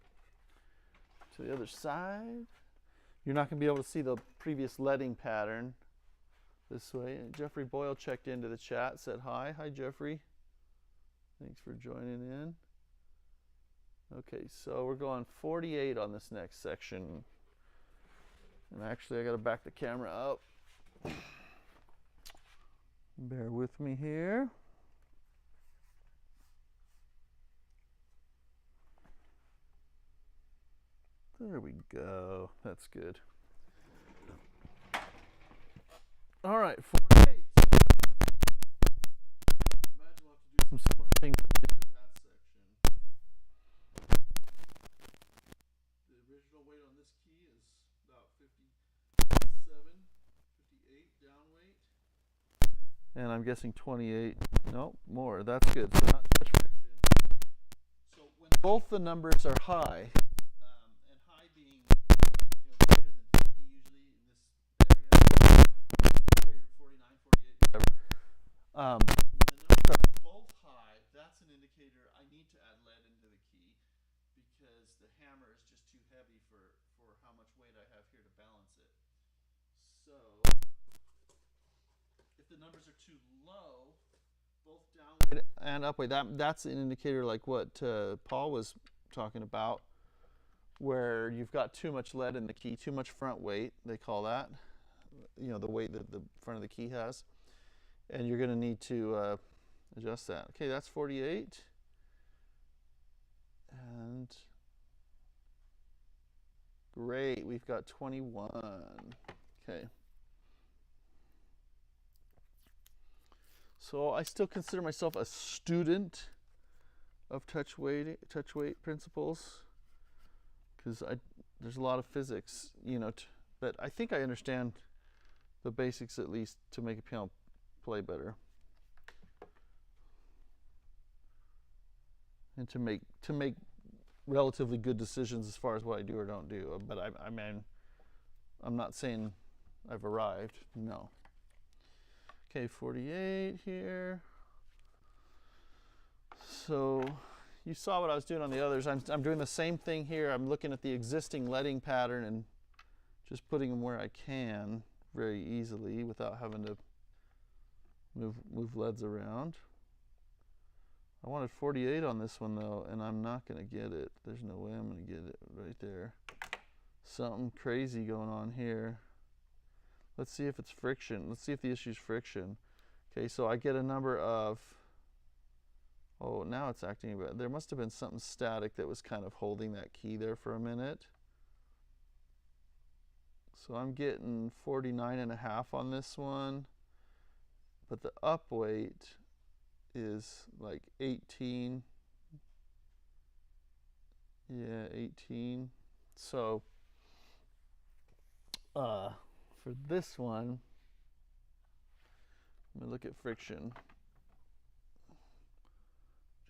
[SPEAKER 1] to the other side. You're not going to be able to see the previous leading pattern this way. Jeffrey Boyle checked into the chat, said hi. Hi, Jeffrey. Thanks for joining in. Okay, so we're going 48 on this next section. And actually, I got to back the camera up. Bear with me here. There we go. That's good. All right, 48. I imagine we'll have to do some similar things that we did to that section. The original weight on this key is about 57, 58 down weight. And I'm guessing 28. No, more. That's good. So not too much friction. So when both the numbers are high, and high being greater than 50 usually in this area, greater than 49, 48, whatever. When the numbers are both high, that's an indicator I need to add lead into the key because the hammer is just too heavy for how much weight I have here to balance it. So if the numbers are too low, both down weight and up weight, that's an indicator like what Paul was talking about, where you've got too much lead in the key, too much front weight, they call that, the weight that the front of the key has, and you're going to need to adjust that. Okay, that's 48, and great, we've got 21. Okay. So I still consider myself a student of touch weight principles, because there's a lot of physics, but I think I understand the basics at least to make a piano play better, and to make relatively good decisions as far as what I do or don't do. But I'm not saying I've arrived, no. Okay, 48 here. So you saw what I was doing on the others. I'm doing the same thing here. I'm looking at the existing leading pattern and just putting them where I can very easily without having to move leads around. I wanted 48 on this one though, and I'm not going to get it. There's no way I'm going to get it right there. Something crazy going on here. Let's see if it's friction. Let's see if the issue is friction. Okay, so I get a number of, oh, now it's acting bad. There must have been something static that was kind of holding that key there for a minute. So I'm getting 49.5 on this one, but the up weight is like 18. Yeah, 18. So for this one, I'm gonna look at friction.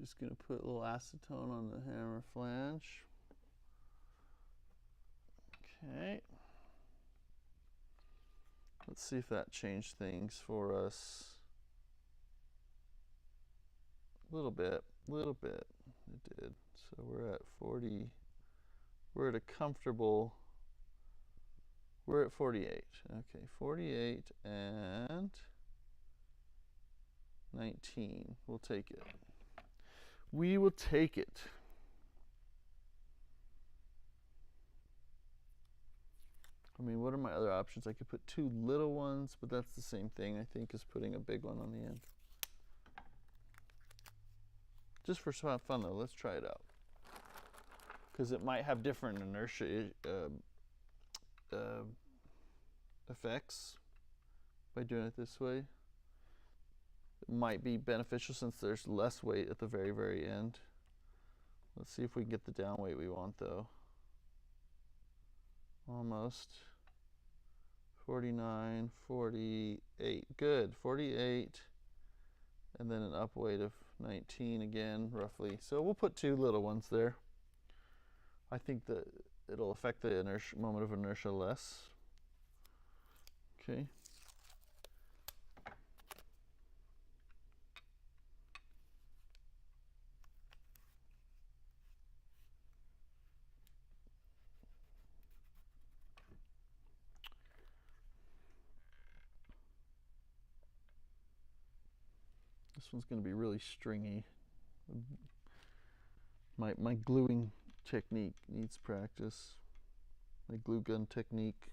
[SPEAKER 1] Just gonna put a little acetone on the hammer flange. Okay. Let's see if that changed things for us. A little bit. It did. So we're at 40. We're at a comfortable. We're at 48. Okay, 48 and 19. We'll take it. We will take it. I mean, what are my other options? I could put 2 little ones, but that's the same thing, I think, as putting a big one on the end. Just for some fun, though, let's try it out. Because it might have different inertia effects by doing it this way. It might be beneficial since there's less weight at the very, very end. Let's see if we can get the down weight we want, though. Almost. 49, 48. Good. 48. And then an up weight of 19 again, roughly. So we'll put 2 little ones there. I think that it'll affect the inertia, moment of inertia less. Okay. This one's going to be really stringy. My gluing technique needs practice. My glue gun technique.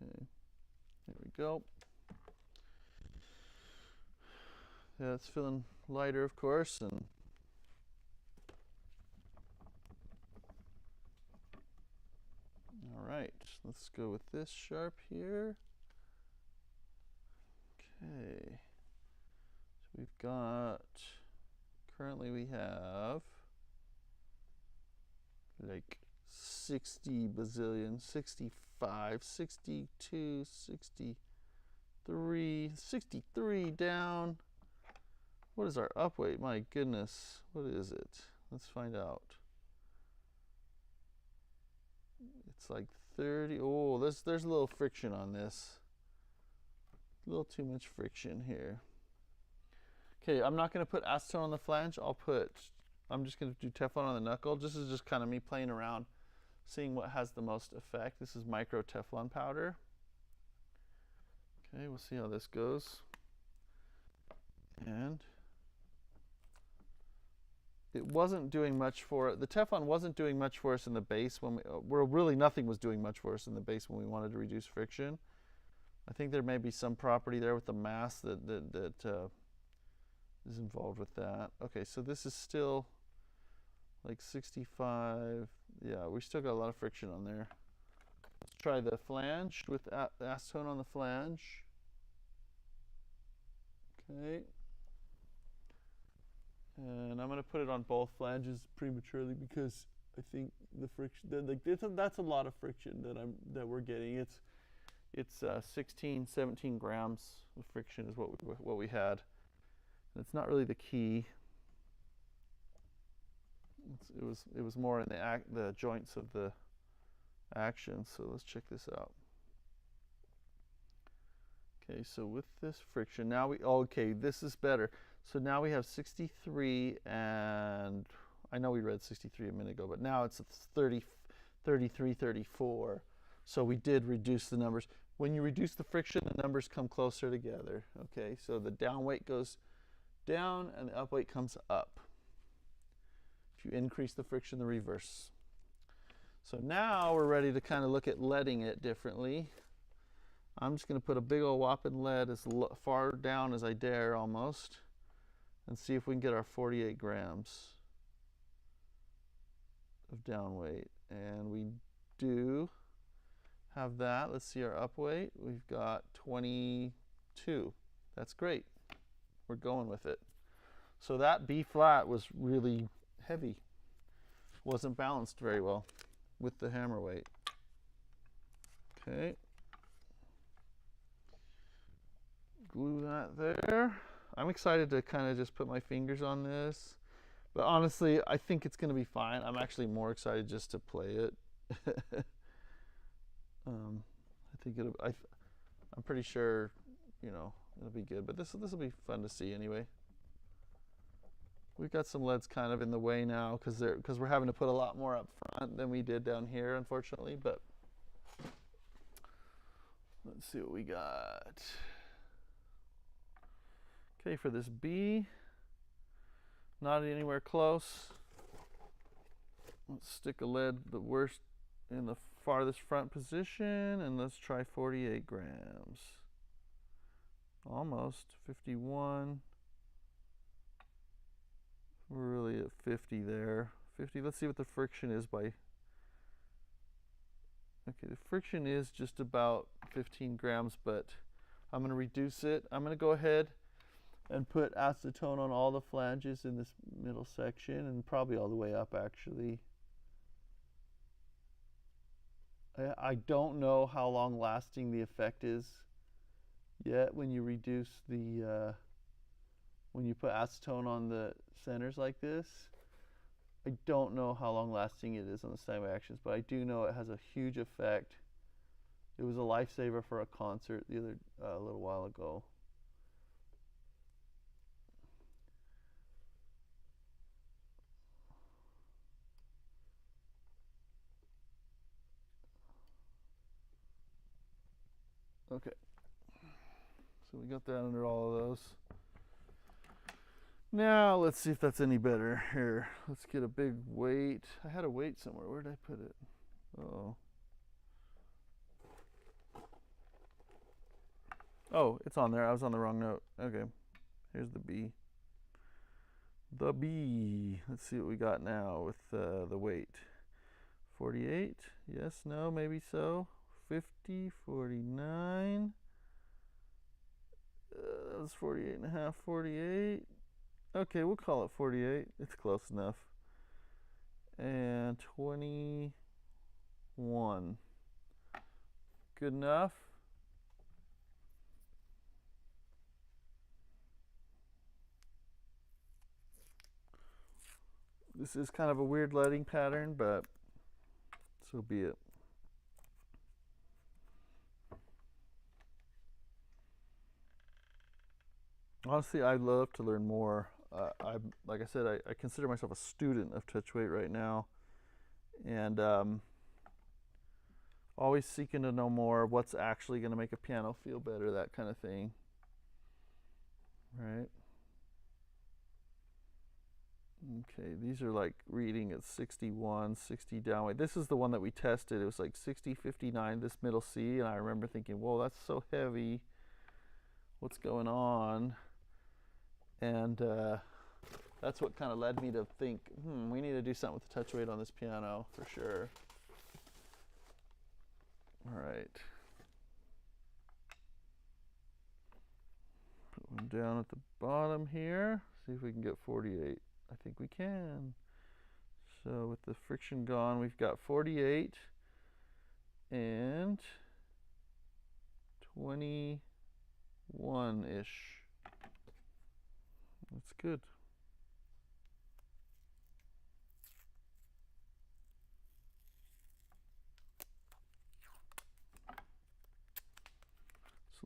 [SPEAKER 1] Okay, there we go. Yeah, it's feeling lighter, of course, and all right, let's go with this sharp here. Okay, so we've got, currently we have like 60 bazillion, 65, 62, 63, 63 down. What is our up weight? My goodness, what is it? Let's find out. It's like 30. Oh, there's a little friction on this. A little too much friction here. Okay, I'm not going to put acetone on the flange. I'm just going to do Teflon on the knuckle. This is just kind of me playing around, seeing what has the most effect. This is micro Teflon powder. Okay, we'll see how this goes. And it wasn't doing much for, the Teflon wasn't doing much for us in the base when really nothing was doing much for us in the base when we wanted to reduce friction. I think there may be some property there with the mass that is involved with that. Okay, so this is still like 65. Yeah, we still got a lot of friction on there. Let's try the flange with acetone on the flange. Okay. And I'm going to put it on both flanges prematurely because I think the friction, that's a lot of friction that we're getting. It's 16, 17 grams of friction is what we had. And it's not really the key. It was more in the joints of the action. So let's check this out. Okay, so with this friction, now okay, this is better. So now we have 63, and I know we read 63 a minute ago, but now it's 30, 33, 34. So we did reduce the numbers. When you reduce the friction, the numbers come closer together. Okay, so the down weight goes down and the up weight comes up. If you increase the friction, the reverse. So now we're ready to kind of look at leading it differently. I'm just going to put a big old whopping lead as far down as I dare almost, and see if we can get our 48 grams of down weight. And we do have that. Let's see our up weight. We've got 22. That's great. We're going with it. So that B flat was really heavy. Wasn't balanced very well with the hammer weight. Okay. Glue that there. I'm excited to kind of just put my fingers on this, but honestly, I think it's going to be fine. I'm actually more excited just to play it. I think I'm pretty sure, you know, it'll be good, but this will be fun to see anyway. We've got some leads kind of in the way now because we're having to put a lot more up front than we did down here, unfortunately, but let's see what we got. Okay, for this B, not anywhere close. Let's stick a lead the worst in the farthest front position, and let's try 48 grams. Almost 51. We're really at 50 there. 50. Let's see what the friction is by. Okay, the friction is just about 15 grams, but I'm going to reduce it. I'm going to go ahead and put acetone on all the flanges in this middle section, and probably all the way up actually. I don't know how long lasting the effect is yet when you reduce the when you put acetone on the centers like this. I don't know how long lasting it is on the Steinway actions, but I do know it has a huge effect. It was a lifesaver for a concert a little while ago. Okay, so we got that under all of those. Now let's see if that's any better. Here, let's get a big weight. I had a weight somewhere. Where did I put it? Oh. Oh, it's on there. I was on the wrong note. Okay, here's the B. The B. Let's see what we got now with the weight. 48. Yes, no, maybe so. 50, 49. That was 48 and a half, 48. Okay, we'll call it 48. It's close enough. And 21. Good enough. This is kind of a weird leading pattern, but so be it. Honestly, I'd love to learn more. Like I said, I consider myself a student of touch weight right now, and always seeking to know more. What's actually going to make a piano feel better? That kind of thing, right? Okay, these are like reading at 61, 60 down weight. This is the one that we tested. It was like 60, 59, this middle C, and I remember thinking, whoa, that's so heavy. What's going on? And that's what kind of led me to think, we need to do something with the touch weight on this piano for sure. All right. Put one down at the bottom here. See if we can get 48. I think we can. So with the friction gone, we've got 48 and 21-ish. That's good.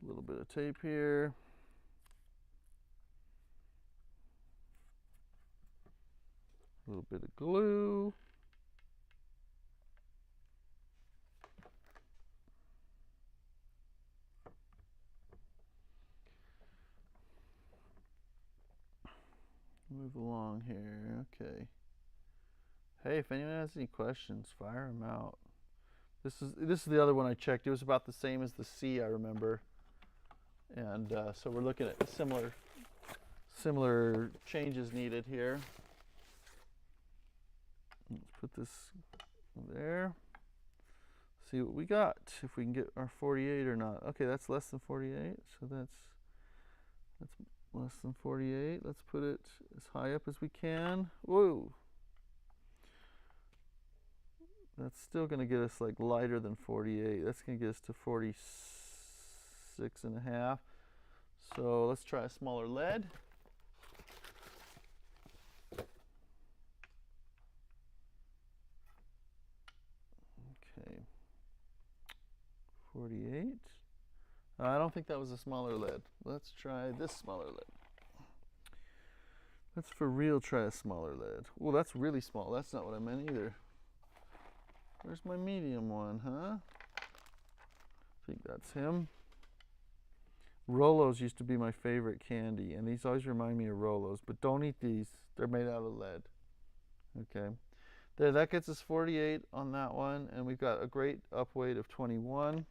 [SPEAKER 1] little bit of tape here. A little bit of glue. Move along here. Okay. Hey, if anyone has any questions, fire them out. This is the other one I checked. It was about the same as the C, I remember. And so we're looking at similar changes needed here. Let's put this there. See what we got, if we can get our 48 or not. Okay, that's less than 48, so that's less than 48. Let's put it as high up as we can. Whoa. That's still going to get us like lighter than 48. That's going to get us to 46 and a half. So let's try a smaller lead. Okay. 48. I don't think that was a smaller lead. Let's try this smaller lead. Let's for real try a smaller lead. Well, that's really small. That's not what I meant either. Where's my medium one, huh? I think that's him. Rolos used to be my favorite candy, and these always remind me of Rolos, but don't eat these. They're made out of lead. Okay. There, that gets us 48 on that one, and we've got a great up weight of 21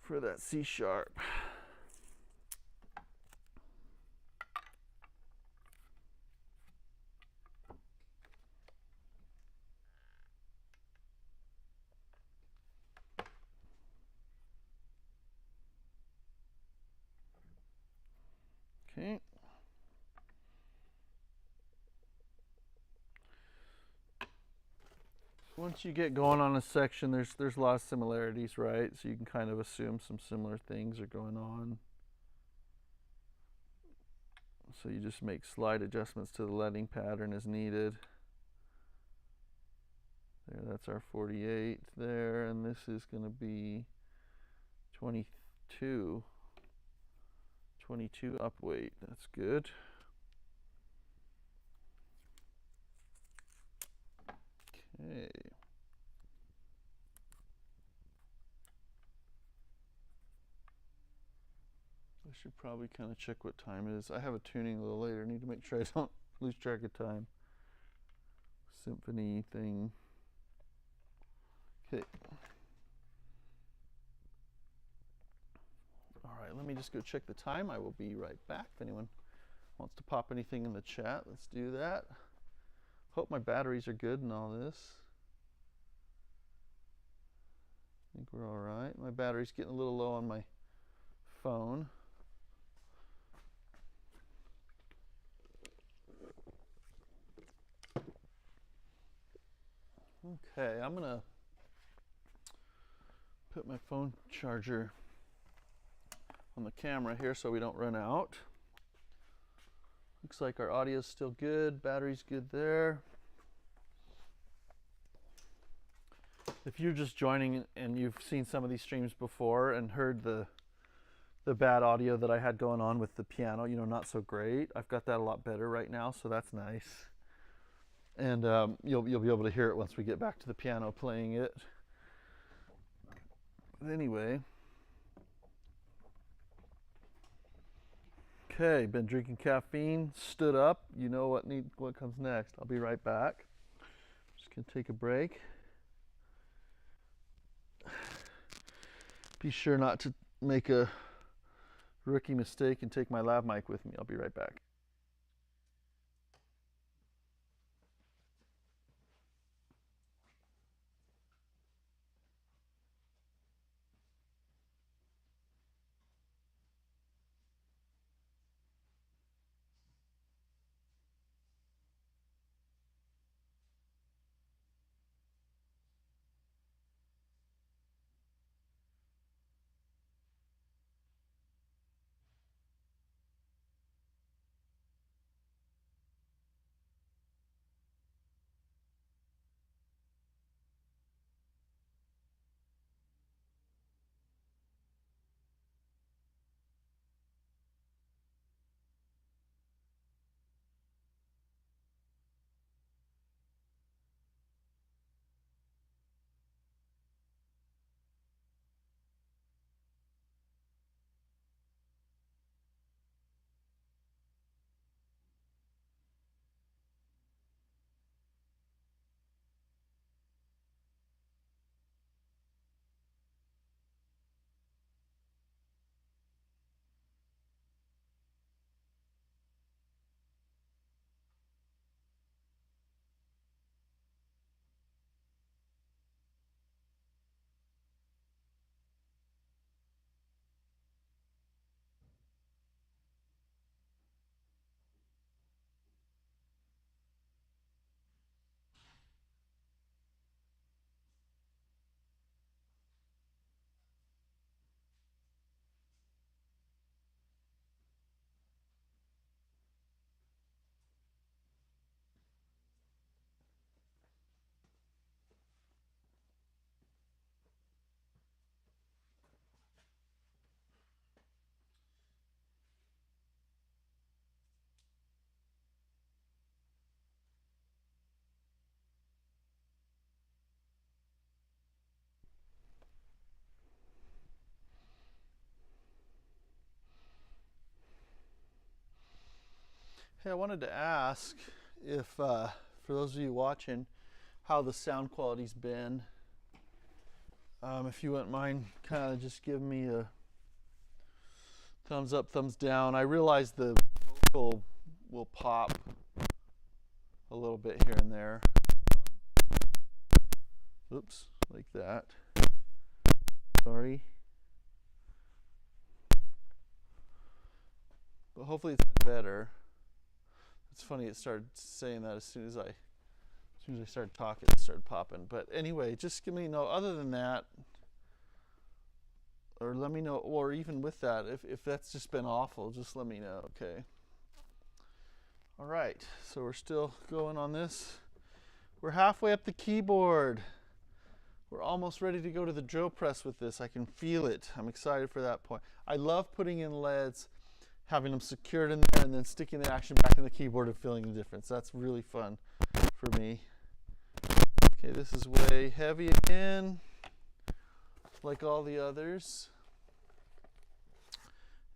[SPEAKER 1] for that C sharp. Okay. Once you get going on a section, there's a lot of similarities, right? So you can kind of assume some similar things are going on. So you just make slight adjustments to the leading pattern as needed. There, that's our 48 there, and this is going to be 22 up weight. That's good. Okay. I should probably kind of check what time it is. I have a tuning a little later. I need to make sure I don't lose track of time. Symphony thing. Okay. All right, let me just go check the time. I will be right back. If anyone wants to pop anything in the chat, let's do that. Hope my batteries are good and all this. I think we're all right. My battery's getting a little low on my phone. Okay, I'm gonna put my phone charger on the camera here so we don't run out. Looks like our audio's still good, battery's good there. If you're just joining and you've seen some of these streams before and heard the bad audio that I had going on with the piano, you know, not so great. I've got that a lot better right now, so that's nice. And you'll be able to hear it once we get back to the piano playing it. But anyway. Okay, been drinking caffeine, stood up. You know what comes next. I'll be right back. Just gonna take a break. Be sure not to make a rookie mistake and take my lav mic with me. I'll be right back. Hey, I wanted to ask if, for those of you watching, how the sound quality's been. If you wouldn't mind kind of just giving me a thumbs up, thumbs down. I realize the vocal will pop a little bit here and there. Oops, like that. Sorry. But hopefully it's better. It's funny, it started saying that as soon as I started talking, it started popping. But anyway, just give me other than that, or let me know, or even with that, if that's just been awful, just let me know, okay? All right, so we're still going on this. We're halfway up the keyboard. We're almost ready to go to the drill press with this. I can feel it. I'm excited for that point. I love putting in leads, having them secured in there, and then sticking the action back in the keyboard and feeling the difference. That's really fun for me. Okay, this is way heavy again, like all the others.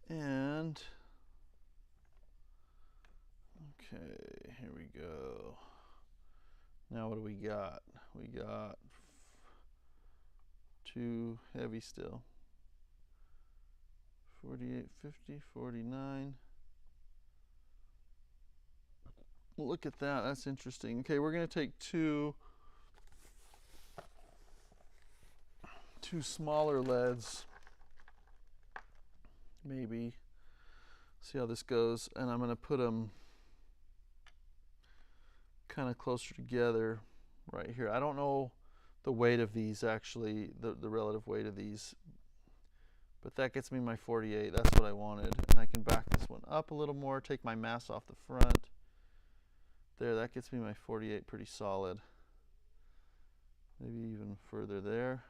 [SPEAKER 1] And, okay, here we go. Now what do we got? We got too heavy still. 48, 50, 49. Well, look at that. That's interesting. Okay, we're going to take two smaller leads. Maybe. See how this goes. And I'm going to put them kind of closer together right here. I don't know the weight of these actually, the relative weight of these. But that gets me my 48. That's what I wanted. And I can back this one up a little more, take my mass off the front. There, that gets me my 48 pretty solid. Maybe even further there.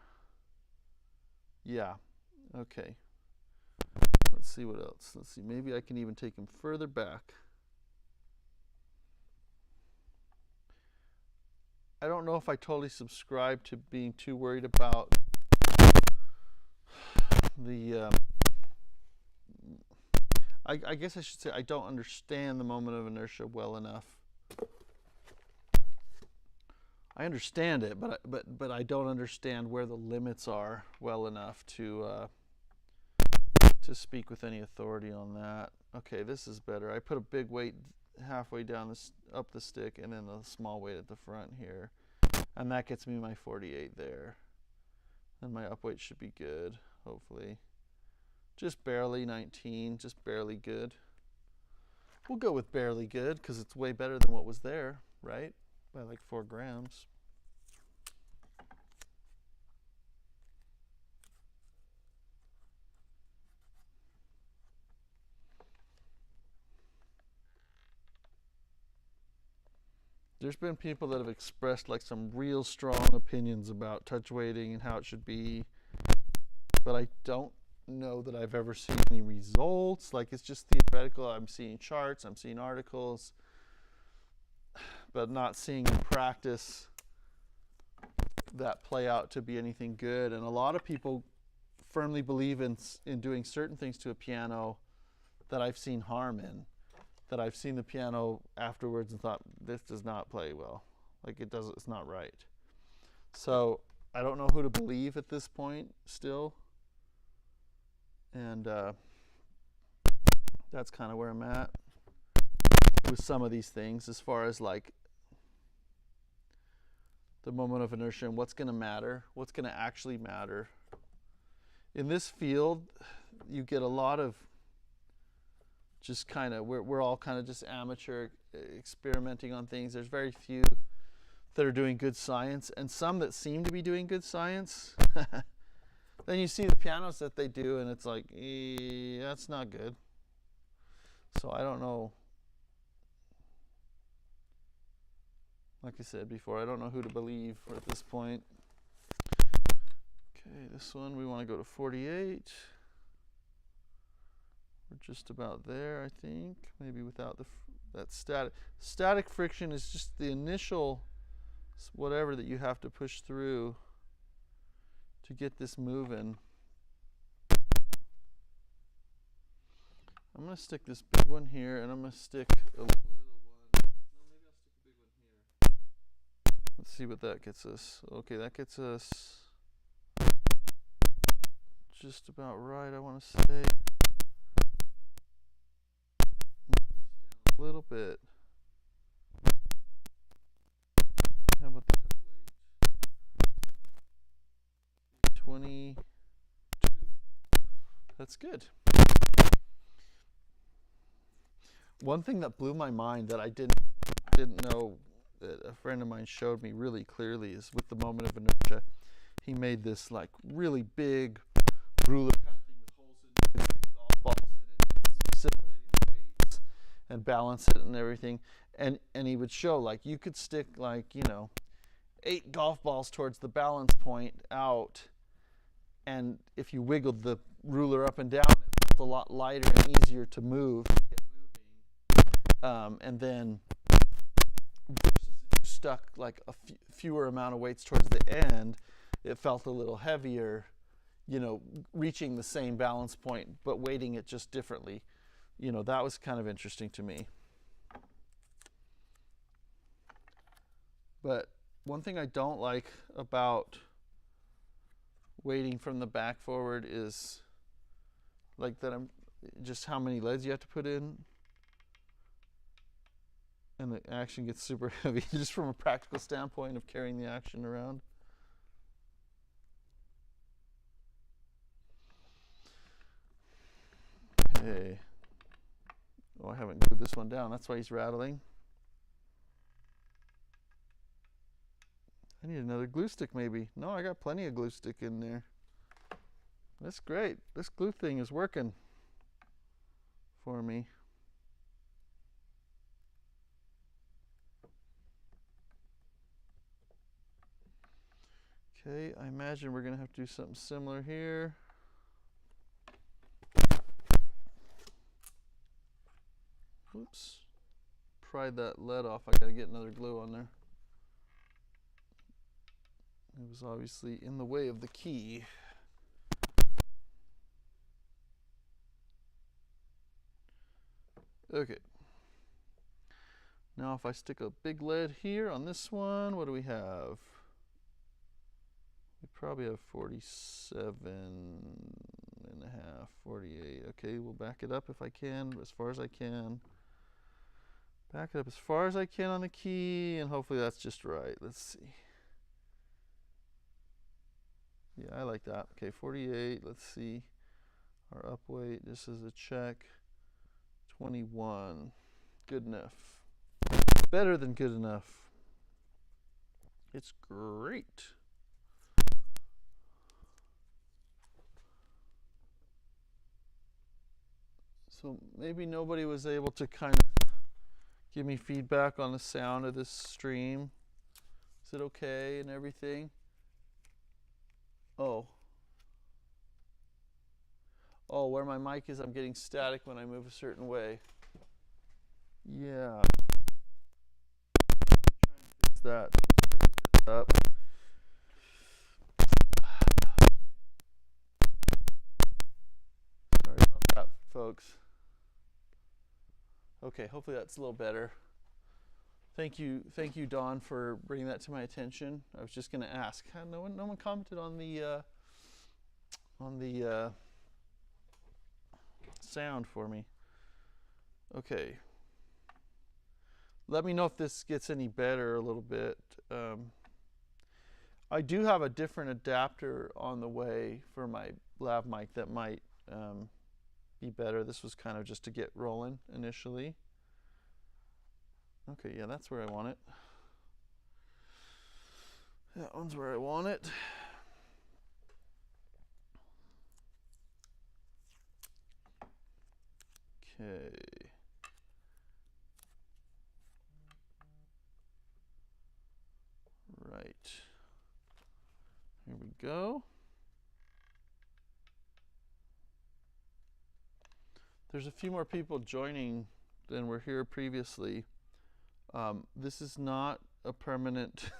[SPEAKER 1] Yeah, okay. Let's see what else. Let's see, maybe I can even take them further back. I don't know if I totally subscribe to being too worried about the I guess I should say I don't understand the moment of inertia well enough. I understand it, but I don't understand where the limits are well enough to speak with any authority on that. Okay, this is better. I put a big weight halfway down up the stick, and then a small weight at the front here, and that gets me my 48 there. And my up weight should be good, hopefully. Just barely 19, just barely good. We'll go with barely good because it's way better than what was there, right? By like 4 grams. There's been people that have expressed like some real strong opinions about touch weighting and how it should be, but I don't know that I've ever seen any results. Like, it's just theoretical. I'm seeing charts, I'm seeing articles, but not seeing in practice that play out to be anything good. And a lot of people firmly believe in doing certain things to a piano that I've seen harm in, that I've seen the piano afterwards and thought, this does not play well. Like, it's not right. So I don't know who to believe at this point still. And that's kind of where I'm at with some of these things, as far as like the moment of inertia and what's going to matter, what's going to actually matter. In this field, you get a lot of just kind of, we're all kind of just amateur experimenting on things. There's very few that are doing good science, and some that seem to be doing good science. Then you see the pianos that they do, and it's like, that's not good. So I don't know. Like I said before, I don't know who to believe at this point. Okay, this one we want to go to 48. We're just about there, I think. Maybe without that static friction is just the initial whatever that you have to push through to get this moving. I'm going to stick this big one here, and I'm going to stick a little one. No, maybe I'll stick a big one here. Let's see what that gets us. Okay, that gets us just about right, I want to say. Move this down a little bit. How about the up weight? 22. That's good. One thing that blew my mind that I didn't know, that a friend of mine showed me really clearly, is with the moment of inertia, he made this like really big ruler kind of thing with holes in it. You can stick golf balls in it, simulating the weights and balance it and everything. And he would show, like, you could stick, like, 8 golf balls towards the balance point out, and if you wiggled the ruler up and down, it felt a lot lighter and easier to move, to get moving. And then versus if you stuck like a fewer amount of weights towards the end, it felt a little heavier, reaching the same balance point but weighting it just differently. That was kind of interesting to me. But one thing I don't like about weighting from the back forward is like that just how many leads you have to put in, and the action gets super heavy just from a practical standpoint of carrying the action around. Okay. Oh, I haven't glued this one down. That's why he's rattling. I need another glue stick maybe. No, I got plenty of glue stick in there. That's great. This glue thing is working for me. Okay, I imagine we're going to have to do something similar here. Whoops. Pried that lead off. I got to get another glue on there. It was obviously in the way of the key. Okay. Now if I stick a big lead here on this one, what do we have? We probably have 47 and a half, 48. Okay, we'll back it up if I can, as far as I can. Back it up as far as I can on the key, and hopefully that's just right. Let's see. Yeah, I like that. Okay, 48. Let's see. Our up weight, this is a check. 21. Good enough. Better than good enough. It's great. So maybe nobody was able to kind of give me feedback on the sound of this stream. Is it okay and everything? Oh, where my mic is, I'm getting static when I move a certain way. Yeah. Let me try and fix that. Screw this up. Sorry about that, folks. Okay, hopefully that's a little better. Thank you, Dawn, for bringing that to my attention. I was just going to ask. No one commented on the sound for me. Okay. Let me know if this gets any better a little bit. I do have a different adapter on the way for my lav mic that might be better. This was kind of just to get rolling initially. Okay, yeah, that's where I want it. That one's where I want it. Okay. Right. Here we go. There's a few more people joining than were here previously. This is not a permanent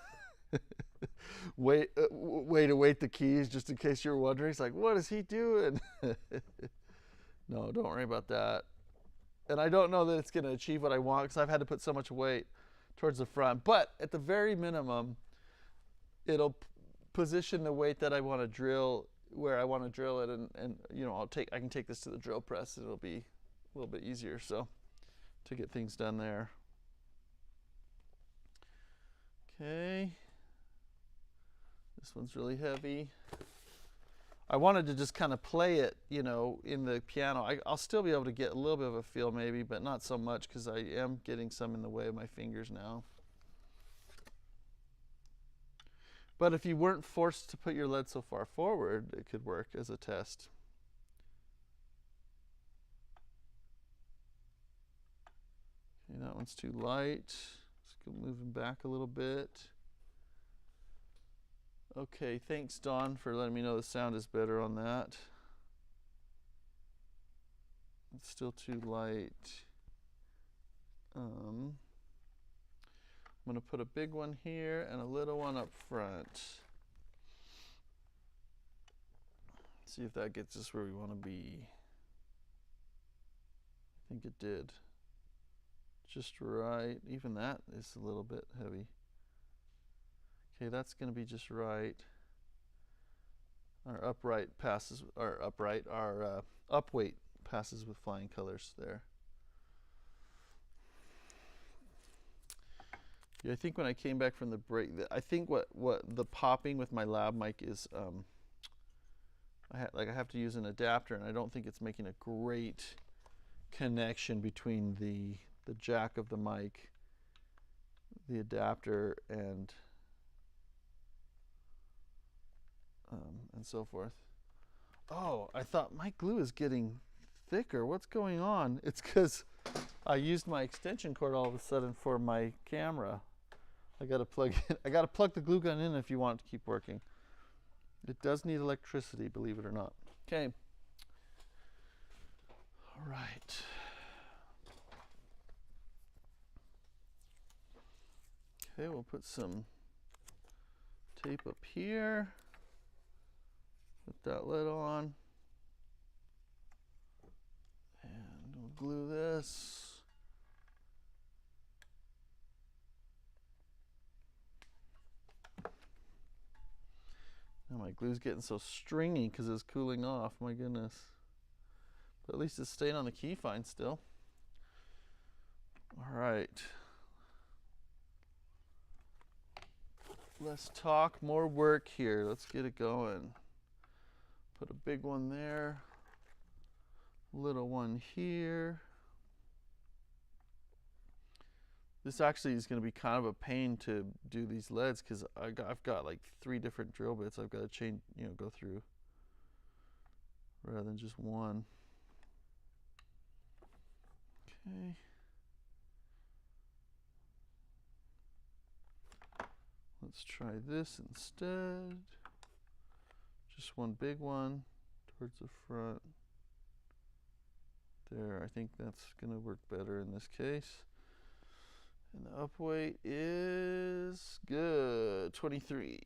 [SPEAKER 1] way to weight the keys, just in case you're wondering. It's like, what is he doing? No, don't worry about that. And I don't know that it's going to achieve what I want because I've had to put so much weight towards the front. But at the very minimum, it'll position the weight that I want to drill where I want to drill it, and you know, I can take this to the drill press and it'll be a little bit easier so to get things done there. Okay. This one's really heavy. I wanted to just kind of play it, you know, in the piano. I'll still be able to get a little bit of a feel maybe, but not so much because I am getting some in the way of my fingers now. But if you weren't forced to put your lead so far forward, it could work as a test. Okay, that one's too light. Let's go moving back a little bit. Okay, thanks Dawn for letting me know the sound is better on that. It's still too light. I'm going to put a big one here and a little one up front. See if that gets us where we want to be. I think it did. Just right. Even that is a little bit heavy. Okay, that's going to be just right. Our upweight passes with flying colors there. Yeah, I think when I came back from the break, I think what the popping with my lab mic is, I have to use an adapter, and I don't think it's making a great connection between the jack of the mic, the adapter, and so forth. Oh, I thought my glue is getting thicker. What's going on? It's because I used my extension cord all of a sudden for my camera. I gotta plug the glue gun in if you want it to keep working. It does need electricity, believe it or not. Okay. All right. Okay, we'll put some tape up here. Put that lid on. And we'll glue this. Oh, my glue's getting so stringy because it's cooling off. My goodness. But at least it's staying on the key fine still. All right. Less talk, more work here. Let's get it going. Put a big one there. Little one here. This actually is going to be kind of a pain to do these leads because I've got like 3 different drill bits I've got to change, you know, go through rather than just one. Okay. Let's try this instead. Just one big one towards the front. There, I think that's going to work better in this case. And the upweight is good, 23.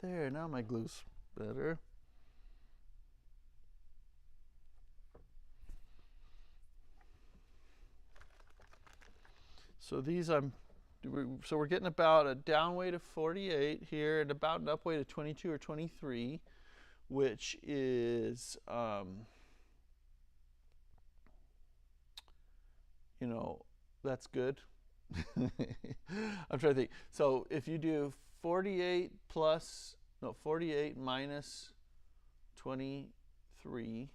[SPEAKER 1] There, now my glue's better. So these we're getting about a down weight of 48 here and about an up weight of 22 or 23, which is, you know, that's good. I'm trying to think. So if you do 48 minus 23,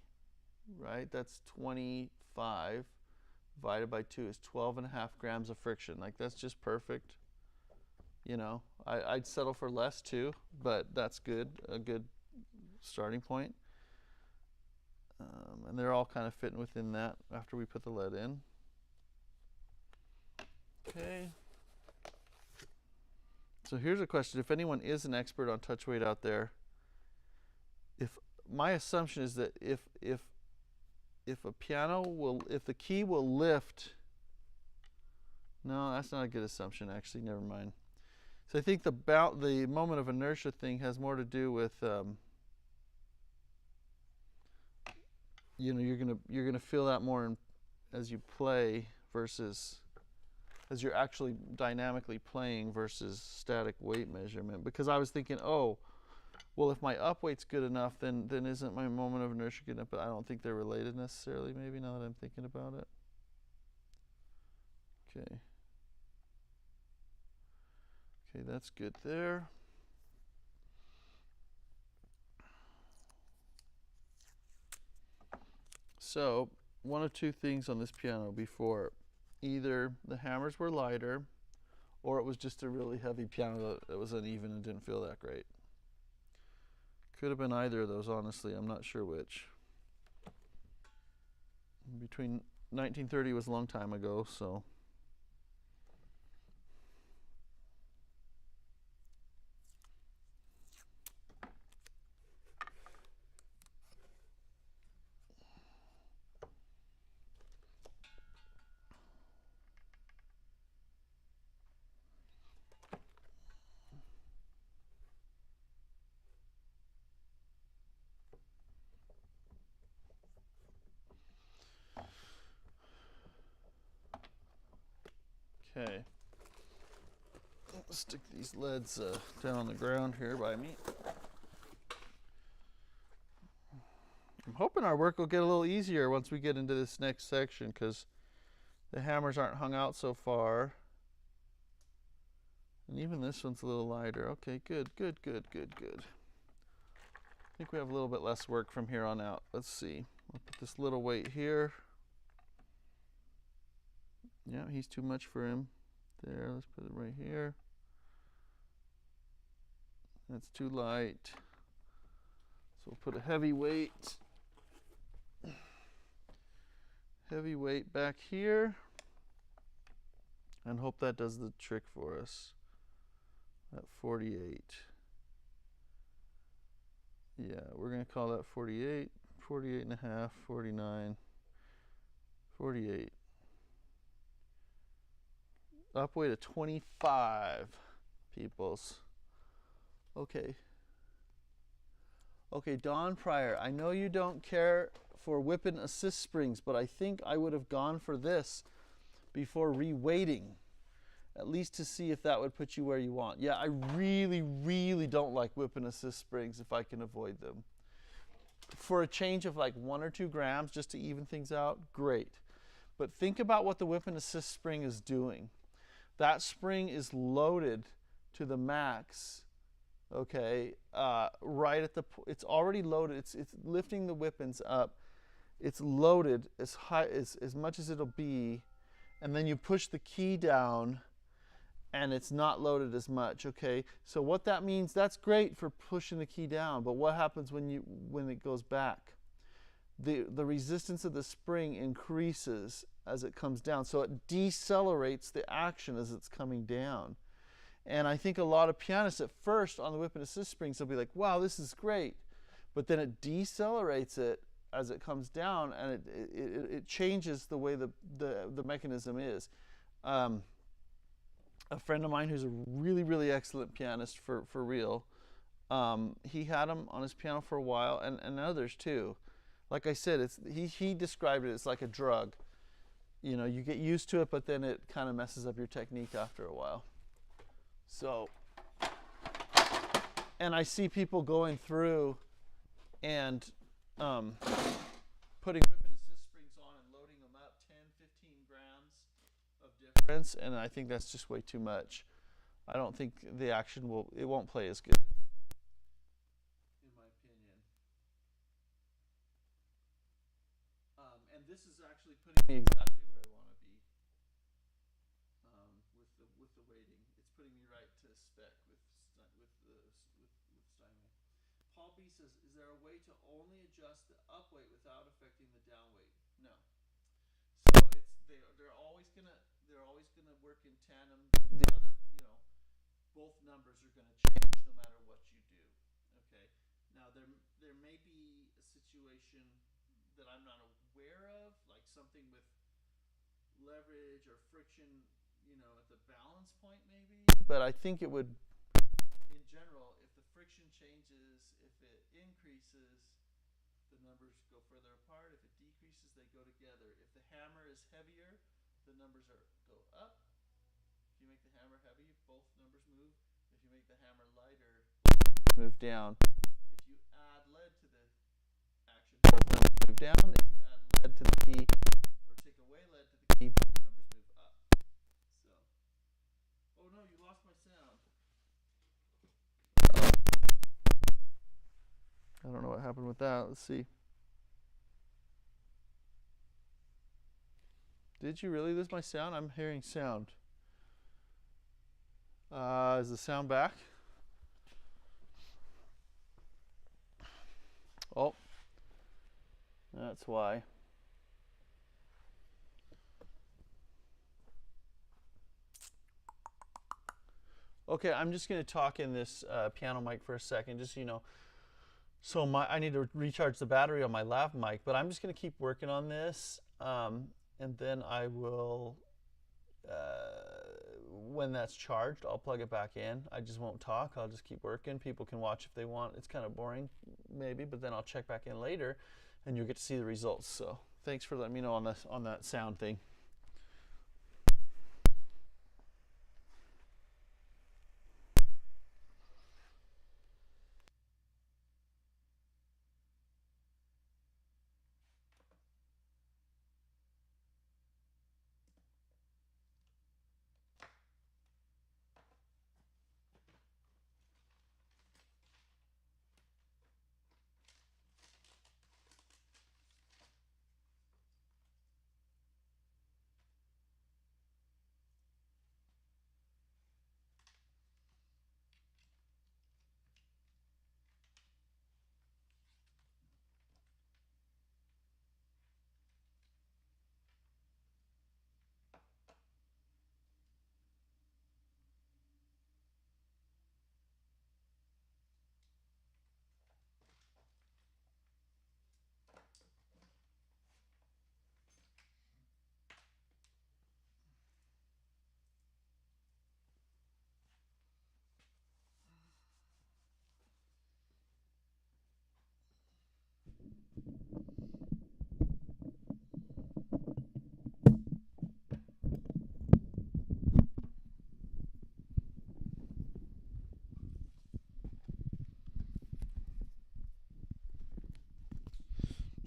[SPEAKER 1] right? That's 25. Divided by 2 is 12.5 grams of friction. Like, that's just perfect. You know, I'd settle for less too, but that's good, a good starting point. And they're all kind of fitting within that after we put the lead in. Okay. So here's a question. If anyone is an expert on touch weight out there, my assumption is that if the key will lift No, that's not a good assumption. Actually, never mind. So I think the moment of inertia thing has more to do with you're gonna feel that more as you play versus as you're actually dynamically playing versus static weight measurement. Because I was thinking, oh, well, if my up weight's good enough, then isn't my moment of inertia good enough? But I don't think they're related necessarily. Maybe now that I'm thinking about it. Okay. Okay, that's good there. So, one of two things on this piano before. Either the hammers were lighter, or it was just a really heavy piano that was uneven and didn't feel that great. Could have been either of those, honestly. I'm not sure which. Between 1930 was a long time ago, so. Okay. Let's stick these leads down on the ground here by me. I'm hoping our work will get a little easier once we get into this next section because the hammers aren't hung out so far. And even this one's a little lighter. Okay, good. I think we have a little bit less work from here on out. Let's see. I'll put this little weight here. Yeah, he's too much for him. There, let's put it right here. That's too light. So we'll put a heavy weight back here and hope that does the trick for us at 48. Yeah, we're going to call that 48, 48 and a half, 49, 48. Up weight of 25, peoples. Okay. Okay, Don Pryor, I know you don't care for whip and assist springs, but I think I would have gone for this before re-weighting, at least to see if that would put you where you want. Yeah, I really don't like whip and assist springs if I can avoid them. For a change of like 1 or 2 grams just to even things out, great. But think about what the whip and assist spring is doing. That spring is loaded to the max, okay, right at the, it's already loaded, it's lifting the whippings up, it's loaded as high, as much as it'll be, and then you push the key down, and it's not loaded as much, okay? So what that means, that's great for pushing the key down, but what happens when it goes back? The resistance of the spring increases as it comes down, so it decelerates the action as it's coming down. And I think a lot of pianists at first on the whip and assist springs, they'll be like, wow, this is great. But then it decelerates it as it comes down, and it changes the way the mechanism is. A friend of mine who's a really excellent pianist for real, he had them on his piano for a while, and others too. Like I said, he described it as like a drug. You know, you get used to it, but then it kind of messes up your technique after a while. So, and I see people going through and putting whip and assist springs on and loading them up 10, 15 grams of difference, and I think that's just way too much. I don't think the action won't play as good, in my opinion. And this is actually putting me exactly where I want to be with the weighting. It's putting me right to spec with Steinway. Paul B says, "Is there a way to only adjust the up weight without affecting the down weight?" No. So they're always gonna work in tandem. The other, both numbers are gonna change no matter what you do. Okay. Now there may be a situation that I'm not aware of, like something with leverage or friction at the balance point maybe. But I think it would, in general, if the friction changes, if it increases, the numbers go further apart. If it decreases, they go together. If the hammer is heavier, the numbers go up. If you make the hammer heavy, both numbers move. If you make the hammer lighter, both numbers move down. If you add lead to the action, both numbers move down. If you add lead to the key or take away lead to the key, both numbers move up. So, oh no, you lost my sound. I don't know what happened with that. Let's see. Did you really lose my sound? I'm hearing sound. Is the sound back? Oh, that's why. Okay, I'm just going to talk in this piano mic for a second, just so you know. So I need to recharge the battery on my lav mic, but I'm just going to keep working on this, and then I will, when that's charged, I'll plug it back in. I just won't talk. I'll just keep working. People can watch if they want. It's kind of boring, maybe, but then I'll check back in later, and you'll get to see the results. So thanks for letting me know on that sound thing.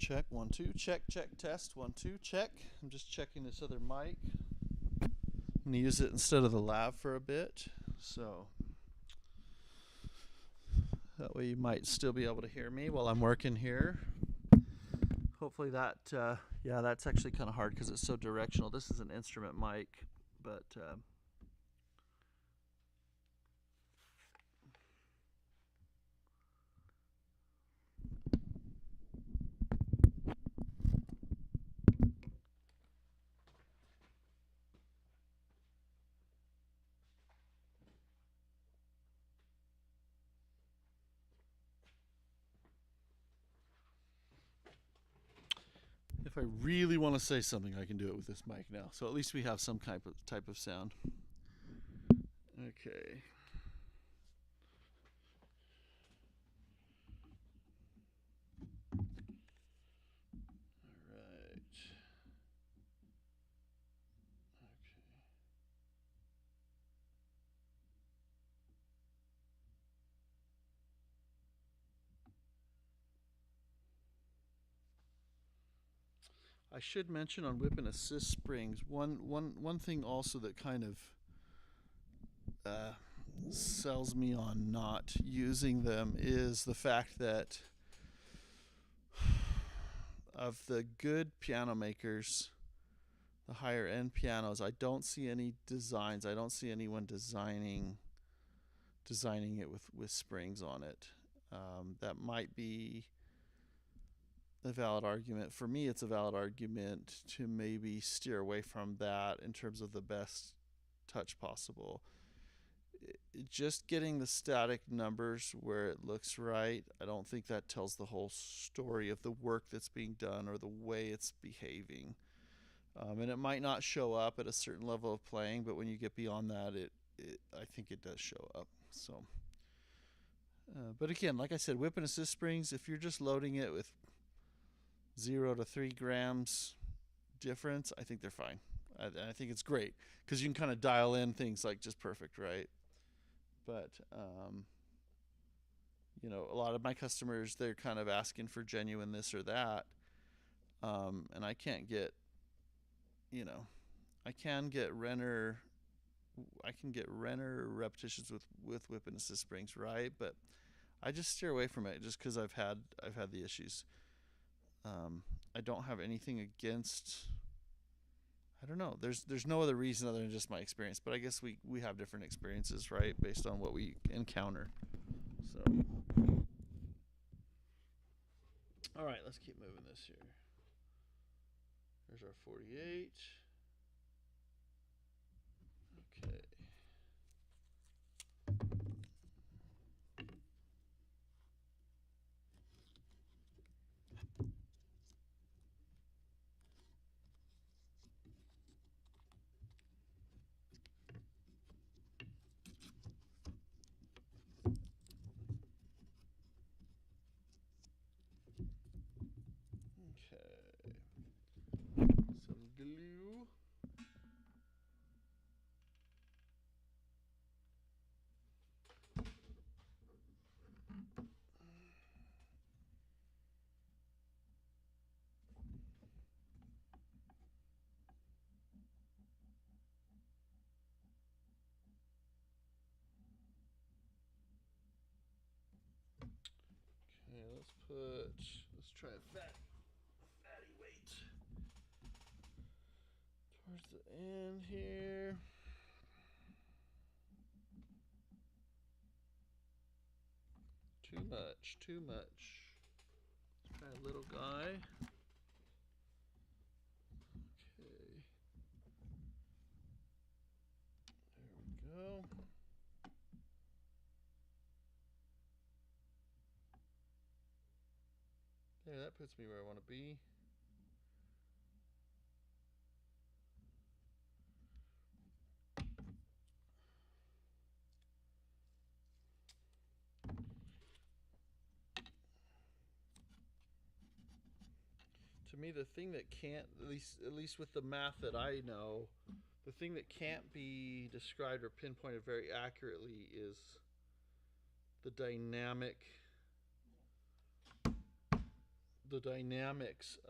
[SPEAKER 1] Check, 1, 2, check, test, 1, 2, check. I'm just checking this other mic. I'm going to use it instead of the lav for a bit, so that way you might still be able to hear me while I'm working here. Hopefully that, yeah, that's actually kind of hard because it's so directional. This is an instrument mic, but if I really want to say something, I can do it with this mic now. So at least we have some type of sound. Okay. All right. Okay. I should mention on whip and assist springs, one thing also that kind of sells me on not using them is the fact that of the good piano makers, the higher end pianos, I don't see any designs. I don't see anyone designing it with springs on it. That might be a valid argument. For me, it's a valid argument to maybe steer away from that in terms of the best touch possible. Just getting the static numbers where it looks right, I don't think that tells the whole story of the work that's being done or the way it's behaving. And it might not show up at a certain level of playing, but when you get beyond that, I think it does show up. So, but again, like I said, whip and assist springs, if you're just loading it with 0 to 3 grams difference, I think they're fine. I think it's great because you can kind of dial in things like just perfect, right? But you know, a lot of my customers, they're kind of asking for genuine this or that, and I can't get, you know, I can get Renner repetitions with whip and assist springs, right? But I just steer away from it just because I've had the issues. I don't have anything against. I don't know. There's no other reason other than just my experience. But I guess we have different experiences, right, based on what we encounter. So, all right, let's keep moving this here. There's our 48. Okay. Okay. Some glue. Okay, let's try a fatty weight towards the end here. Too much. Let's try a little guy. Okay. There we go. There, that puts me where I want to be. To me, the thing that can't, at least with the math that I know, the thing that can't be described or pinpointed very accurately is the dynamics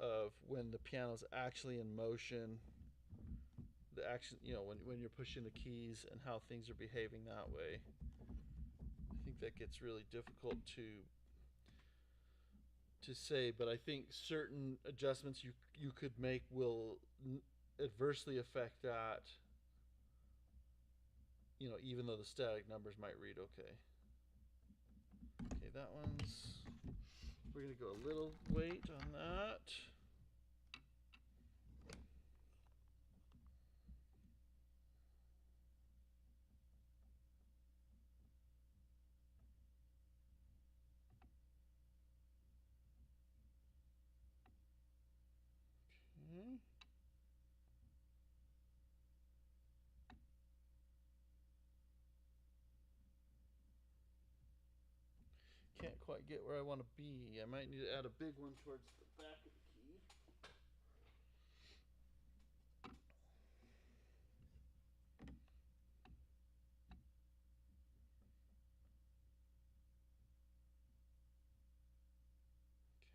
[SPEAKER 1] of when the piano's actually in motion, the action, you know, when you're pushing the keys and how things are behaving that way. I think that gets really difficult to say, but I think certain adjustments you could make will adversely affect that, you know, even though the static numbers might read okay. Okay, that one's, we're going to go a little weight on that. Okay. Can't quite get where I want to be. I might need to add a big one towards the back of the key.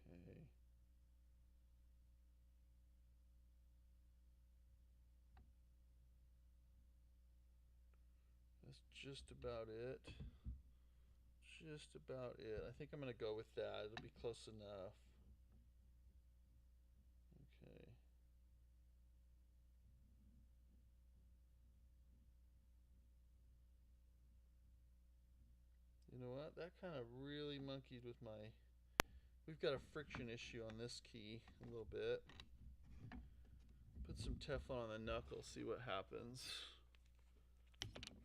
[SPEAKER 1] Okay. That's just about it. Just about it. I think I'm going to go with that. It'll be close enough. Okay. You know what? That kind of really monkeyed with my... We've got a friction issue on this key a little bit. Put some Teflon on the knuckle, see what happens.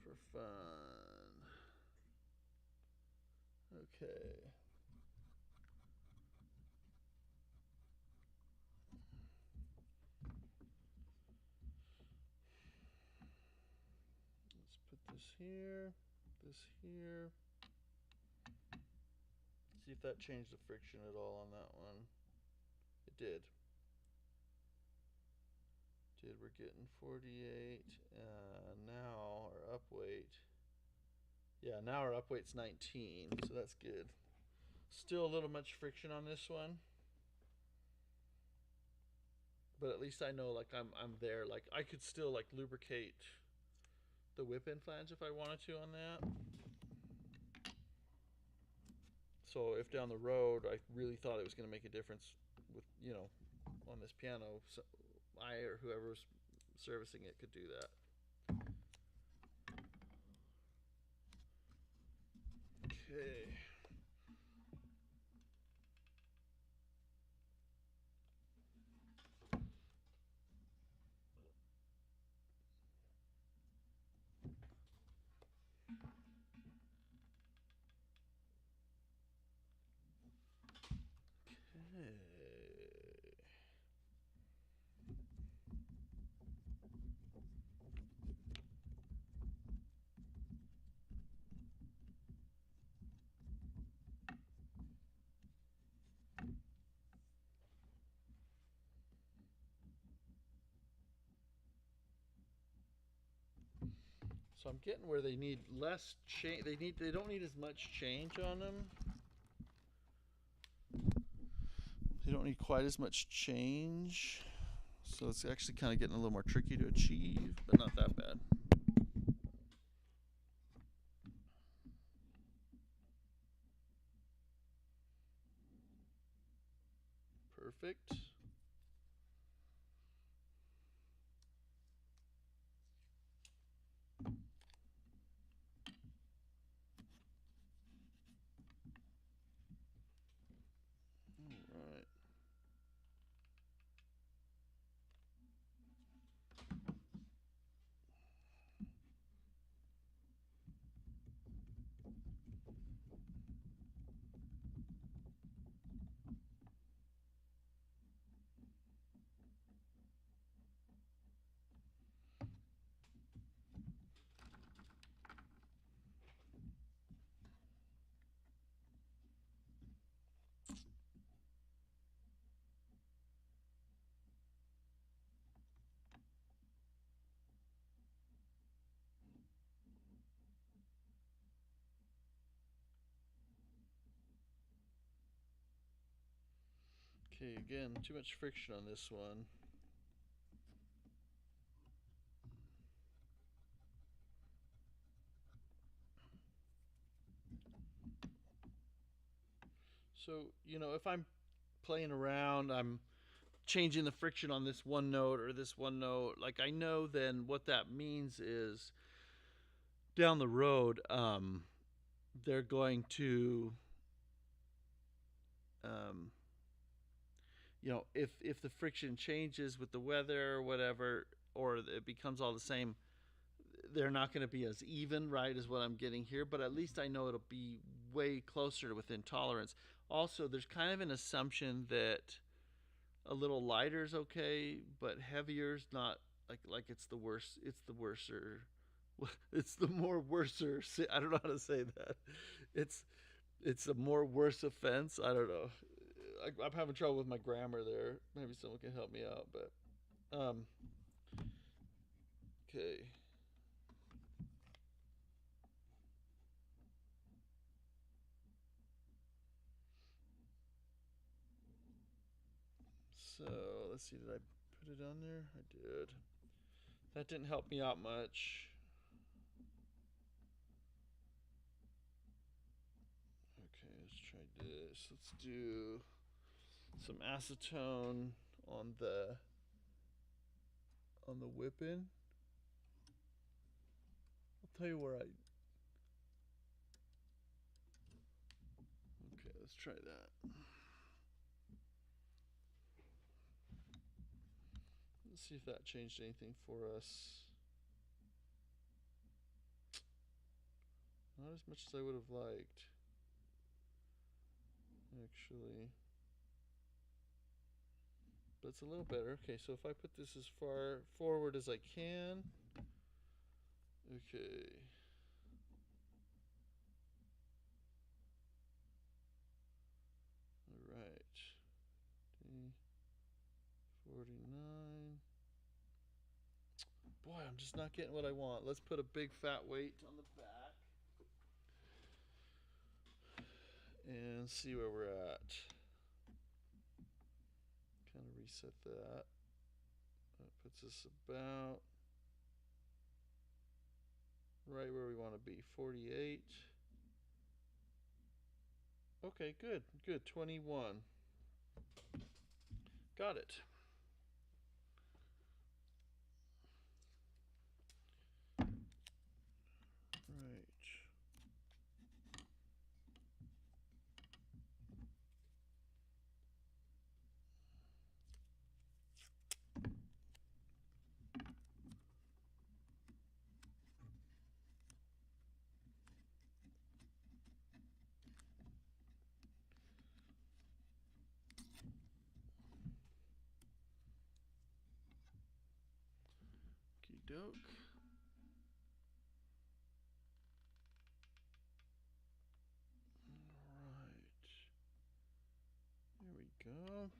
[SPEAKER 1] For fun. Okay. this here, this here. See if that changed the friction at all on that one. It did. We're getting 48. Now our up weight. Yeah, now our up weight's 19, so that's good. Still a little much friction on this one, but at least I know like I'm there. Like I could still like lubricate the whip-in flange if I wanted to on that. So if down the road I really thought it was going to make a difference with, you know, on this piano, so I or whoever's servicing it could do that. Okay. So I'm getting where they need less change. They don't need as much change on them. They don't need quite as much change. So it's actually kind of getting a little more tricky to achieve, but not that bad. Perfect. All right. Okay, again, too much friction on this one. So, you know, if I'm playing around, I'm changing the friction on this one note or this one note, like I know then what that means is down the road, they're going to, you know, if the friction changes with the weather or whatever, or it becomes all the same, they're not going to be as even, right, as what I'm getting here, but at least I know it'll be way closer to within tolerance. Also, there's kind of an assumption that a little lighter is okay, but heavier is not, like it's the worst. It's the worser. It's the more worser. I don't know how to say that. It's a more worse offense. I don't know. I'm having trouble with my grammar there. Maybe someone can help me out. But okay. So let's see. Did I put it on there? I did. That didn't help me out much. Okay, let's try this. Let's do some acetone on the whip-in. I'll tell you where I. Okay, let's try that. Let's see if that changed anything for us. Not as much as I would have liked, actually. But it's a little better. Okay, so if I put this as far forward as I can. Okay. 49. Boy, I'm just not getting what I want. Let's put a big fat weight on the back and see where we're at. Kind of reset that. That puts us about right where we want to be, 48. Okay, good, good, 21. Got it. Right. Okey doke. Alright. There we go.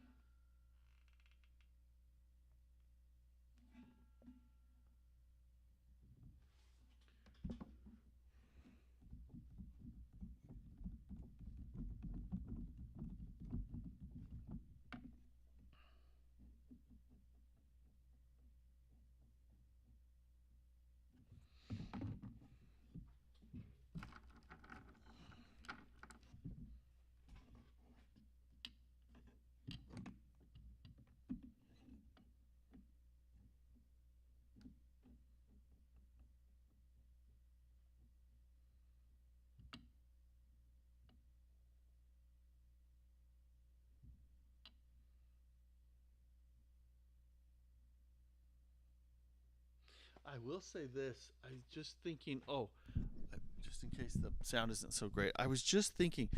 [SPEAKER 1] I will say this. I was just thinking, just in case the sound isn't so great, I was just thinking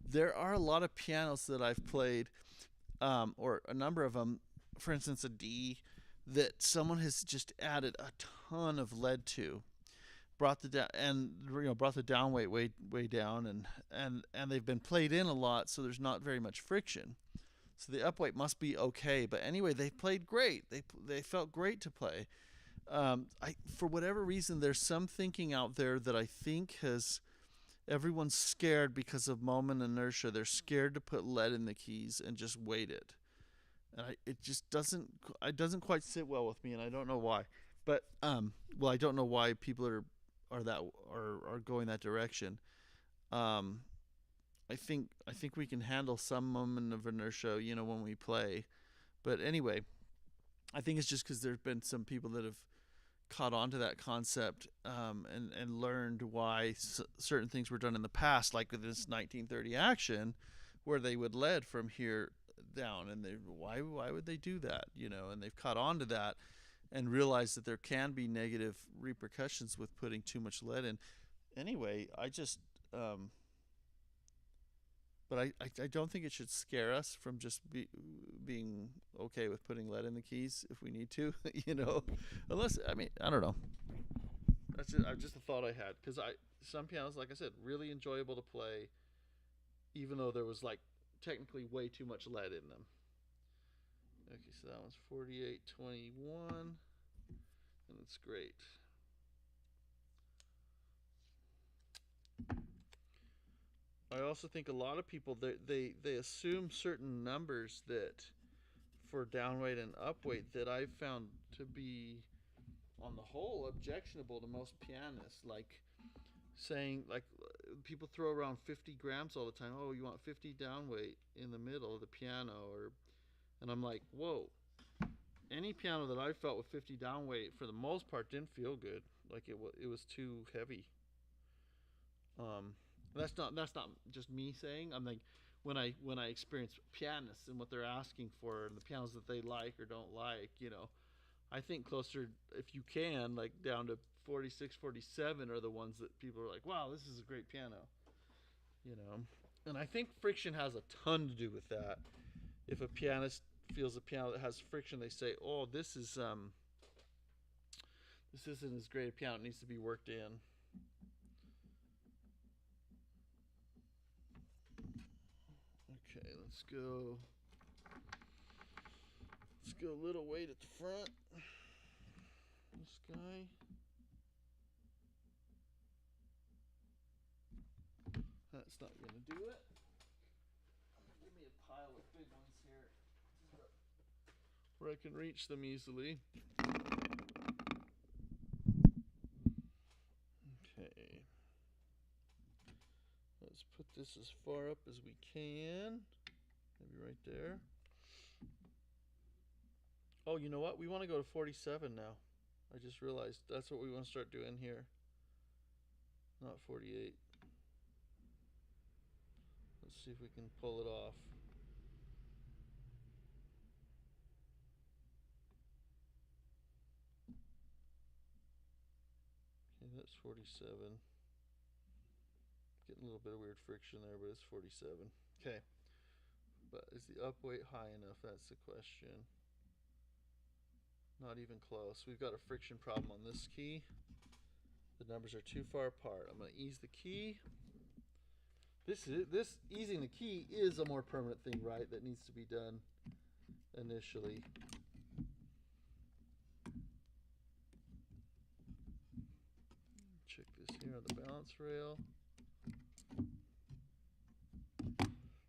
[SPEAKER 1] there are a lot of pianos that I've played, or a number of them, for instance, a D, that someone has just added a ton of lead to, brought the down and brought the down weight way down, and they've been played in a lot, so there's not very much friction. So the up weight must be okay. But anyway, they played great. They felt great to play. For whatever reason, there's some thinking out there that I think has everyone's scared because of moment inertia. They're scared to put lead in the keys and just weight it, and it just doesn't quite sit well with me, and I don't know why. But I don't know why people are going that direction. Um, I think we can handle some moment of inertia, when we play. But anyway, I think it's just because there's been some people that have caught on to that concept, and learned why certain things were done in the past, like with this 1930 action, where they would lead from here down, and why would they do that? And they've caught on to that and realized that there can be negative repercussions with putting too much lead in. Anyway, I just but I don't think it should scare us from just being okay with putting lead in the keys if we need to, Unless, I don't know. That's just a thought I had, because some pianos, like I said, really enjoyable to play, even though there was technically way too much lead in them. Okay, so that one's 4821, and it's great. I also think a lot of people they assume certain numbers that for downweight and upweight that I've found to be, on the whole, objectionable to most pianists. Like saying, people throw around 50 grams all the time. Oh, you want 50 downweight in the middle of the piano, and I'm like, whoa. Any piano that I felt with 50 downweight, for the most part, didn't feel good. Like it was too heavy. That's not just me saying. I'm like, when I experience pianists and what they're asking for and the pianos that they like or don't like, I think closer, if you can, down to 46, 47 are the ones that people are like, wow, this is a great piano, And I think friction has a ton to do with that. If a pianist feels a piano that has friction, they say, oh, this isn't as great a piano. It needs to be worked in. Okay, let's Let's go a little weight at the front. This guy. That's not going to do it. Give me a pile of big ones here where I can reach them easily. Okay. Let's put this as far up as we can. Maybe right there. Oh, you know what? We want to go to 47 now. I just realized that's what we want to start doing here. Not 48. Let's see if we can pull it off. Okay, that's 47. Getting a little bit of weird friction there, but it's 47. Okay. But is the up weight high enough? That's the question. Not even close. We've got a friction problem on this key. The numbers are too far apart. I'm going to ease the key. This easing the key is a more permanent thing, right? That needs to be done initially. Check this here on the balance rail.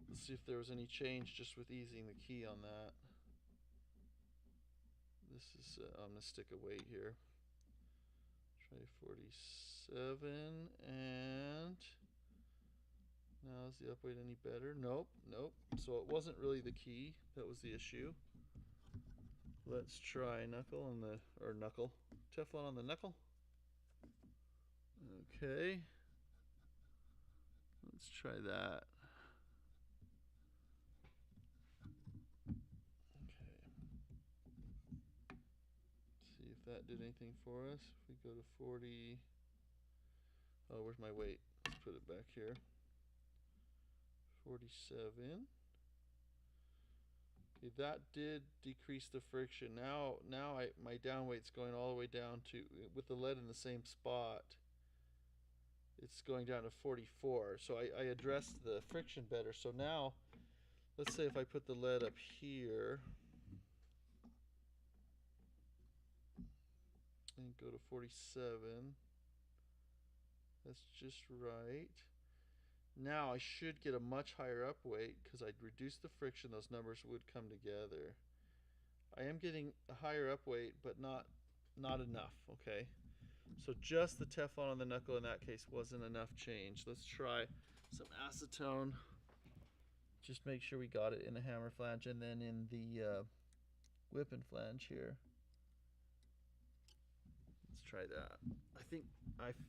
[SPEAKER 1] Let's see if there was any change just with easing the key on that. This is, I'm going to stick a weight here. Try 47, and now is the up weight any better? Nope, nope. So it wasn't really the key that was the issue. Let's try knuckle on the, or knuckle, Teflon on the knuckle. Okay. Let's try that. See if that did anything for us. If we go to 40, oh, where's my weight? Let's put it back here. 47. Okay, that did decrease the friction. Now my down weight's going all the way down to, with the lead in the same spot, it's going down to 44. So I addressed the friction better. So now, let's say if I put the lead up here and go to 47, that's just right. Now I should get a much higher up weight because I'd reduce the friction, those numbers would come together. I am getting a higher up weight, but not enough, okay? So just the Teflon on the knuckle in that case wasn't enough change. Let's try some acetone. Just make sure we got it in the hammer flange and then in the whipping flange here. Let's try that. I think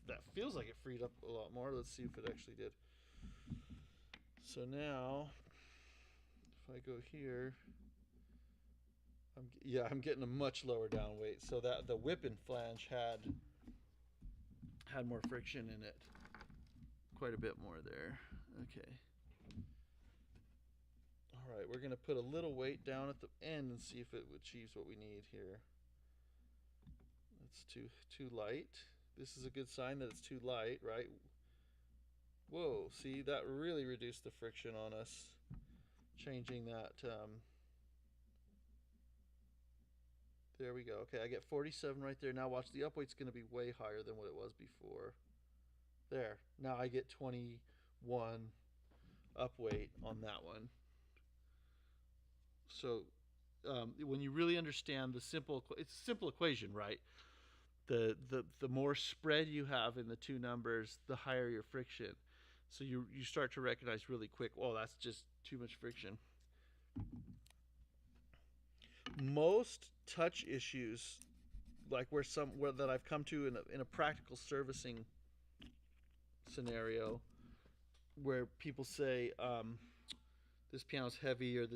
[SPEAKER 1] that feels like it freed up a lot more. Let's see if it actually did. So now, if I go here, I'm getting a much lower down weight. So that the whipping flange had more friction in it, quite a bit more there. Okay. All right, we're gonna put a little weight down at the end and see if it achieves what we need here. It's too light. This is a good sign that it's too light, right? Whoa, see, that really reduced the friction on us. Changing that, there we go. Okay, I get 47 right there. Now watch, the up weight's gonna be way higher than what it was before. There, now I get 21 up weight on that one. So when you really understand it's a simple equation, right? The more spread you have in the two numbers, the higher your friction. So you start to recognize really quick, oh, that's just too much friction. Most touch issues, like where that I've come to in a practical servicing scenario, where people say this piano's heavy or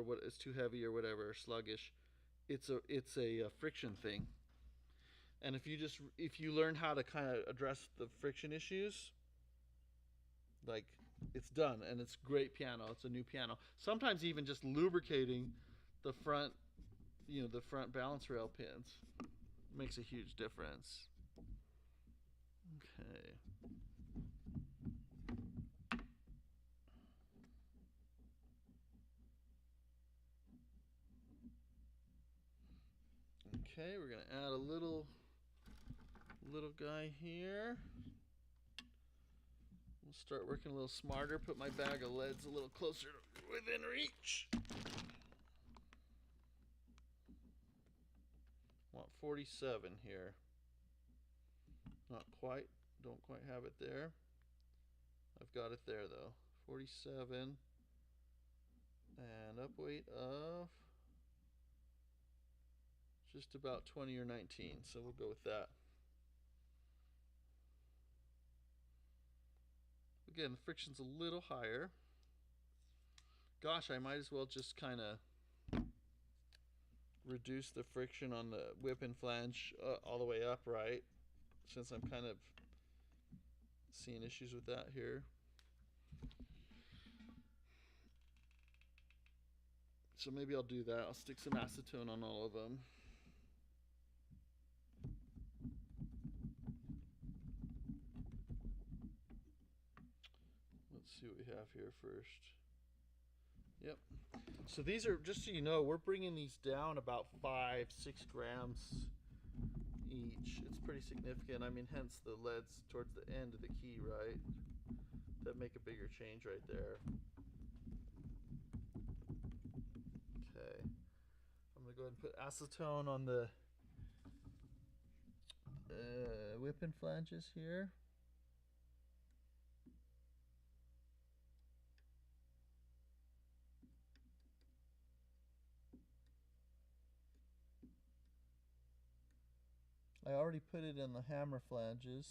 [SPEAKER 1] what it's too heavy or whatever, or sluggish, it's a friction thing. And if you learn how to kind of address the friction issues, like, it's done, and it's great piano. It's a new piano. Sometimes even just lubricating the front, the front balance rail pins makes a huge difference. Okay. Okay, we're gonna add a little guy here. We'll start working a little smarter, put my bag of leads a little closer to within reach. Want 47 here. Not quite, don't quite have it there. I've got it there though. 47 and up weight of just about 20 or 19, so we'll go with that. Again, the friction's a little higher. Gosh, I might as well just kind of reduce the friction on the whip and flange all the way up, right? Since I'm kind of seeing issues with that here. So maybe I'll do that. I'll stick some acetone on all of them. Let's see what we have here first. Yep. So these are, just so you know, we're bringing these down about 5-6 grams each. It's pretty significant. I mean, hence the leads towards the end of the key, right? That make a bigger change right there. Okay. I'm going to go ahead and put acetone on the whip and flanges here. I already put it in the hammer flanges.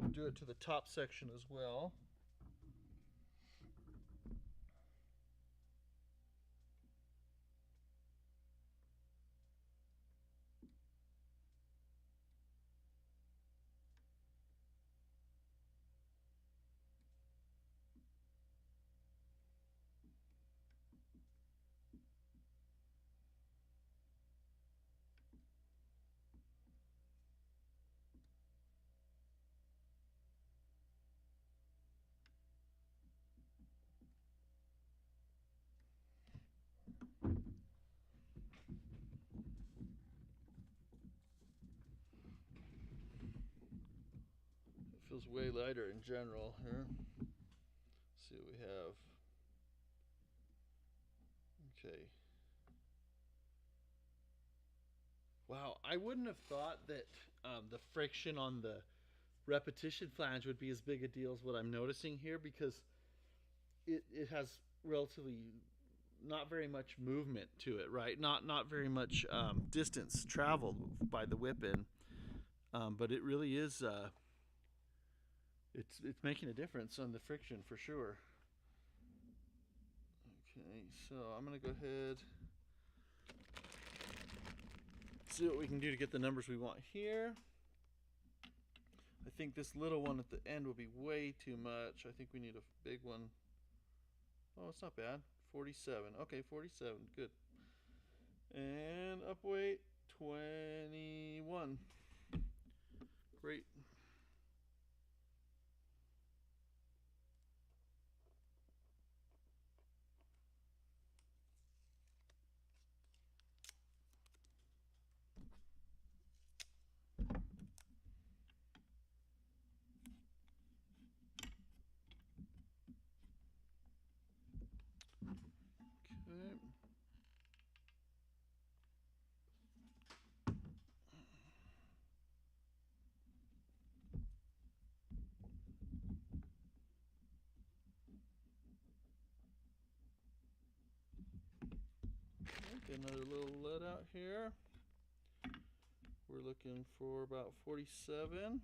[SPEAKER 1] I'll do it to the top section as well. Feels way lighter in general here. Let's see what we have. Okay. Wow, I wouldn't have thought that the friction on the repetition flange would be as big a deal as what I'm noticing here, because it has relatively not very much movement to it, right? Not very much distance traveled by the whip in, but it really is. It's making a difference on the friction for sure. Okay, so I'm gonna go ahead, see what we can do to get the numbers we want here. I think this little one at the end will be way too much. I think we need a big one. Oh, it's not bad. 47. Okay, 47. Good. And up weight 21. Great. Okay. Get another little lead out here. We're looking for about 47.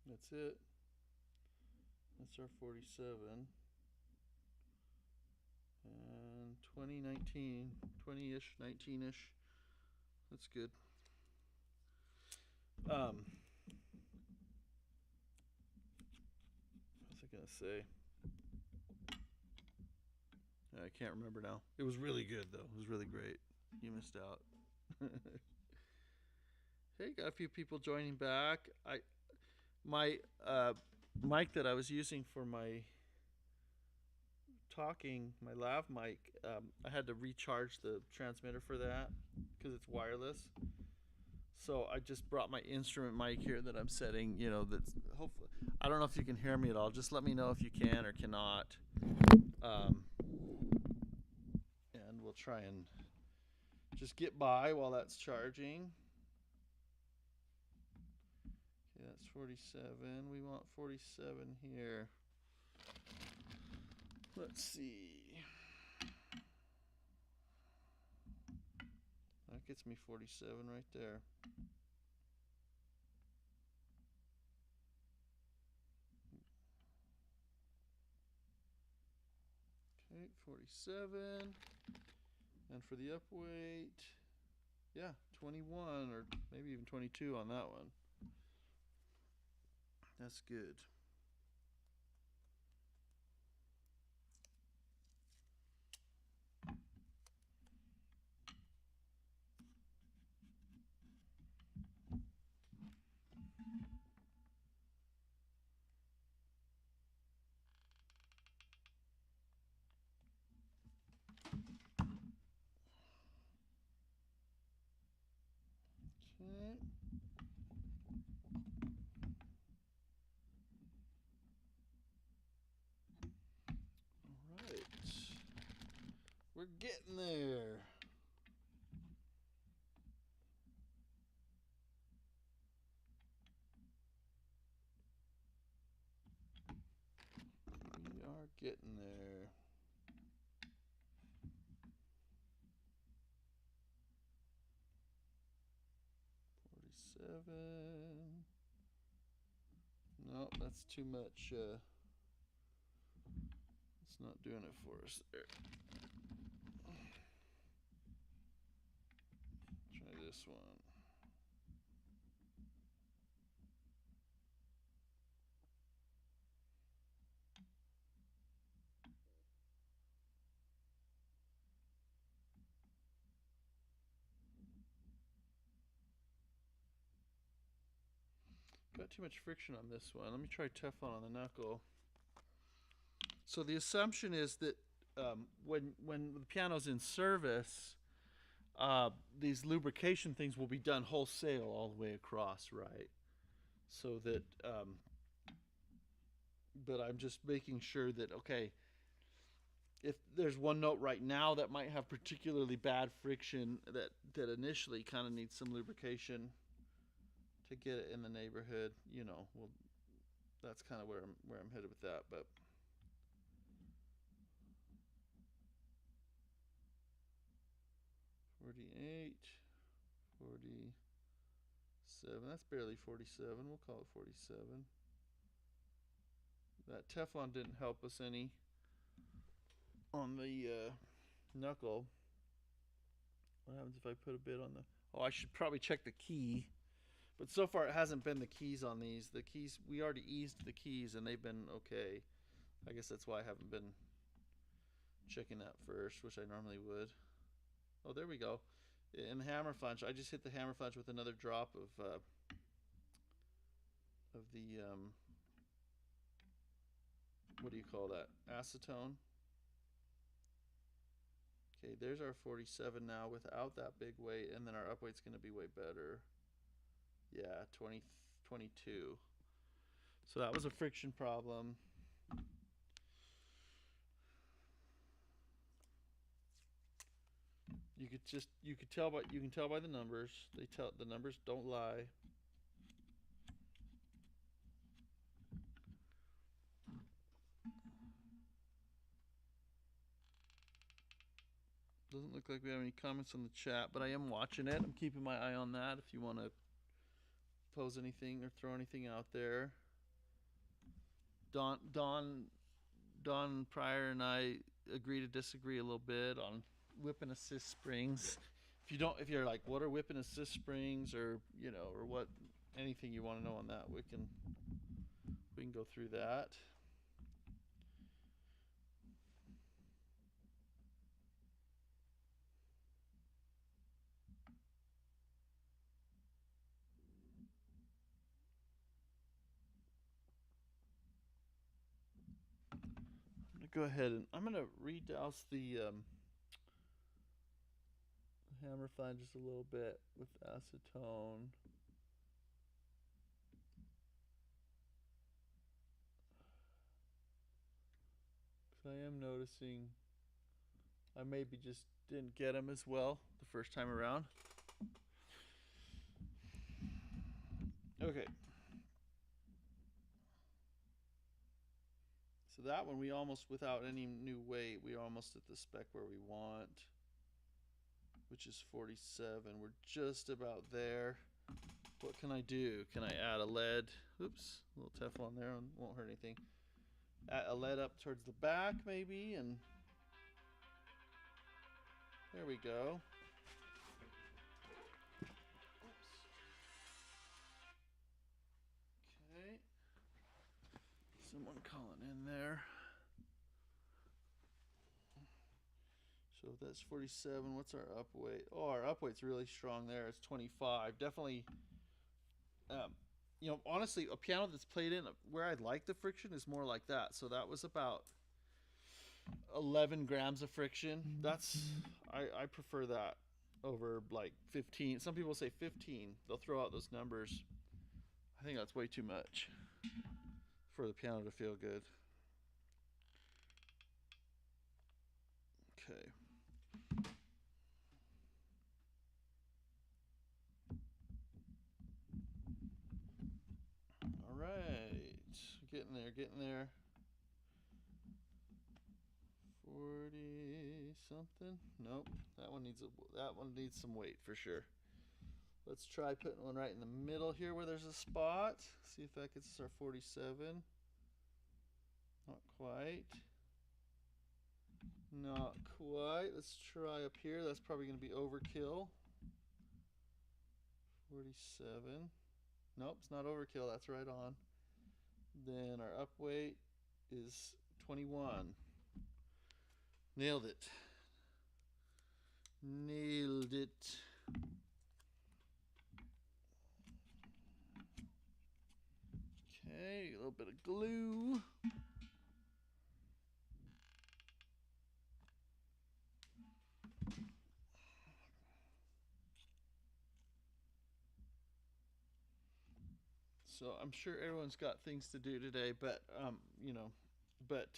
[SPEAKER 1] That's it. That's our 47. And 2019, 20-ish, 19-ish. That's good. What was I gonna say? can't remember now. It was really good though. It was really great. You missed out. Hey, got a few people joining back. My mic that I was using for my talking, my lav mic, I had to recharge the transmitter for that because it's wireless. So I just brought my instrument mic here that I'm setting. You know, that's hopefully. I don't know if you can hear me at all. Just let me know if you can or cannot, and we'll try and just get by while that's charging. Okay, that's 47. We want 47 here. Let's see. That gets me 47 right there. Okay, 47. And for the up weight, yeah, 21 or maybe even 22 on that one. That's good. Okay. All right. We're getting there. We are getting there. Seven. No, that's too much. It's not doing it for us there. Try this one. Got too much friction on this one. Let me try Teflon on the knuckle. So the assumption is that when the piano's in service, these lubrication things will be done wholesale all the way across, right? So that, but I'm just making sure that, okay, if there's one note right now that might have particularly bad friction that initially kind of needs some lubrication to get it in the neighborhood, you know, well, that's kind of where I'm headed with that. But $48, $47. That's barely 47. We'll call it 47. That Teflon didn't help us any on the knuckle. What happens if I put a bit on the... Oh, I should probably check the key. But so far it hasn't been the keys on these. The keys, we already eased the keys and they've been okay. I guess that's why I haven't been checking that first, which I normally would. Oh, there we go. In the hammer flange, I just hit the hammer flange with another drop of the what do you call that? Acetone. Okay, there's our 47 now without that big weight, and then our up weight's going to be way better. Yeah, 22. So that was a friction problem. You can tell by the numbers. The numbers don't lie. Doesn't look like we have any comments on the chat, but I am watching it. I'm keeping my eye on that if you want to pose anything or throw anything out there. Don Pryor and I agree to disagree a little bit on whip and assist springs. If you're like, what are whip and assist springs, or you know, or what, anything you want to know on that, we can go through that. go ahead and I'm gonna redouse the hammer fine just a little bit with acetone. Because I am noticing I maybe just didn't get them as well the first time around. Okay. So that one, we almost, without any new weight, we're almost at the spec where we want, which is 47. We're just about there. What can I do? Can I add a lead? Oops, a little Teflon there, won't hurt anything. Add a lead up towards the back maybe, and there we go. Oops. Okay. Someone calling in there. So if that's 47, what's our up weight? Oh, our up weight's really strong there. It's 25. Definitely, you know, honestly, a piano that's played in where I'd like the friction is more like that. So that was about 11 grams of friction. That's, I prefer that over like 15. Some people say 15. They'll throw out those numbers. I think that's way too much for the piano to feel good. Okay. All right, getting there, getting there. 40 something. Nope, that one needs some weight for sure. Let's try putting one right in the middle here where there's a spot. See if that gets us our 47. Not quite. Not quite. Let's try up here. That's probably going to be overkill. 47. Nope, it's not overkill. That's right on. Then our up weight is 21. Nailed it. Nailed it. Okay, a little bit of glue. So I'm sure everyone's got things to do today, but you know, but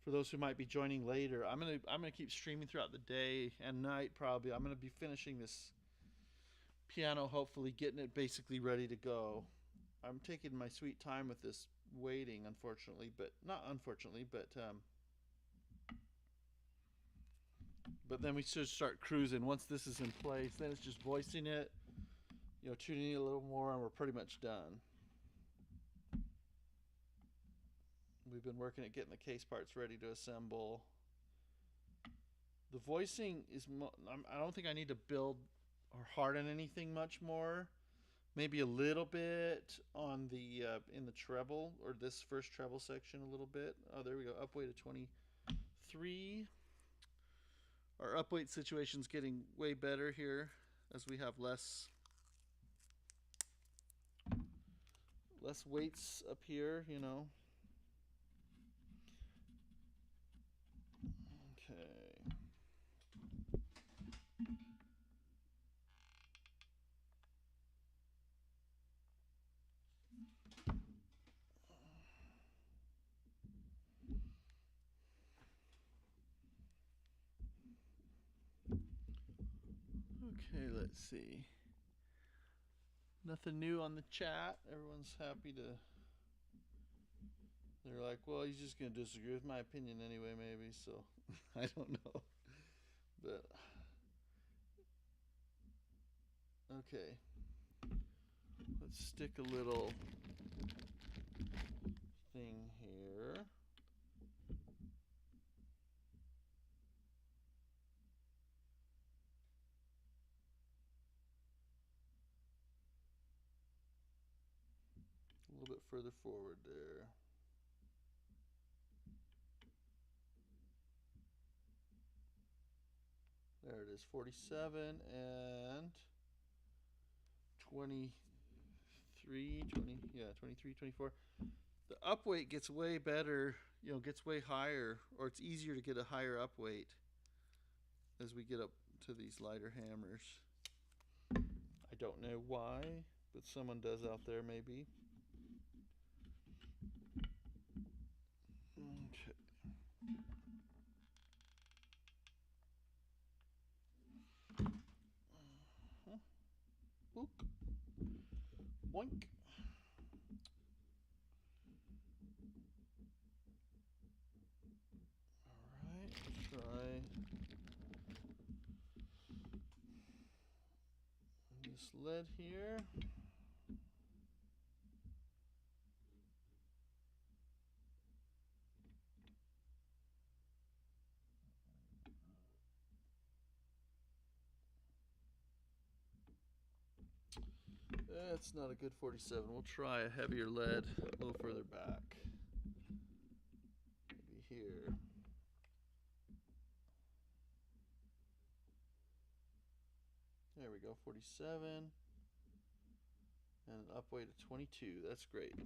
[SPEAKER 1] for those who might be joining later, I'm gonna keep streaming throughout the day and night. Probably I'm gonna be finishing this piano, hopefully getting it basically ready to go. I'm taking my sweet time with this waiting, unfortunately, but not unfortunately, but then we should start cruising. Once this is in place, then it's just voicing it, you know, tuning it a little more, and we're pretty much done. We've been working at getting the case parts ready to assemble. The voicing is, I don't think I need to build or harden anything much more. Maybe a little bit on the in the treble, or this first treble section a little bit. Oh, there we go. Up weight of 23. Our up weight situation's getting way better here as we have less weights up here, you know. Okay. Okay, let's see. Nothing new on the chat. Everyone's happy to. They're like, well, he's just going to disagree with my opinion anyway, maybe. So, I don't know. But, okay. Let's stick a little thing here. A little bit further forward there. There it is, 47 and 23, 24. The up weight gets way better, gets way higher, or it's easier to get a higher up weight as we get up to these lighter hammers. I don't know why, but someone does out there maybe. Okay. Book. Boink. Alright, let's try this lead here. That's not a good 47. We'll try a heavier lead a little further back. Maybe here. There we go, 47. And an up weight of 22. That's great.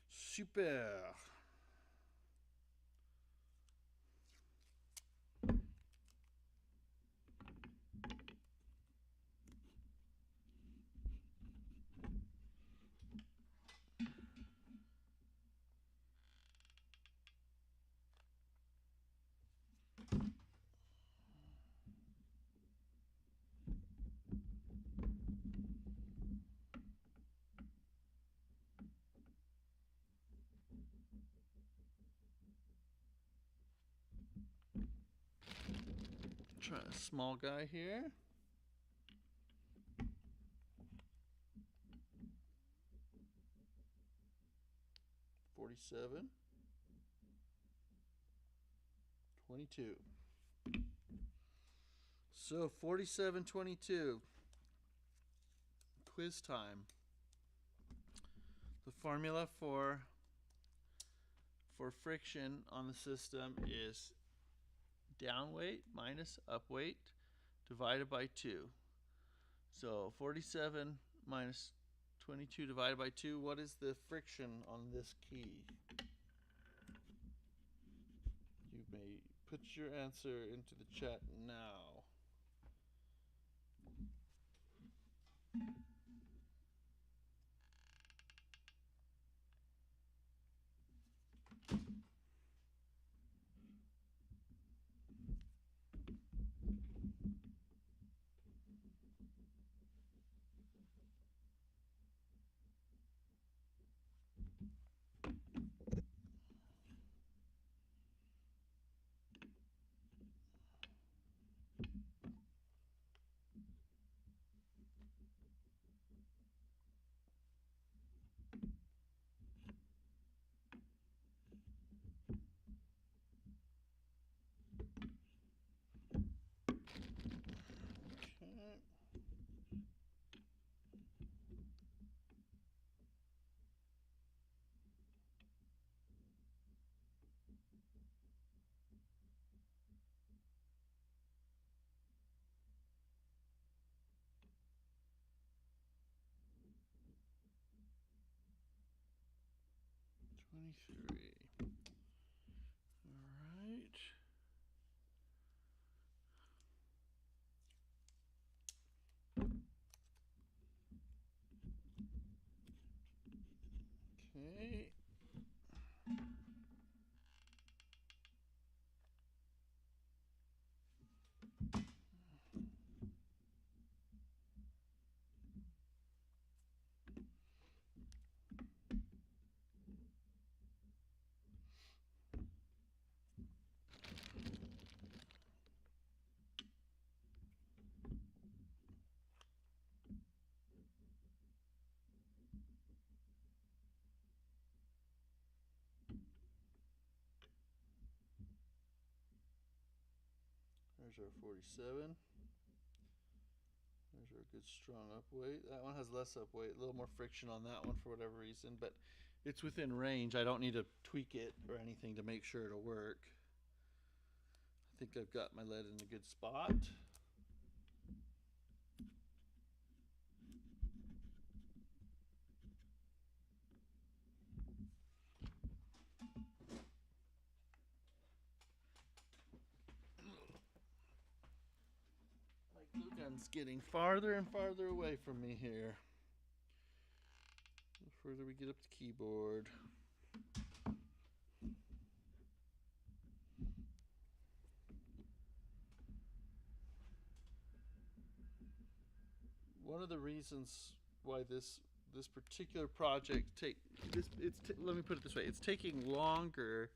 [SPEAKER 1] Super. Try a small guy here. $47. 22. So 47.22. Quiz time. The formula for friction on the system is down weight minus up weight divided by 2. So 47 minus 22 divided by 2, what is the friction on this key? You may put your answer into the chat now. Okay. $23. All right. Okay. There's our 47. There's our good strong up weight. That one has less up weight, a little more friction on that one for whatever reason, but it's within range. I don't need to tweak it or anything to make sure it'll work. I think I've got my lead in a good spot. sun's getting farther and farther away from me here. The further we get up the keyboard. One of the reasons why this particular project let me put it this way, it's taking longer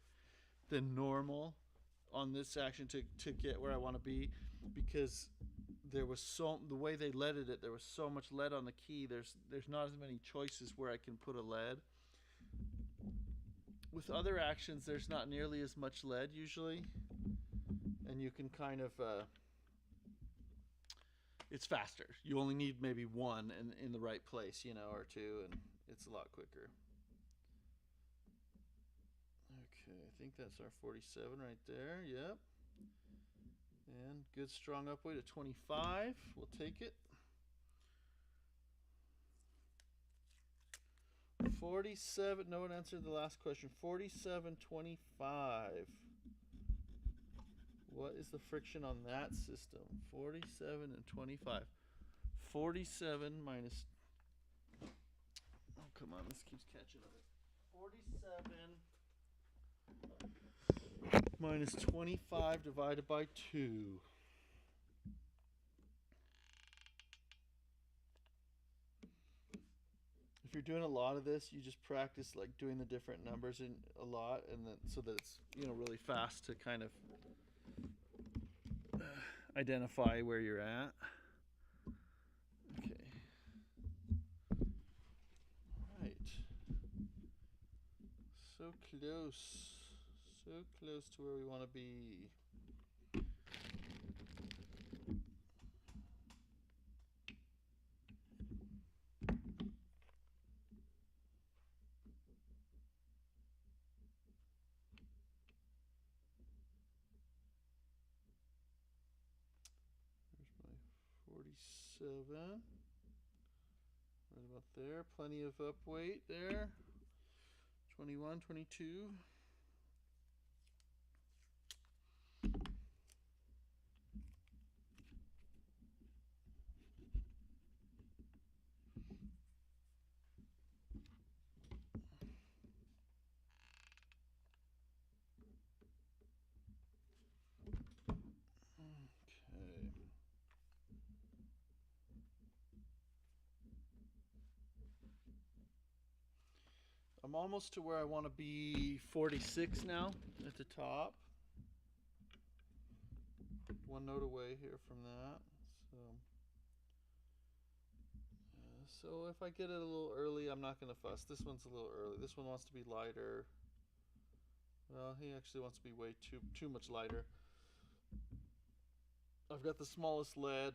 [SPEAKER 1] than normal on this action to get where I want to be, because there was the way they leaded it, there was so much lead on the key. There's not as many choices where I can put a lead. With other actions, there's not nearly as much lead usually, and you can kind of it's faster. You only need maybe one in the right place, or two, and it's a lot quicker. Okay, I think that's our 47 right there. Yep. And good strong upweight at 25. We'll take it. 47. No one answered the last question. 47.25. What is the friction on that system? 47 and 25. 47 minus... Oh, come on. This keeps catching up. 47 minus 25 divided by 2. If you're doing a lot of this, you just practice like doing the different numbers in a lot, and then so that it's really fast to kind of identify where you're at. Okay. All right. So close to where we want to be. There's my 47. Right about there. Plenty of up weight there. 21, 22. Okay. I'm almost to where I want to be. 46 now at the top. One note away here from that. So if I get it a little early, I'm not going to fuss. This one's a little early. This one wants to be lighter. Well, he actually wants to be way too much lighter. I've got the smallest lead.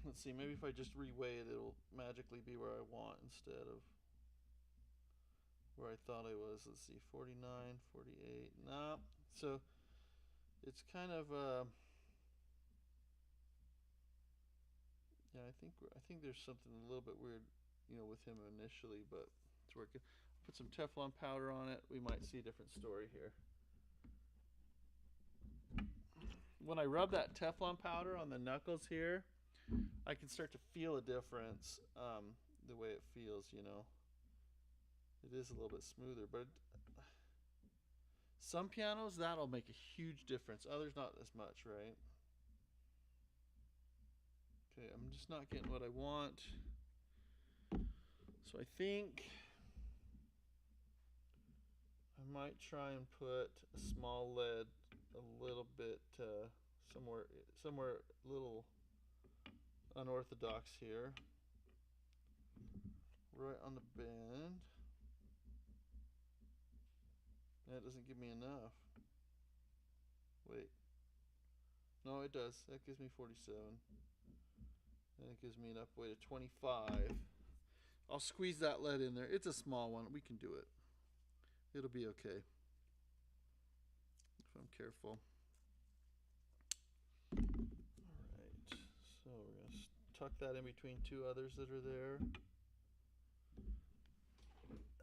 [SPEAKER 1] Let's see, maybe if I just reweigh it, it'll magically be where I want instead of where I thought I was. Let's see, 49, 48. Nah. So it's kind of yeah, I think there's something a little bit weird, with him initially, but it's working. Put some Teflon powder on it. We might see a different story here. When I rub that Teflon powder on the knuckles here, I can start to feel a difference, the way it feels, It is a little bit smoother, but some pianos, that'll make a huge difference. Others, not as much, right? Okay, I'm just not getting what I want. So I think I might try and put a small lead a little bit somewhere a little unorthodox here. Right on the bend. That doesn't give me enough. Wait. No, it does. That gives me 47. And it gives me an up weight of 25. I'll squeeze that lead in there. It's a small one. We can do it. It'll be okay if I'm careful. Alright, so we're going to tuck that in between two others that are there.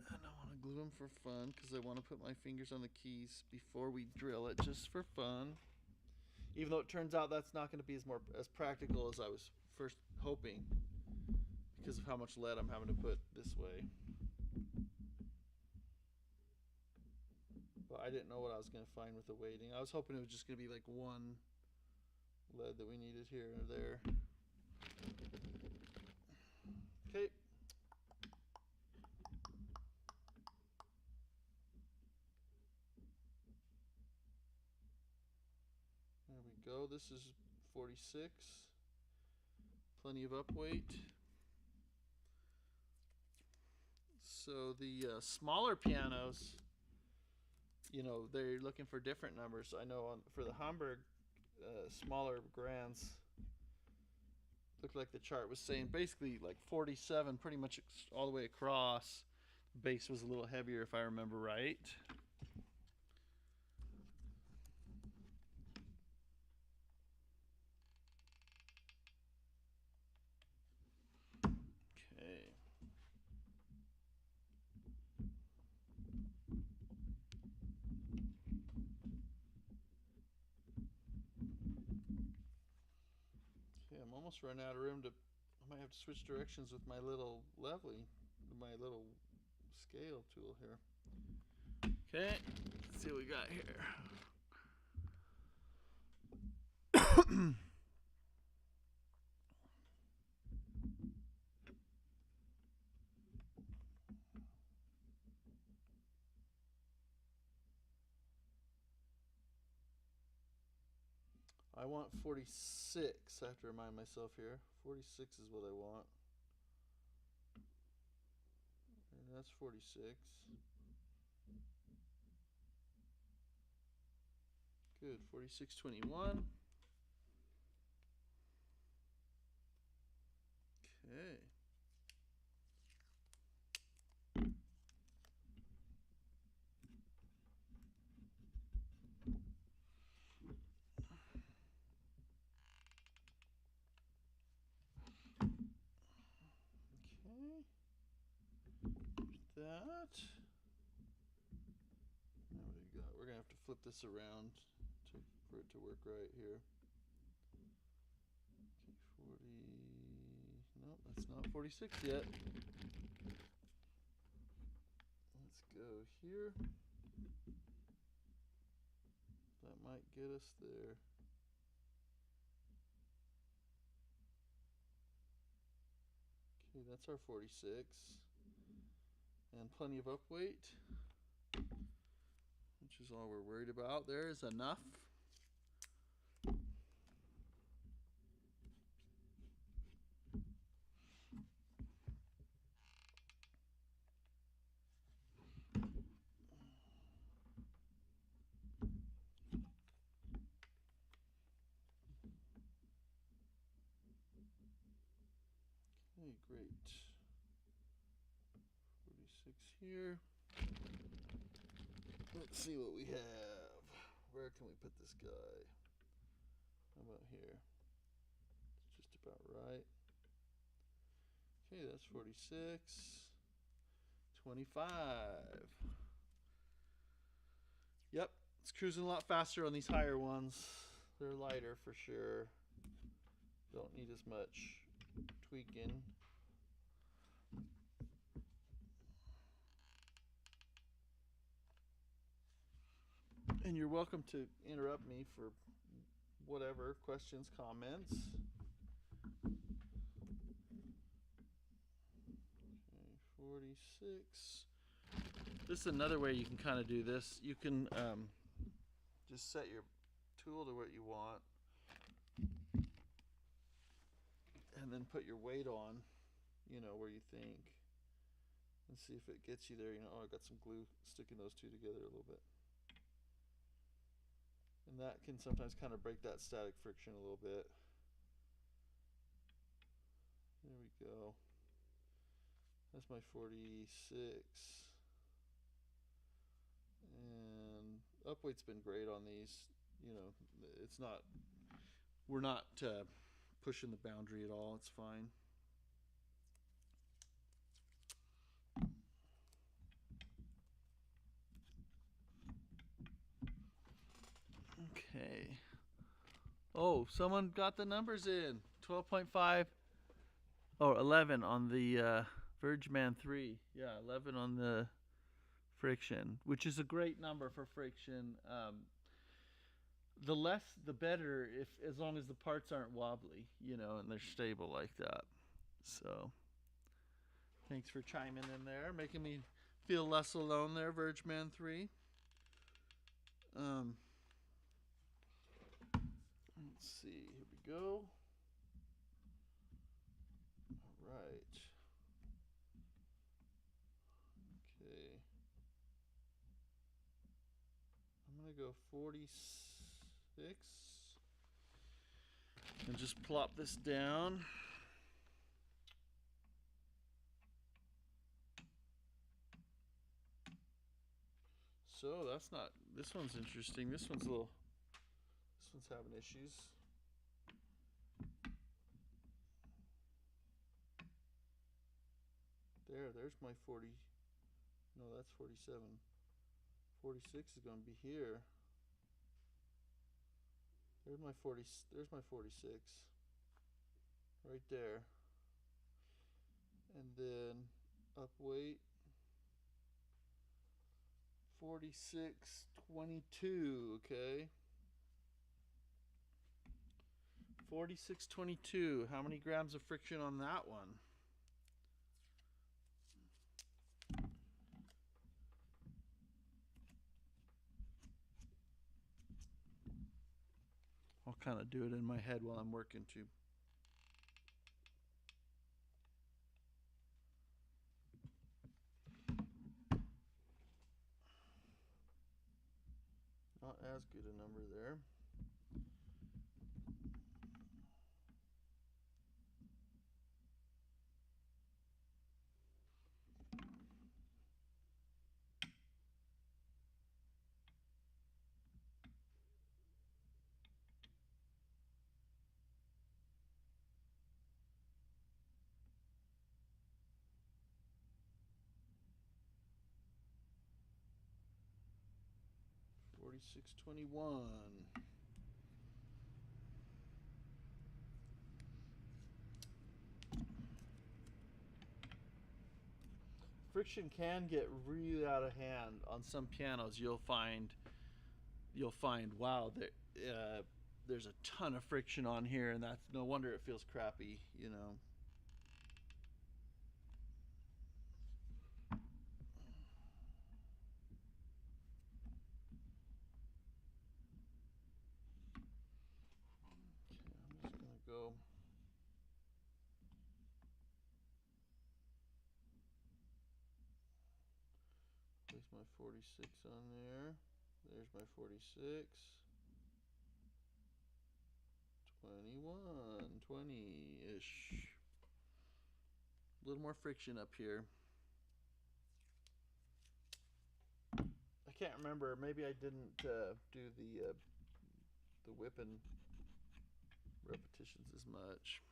[SPEAKER 1] And I want to glue them for fun because I want to put my fingers on the keys before we drill it, just for fun. even though it turns out that's not going to be as practical as I was first hoping because of how much lead I'm having to put this way. But I didn't know what I was going to find with the weighting. I was hoping it was just going to be like one lead that we needed here or there. Okay. There we go. This is 46. Plenty of up weight. So the smaller pianos, you know, they're looking for different numbers. I know for the Hamburg smaller grands, looked like the chart was saying basically like 47 pretty much all the way across. The bass was a little heavier if I remember right. Okay. Okay, I'm almost running out of room to. I might have to switch directions with my little my little scale tool here. Okay, let's see what we got here. I want 46. I have to remind myself here. 46 is what I want. And that's 46. Good. 4621. Okay. Okay. That. There we go. We're gonna have to flip this around for it to work right here. Okay, 40. Nope, that's not 46 yet. Let's go here. That might get us there. Okay, that's our 46. And plenty of up weight, which is all we're worried about. There is enough. Okay, great. 46 here. Let's see what we have. Where can we put this guy? How about here? It's just about right. Okay, that's 46. 25. Yep, it's cruising a lot faster on these higher ones. They're lighter for sure. Don't need as much tweaking. And you're welcome to interrupt me for whatever, questions, comments. Okay, 46. This is another way you can kind of do this. You can just set your tool to what you want and then put your weight on, you know, where you think, and see if it gets you there. You know, oh, I got some glue sticking those two together a little bit. And that can sometimes kind of break that static friction a little bit. There we go. That's my 46. And up weight's been great on these. You know, it's not, we're not pushing the boundary at all. It's fine. Okay. Oh, someone got the numbers in. 12.5 or 11 on the Vergeman 3. Yeah, 11 on the friction, which is a great number for friction. The less the better, if as long as the parts aren't wobbly, and they're stable like that. So thanks for chiming in there, making me feel less alone there, Vergeman 3. Let's see, here we go. All right. Okay. I'm gonna go 46 and just plop this down. So that's not, this one's interesting. This one's having issues. There's my 40. No, that's 47. 46 is going to be here. There's my 46. Right there. And then up weight 46.22, okay? 46.22. How many grams of friction on that one? I'll kind of do it in my head while I'm working too. Not as good a number there. $46.21. Friction can get really out of hand on some pianos. You'll find wow, there's a ton of friction on here, and that's no wonder it feels crappy, I'm just gonna go. Place my 46 on there. There's my 46. 21, 20-ish. A little more friction up here. I can't remember. Maybe I didn't do the whipping repetitions as much.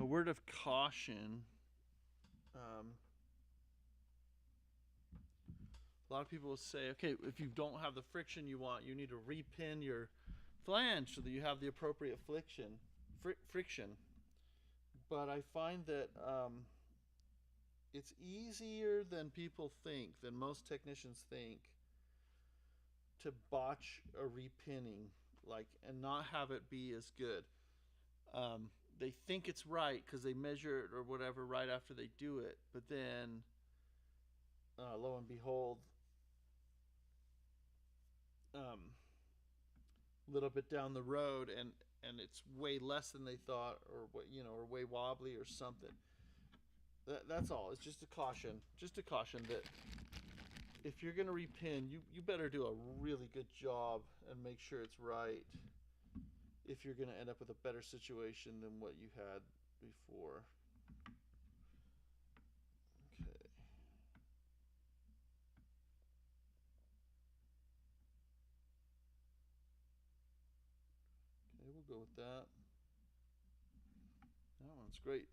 [SPEAKER 1] A word of caution. A lot of people will say, okay, if you don't have the friction you want, you need to repin your flange so that you have the appropriate friction. But I find that it's easier than people think, than most technicians think, to botch a repinning, and not have it be as good. They think it's right because they measure it or whatever right after they do it, but then lo and behold, a little bit down the road, and it's way less than they thought, or or way wobbly or something. That's all. It's just a caution that if you're gonna repin, you better do a really good job and make sure it's right, if you're gonna end up with a better situation than what you had before. Okay. Okay, we'll go with that. That one's great.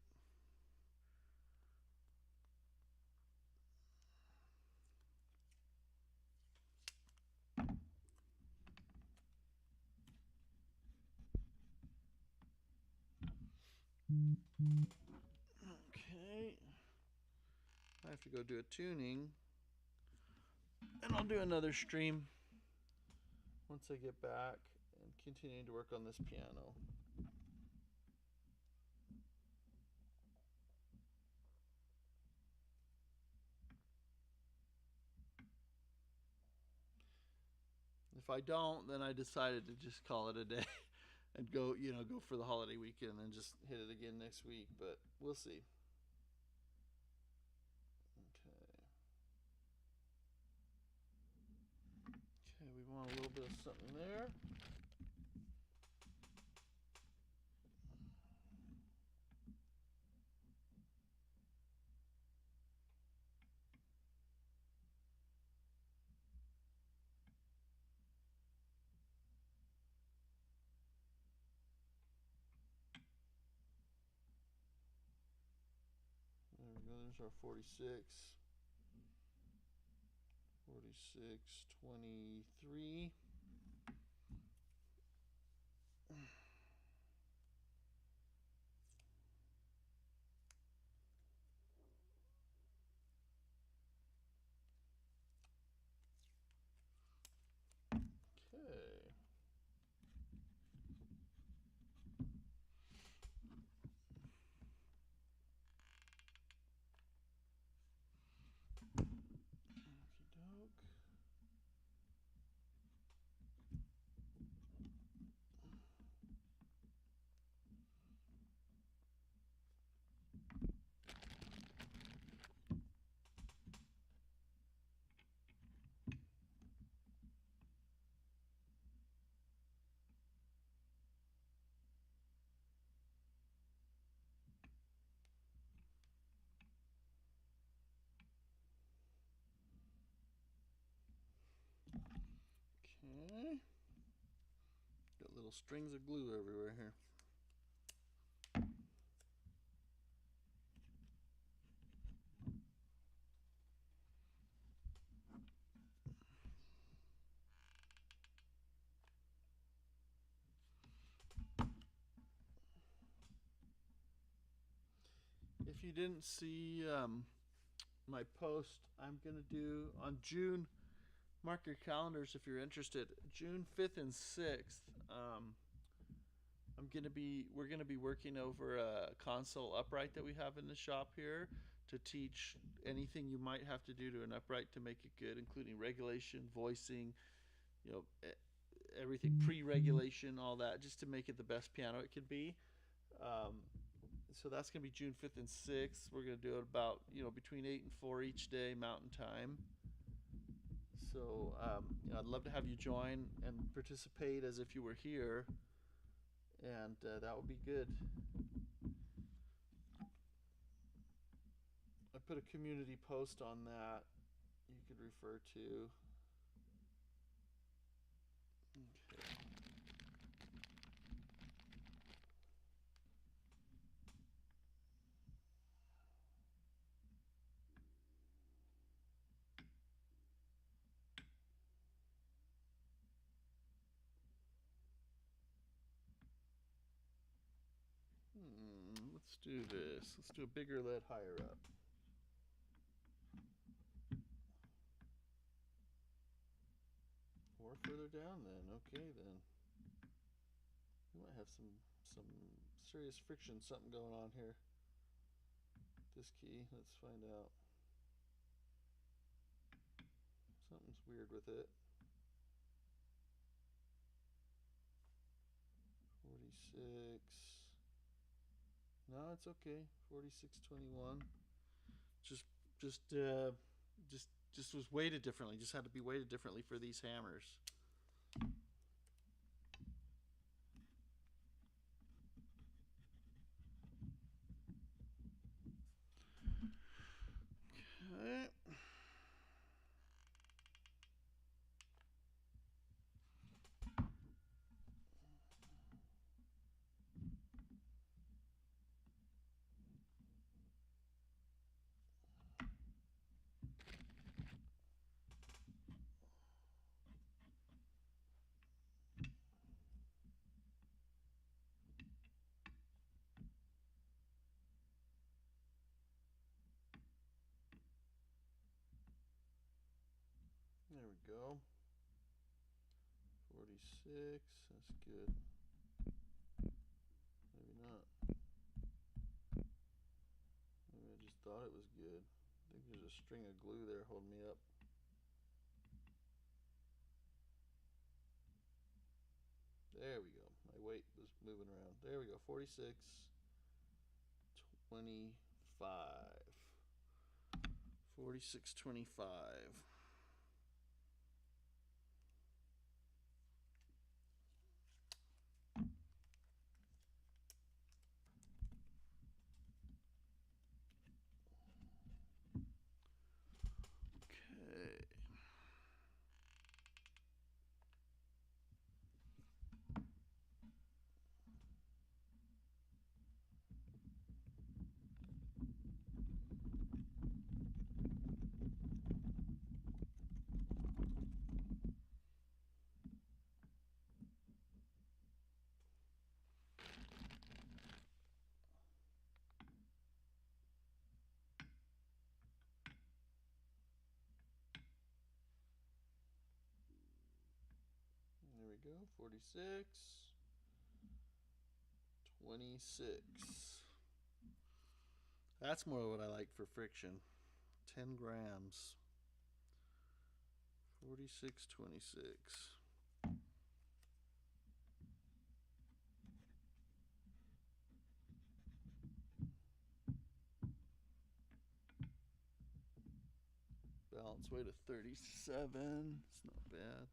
[SPEAKER 1] Okay. I have to go do a tuning. And I'll do another stream once I get back and continue to work on this piano. If I don't, then I decided to just call it a day and go, go for the holiday weekend and just hit it again next week, but we'll see. Okay. Okay, we want a little bit of something there. There we go, there's our 46. 46, 23. Okay. Okey-doke. Okay. Got little strings of glue everywhere here. If you didn't see my post, I'm going to do on June, mark your calendars if you're interested, June 5th and 6th. We're going to be working over a console upright that we have in the shop here to teach anything you might have to do to an upright to make it good, including regulation, voicing, you know, everything, pre-regulation, all that, just to make it the best piano it could be. So that's going to be June 5th and 6th. We're going to do it about, between 8 and 4 each day, Mountain Time. So, I'd love to have you join and participate as if you were here. And that would be good. I put a community post on that you could refer to. Okay. Let's do this. Let's do a bigger lead higher up. Or further down then. Okay then. We might have some serious friction, something going on here. This key, let's find out. Something's weird with it. 46. No, it's okay. 4621. Just was weighted differently. Just had to be weighted differently for these hammers. Okay. 46. That's good. Maybe not. Maybe I just thought it was good. I think there's a string of glue there holding me up. There we go. My weight was moving around. There we go. 46, 25. 46, 25. Okay. There we go. 46, 26. That's more what I like for friction. 10 grams. 46, 26. Balance weight of 37. It's not bad.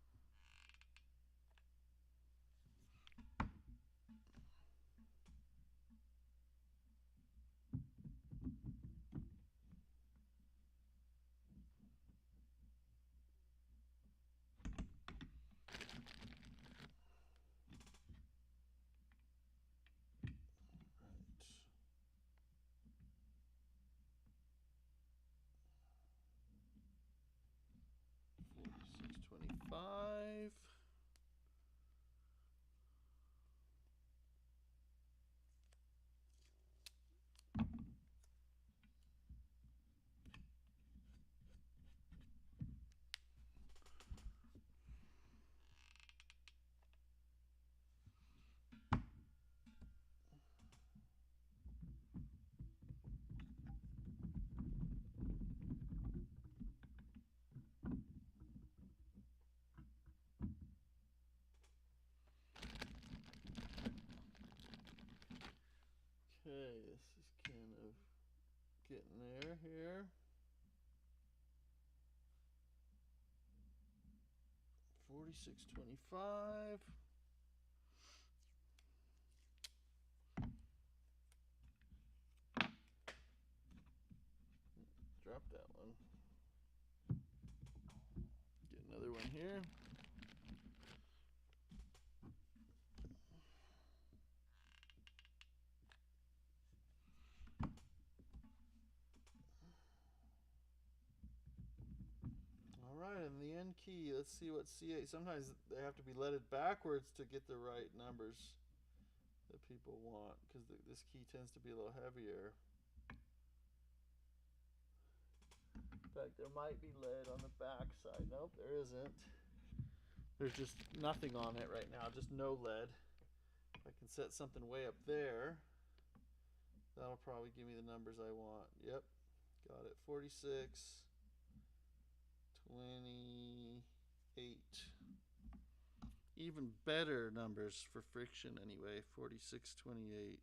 [SPEAKER 1] Right. 46.25. Okay, this is kind of getting there here. 46.25. Drop that one. Get another one here. All right, and the end key, let's see what C8, sometimes they have to be leaded backwards to get the right numbers that people want, because this key tends to be a little heavier. In fact, there might be lead on the back side. Nope, there isn't. There's just nothing on it right now, just no lead. If I can set something way up there, that'll probably give me the numbers I want. Yep, got it. 46, 28. Even better numbers for friction anyway. 46, 28.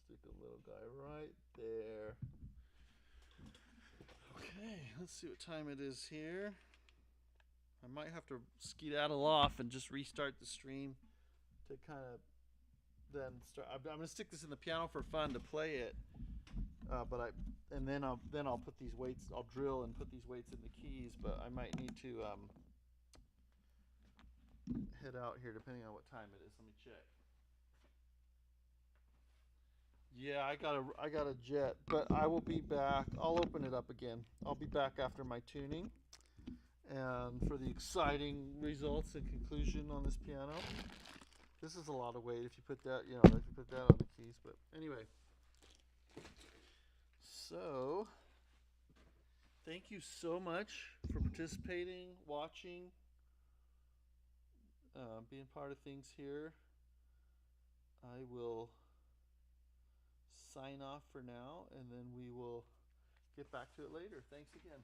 [SPEAKER 1] Stick a little guy right there. Okay, let's see what time it is here. I might have to skedaddle off and just restart the stream to kind of then start. I'm going to stick this in the piano for fun to play it, then I'll put these weights. I'll drill and put these weights in the keys. But I might need to head out here depending on what time it is. Let me check. Yeah, I got a jet, but I will be back. I'll open it up again. I'll be back after my tuning and for the exciting results and conclusion on this piano. This is a lot of weight if you put that, if you put that on the keys, but anyway. So, thank you so much for participating, watching, being part of things here. I will sign off for now, and then we will get back to it later. Thanks again.